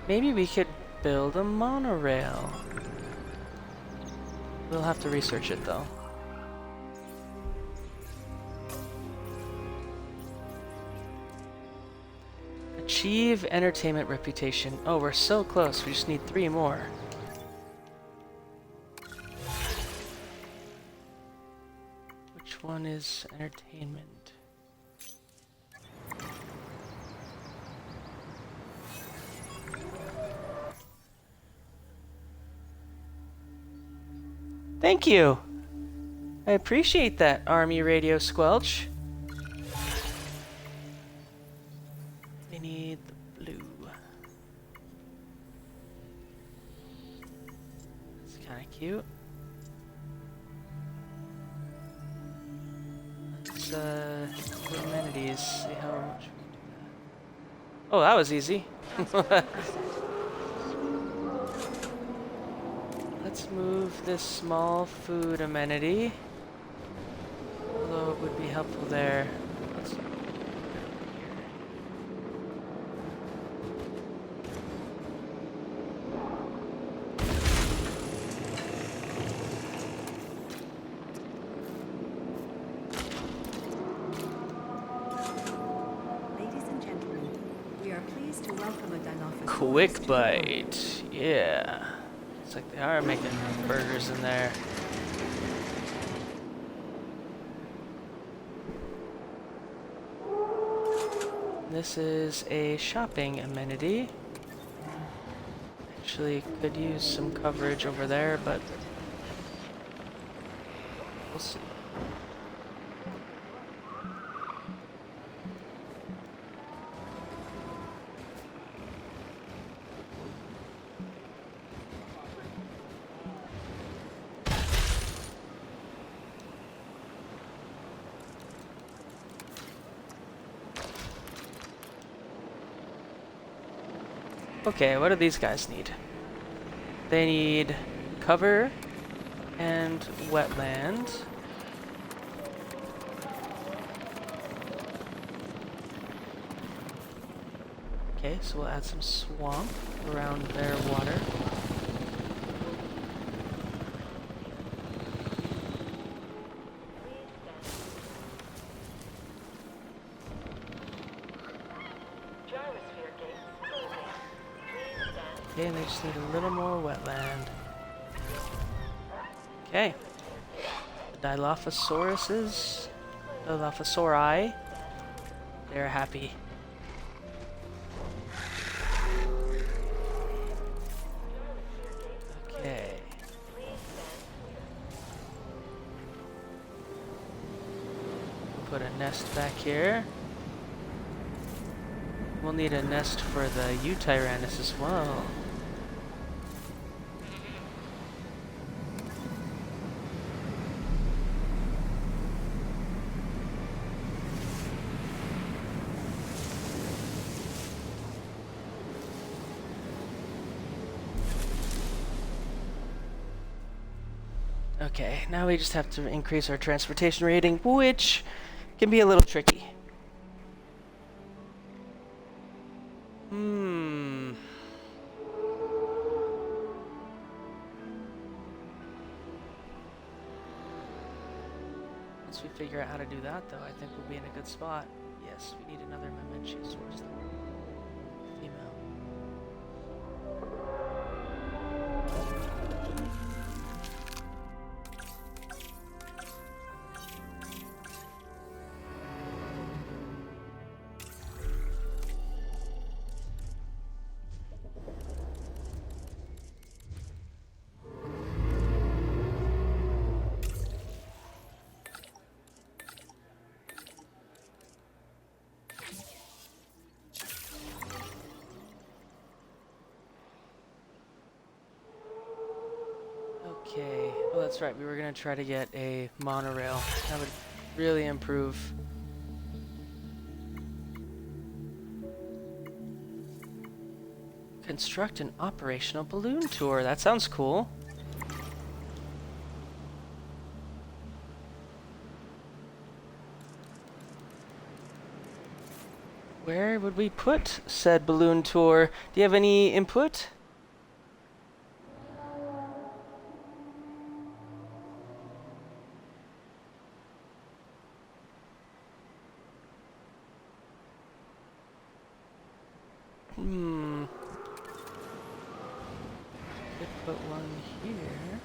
Maybe we could build a monorail. We'll have to research it though. Achieve entertainment reputation. Oh, we're so close. We just need 3 more. Which one is entertainment? Thank you. I appreciate that, Army Radio Squelch. We need the blue. It's kind of cute. Let's do amenities. See how much we can do that. Oh, that was easy. Let's move this small food amenity. Although it would be helpful there. Let's put it here. Ladies and gentlemen, we are pleased to welcome a Dilophosaurus. Quick bite. Yeah. Looks like they are making burgers in there. This is a shopping amenity. Actually, could use some coverage over there, but we'll see. Okay, what do these guys need? They need cover and wetland. Okay, so we'll add some swamp around their water. Okay, and they just need a little more wetland. Okay. The Dilophosauruses, Dilophosauri, they're happy. Okay. Put a nest back here. We'll need a nest for the Eutyrannus as well. Okay, now we just have to increase our transportation rating, which can be a little tricky. Once we figure out how to do that, though, I think we'll be in a good spot. Yes, we need another Memenchius. Where's the female? Okay. Oh, that's right. We were going to try to get a monorail. That would really improve. Construct an operational balloon tour. That sounds cool. Where would we put said balloon tour? Do you have any input? Could put one here.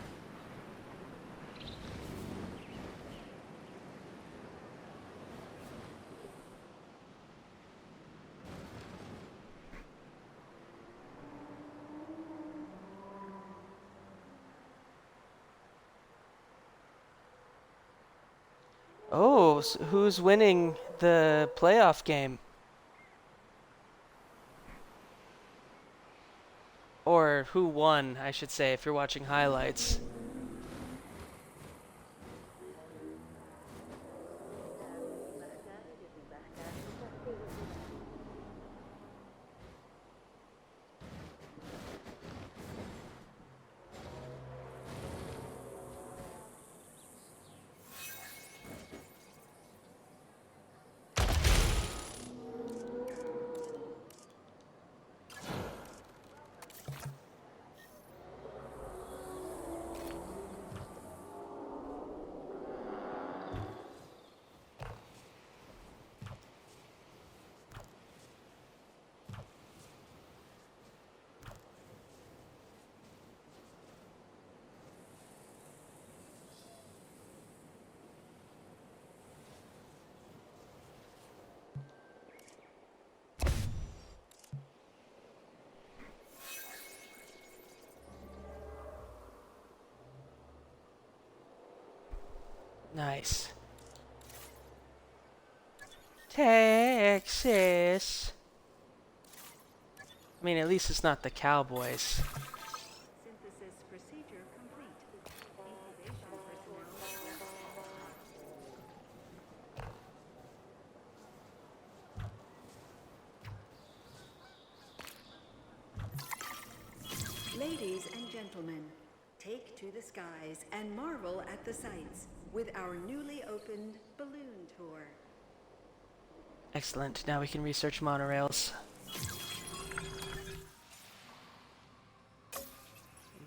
Oh, so who's winning the playoff game? Or who won, I should say, if you're watching highlights. Nice. Texas. I mean, at least it's not the Cowboys. Synthesis procedure complete. Incubation personnel. Ladies and gentlemen, take to the skies and marvel at the sights with our newly opened balloon tour. Excellent. Now we can research monorails.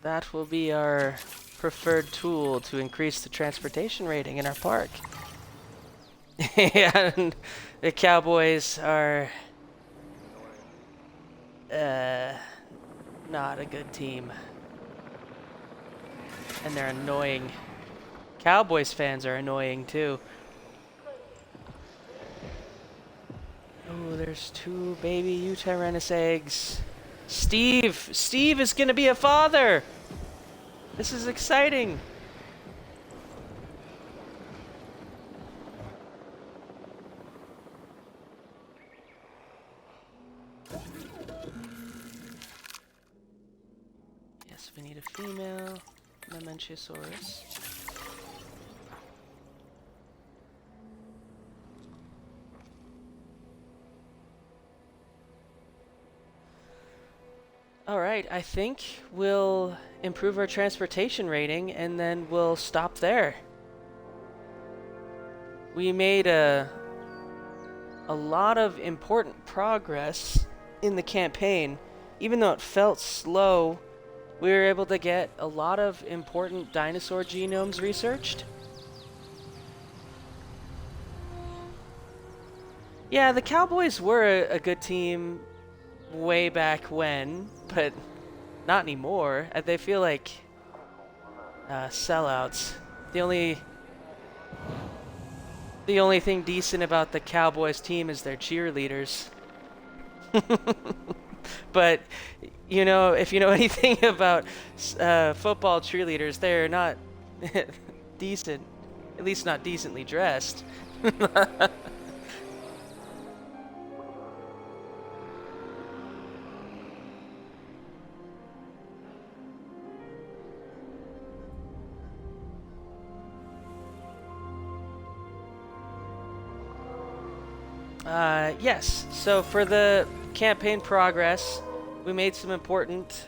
That will be our preferred tool to increase the transportation rating in our park. And the Cowboys are not a good team. And they're annoying. Cowboys fans are annoying too. Oh, there's 2 baby Utyrannus eggs. Steve! Steve is gonna be a father! This is exciting! Yes, we need a female Mamenchiosaurus. Alright, I think we'll improve our transportation rating and then we'll stop there. We made a lot of important progress in the campaign. Even though it felt slow, we were able to get a lot of important dinosaur genomes researched. Yeah, the Cowboys were a good team way back when, but not anymore. They feel like sellouts. The only thing decent about the Cowboys team is their cheerleaders. But you know, if you know anything about football cheerleaders, they're not decent. At least not decently dressed. Yes, so for the campaign progress, we made some important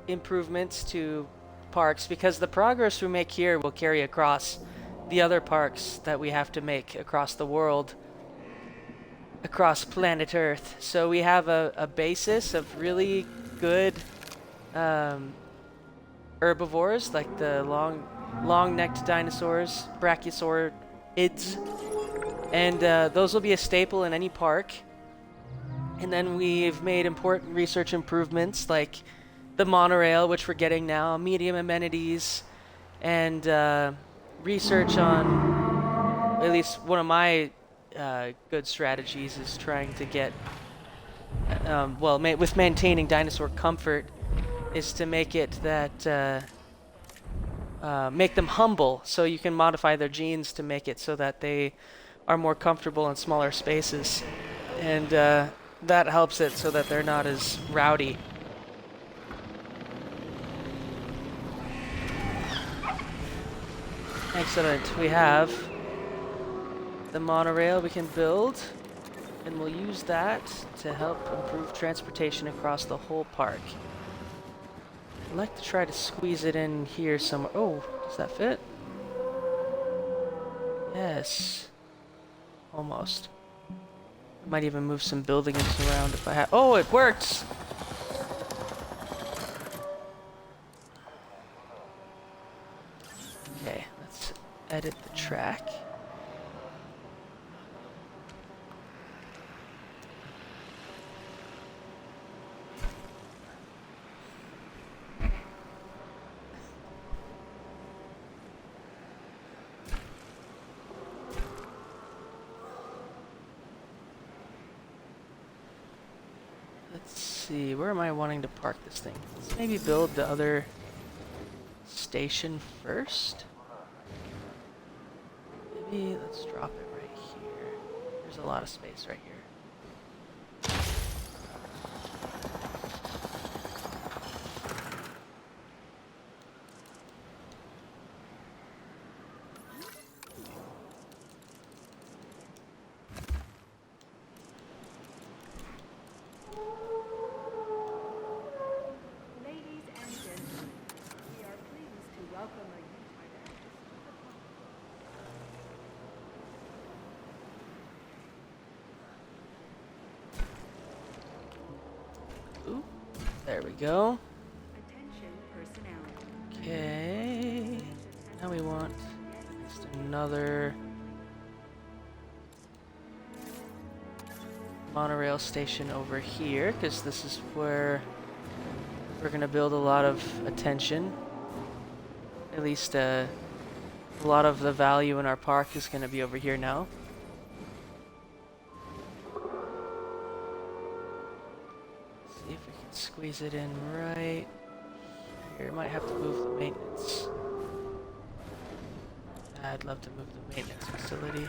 improvements to parks because the progress we make here will carry across the other parks that we have to make across the world, across planet Earth. So we have a basis of really good herbivores, like the long-necked dinosaurs, brachiosaurids. And those will be a staple in any park. And then we've made important research improvements like the monorail, which we're getting now, medium amenities, and research on, at least one of my good strategies is trying to get, with maintaining dinosaur comfort, is to make it that, make them humble, so you can modify their genes to make it so that they are more comfortable in smaller spaces, and that helps it so that they're not as rowdy. Excellent. We have the monorail we can build, and we'll use that to help improve transportation across the whole park. I'd like to try to squeeze it in here somewhere. Oh, does that fit? Yes. Almost. I might even move some buildings around if I have. Oh, it works! Okay, let's edit the track. Let's see, where am I wanting to park this thing? Let's maybe build the other station first. Maybe let's drop it right here. There's a lot of space right here. Ladies There we go. Attention personnel. Okay. Now we want just another monorail station over here, because this is where we're going to build a lot of attention. At least a lot of the value in our park is going to be over here now. See if we can squeeze it in right here. Might have to move the maintenance. I'd love to move the maintenance facility.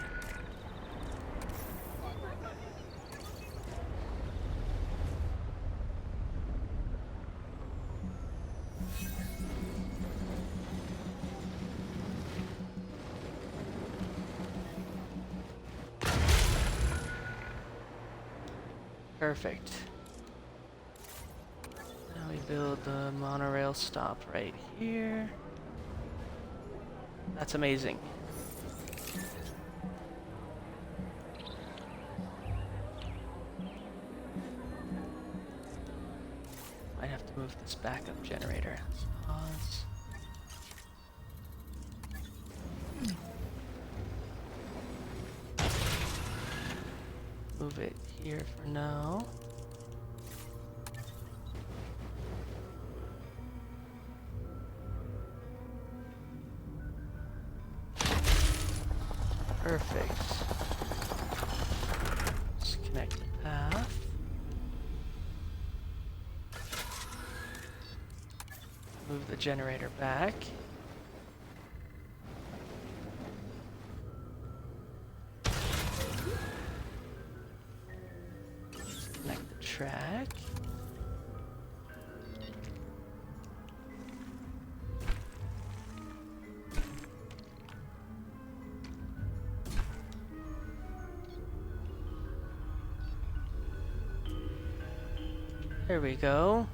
Perfect. Now we build the monorail stop right here. That's amazing. Might have to move this backup generator. Pause. Move it here for now. Perfect. Disconnect the path. Move the generator back. Disconnect the track. There we go.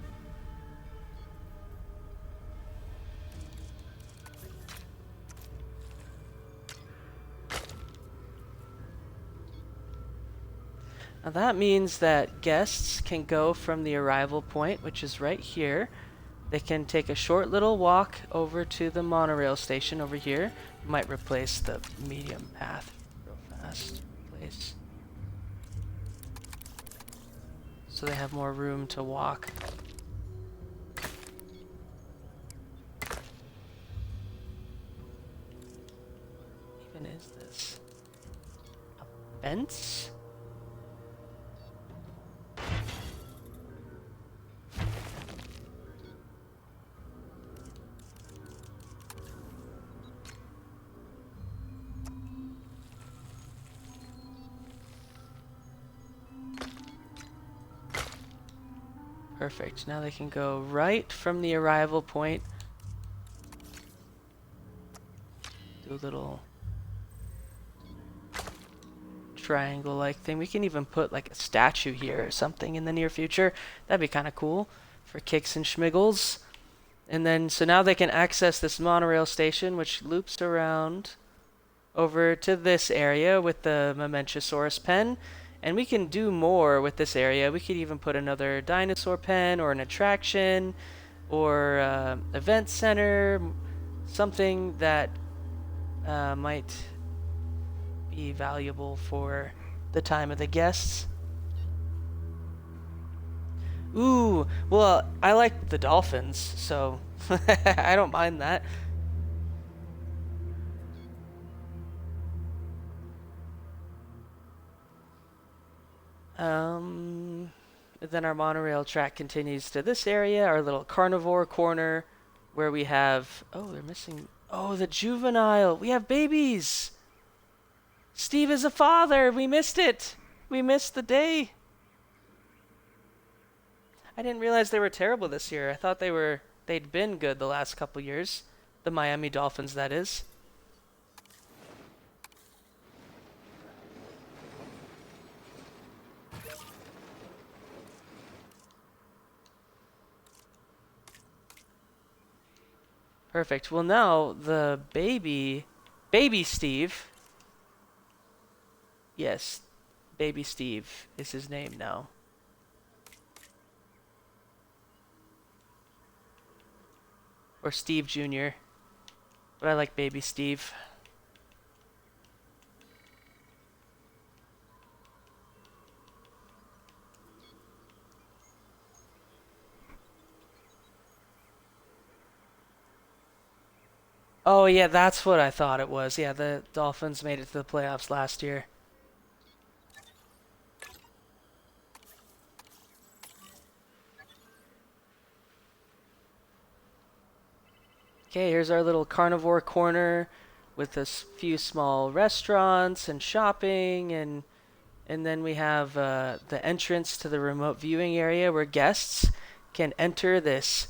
Now that means that guests can go from the arrival point, which is right here. They can take a short little walk over to the monorail station over here. Might replace the medium path real fast. Replace. So they have more room to walk. Even is this a fence? Perfect. Now they can go right from the arrival point. Do a little triangle-like thing. We can even put like a statue here or something in the near future. That'd be kind of cool for kicks and schmiggles. And then, so now they can access this monorail station, which loops around over to this area with the Momentosaurus pen. And we can do more with this area. We could even put another dinosaur pen or an attraction or event center, something that might be valuable for the time of the guests. Ooh, well, I like the dolphins, so I don't mind that. Then our monorail track continues to this area, our little carnivore corner, where we have... Oh, they're missing... Oh, the juvenile! We have babies! Steve is a father! We missed it! We missed the day! I didn't realize they were terrible this year. I thought they'd been good the last couple years. The Miami Dolphins, that is. Perfect. Well, now the baby Steve. Yes, baby Steve is his name now. Or Steve Jr. But I like baby Steve. Oh, yeah, that's what I thought it was. Yeah, the Dolphins made it to the playoffs last year. Okay, here's our little carnivore corner with a few small restaurants and shopping, and then we have the entrance to the remote viewing area where guests can enter this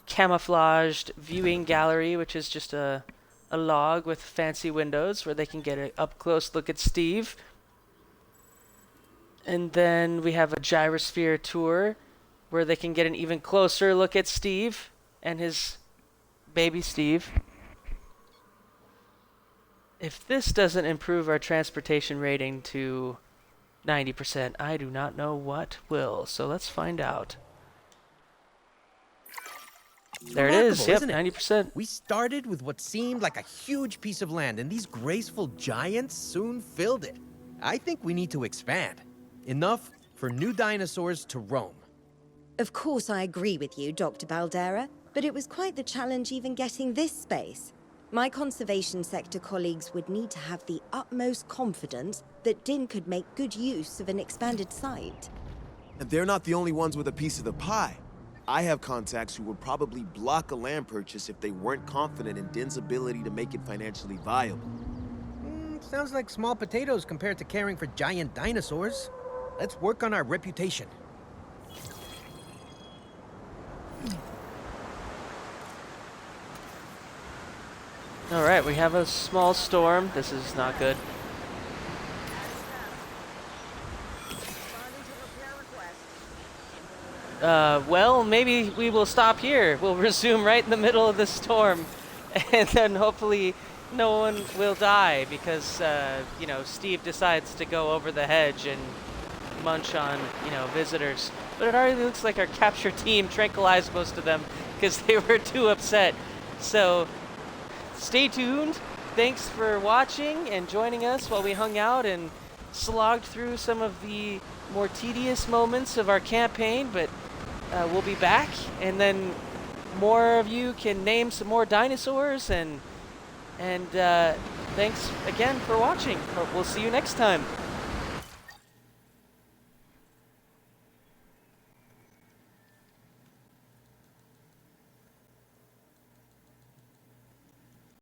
camouflaged viewing gallery, which is just a log with fancy windows where they can get an up-close look at Steve. And then we have a gyrosphere tour where they can get an even closer look at Steve and his baby Steve. If this doesn't improve our transportation rating to 90%, I do not know what will. So let's find out. There it is. Yep, 90%. We started with what seemed like a huge piece of land, and these graceful giants soon filled it. I think we need to expand. Enough for new dinosaurs to roam. Of course, I agree with you, Dr. Baldera, but it was quite the challenge even getting this space. My conservation sector colleagues would need to have the utmost confidence that DIN could make good use of an expanded site. And they're not the only ones with a piece of the pie. I have contacts who would probably block a land purchase if they weren't confident in DIN's ability to make it financially viable. Sounds like small potatoes compared to caring for giant dinosaurs. Let's work on our reputation. Alright, we have a small storm. This is not good. Well, maybe we will stop here. We'll resume right in the middle of the storm. And then hopefully no one will die because, you know, Steve decides to go over the hedge and munch on, you know, visitors. But it already looks like our capture team tranquilized most of them because they were too upset. So stay tuned. Thanks for watching and joining us while we hung out and slogged through some of the more tedious moments of our campaign, but we'll be back, and then more of you can name some more dinosaurs, and thanks again for watching. We'll see you next time.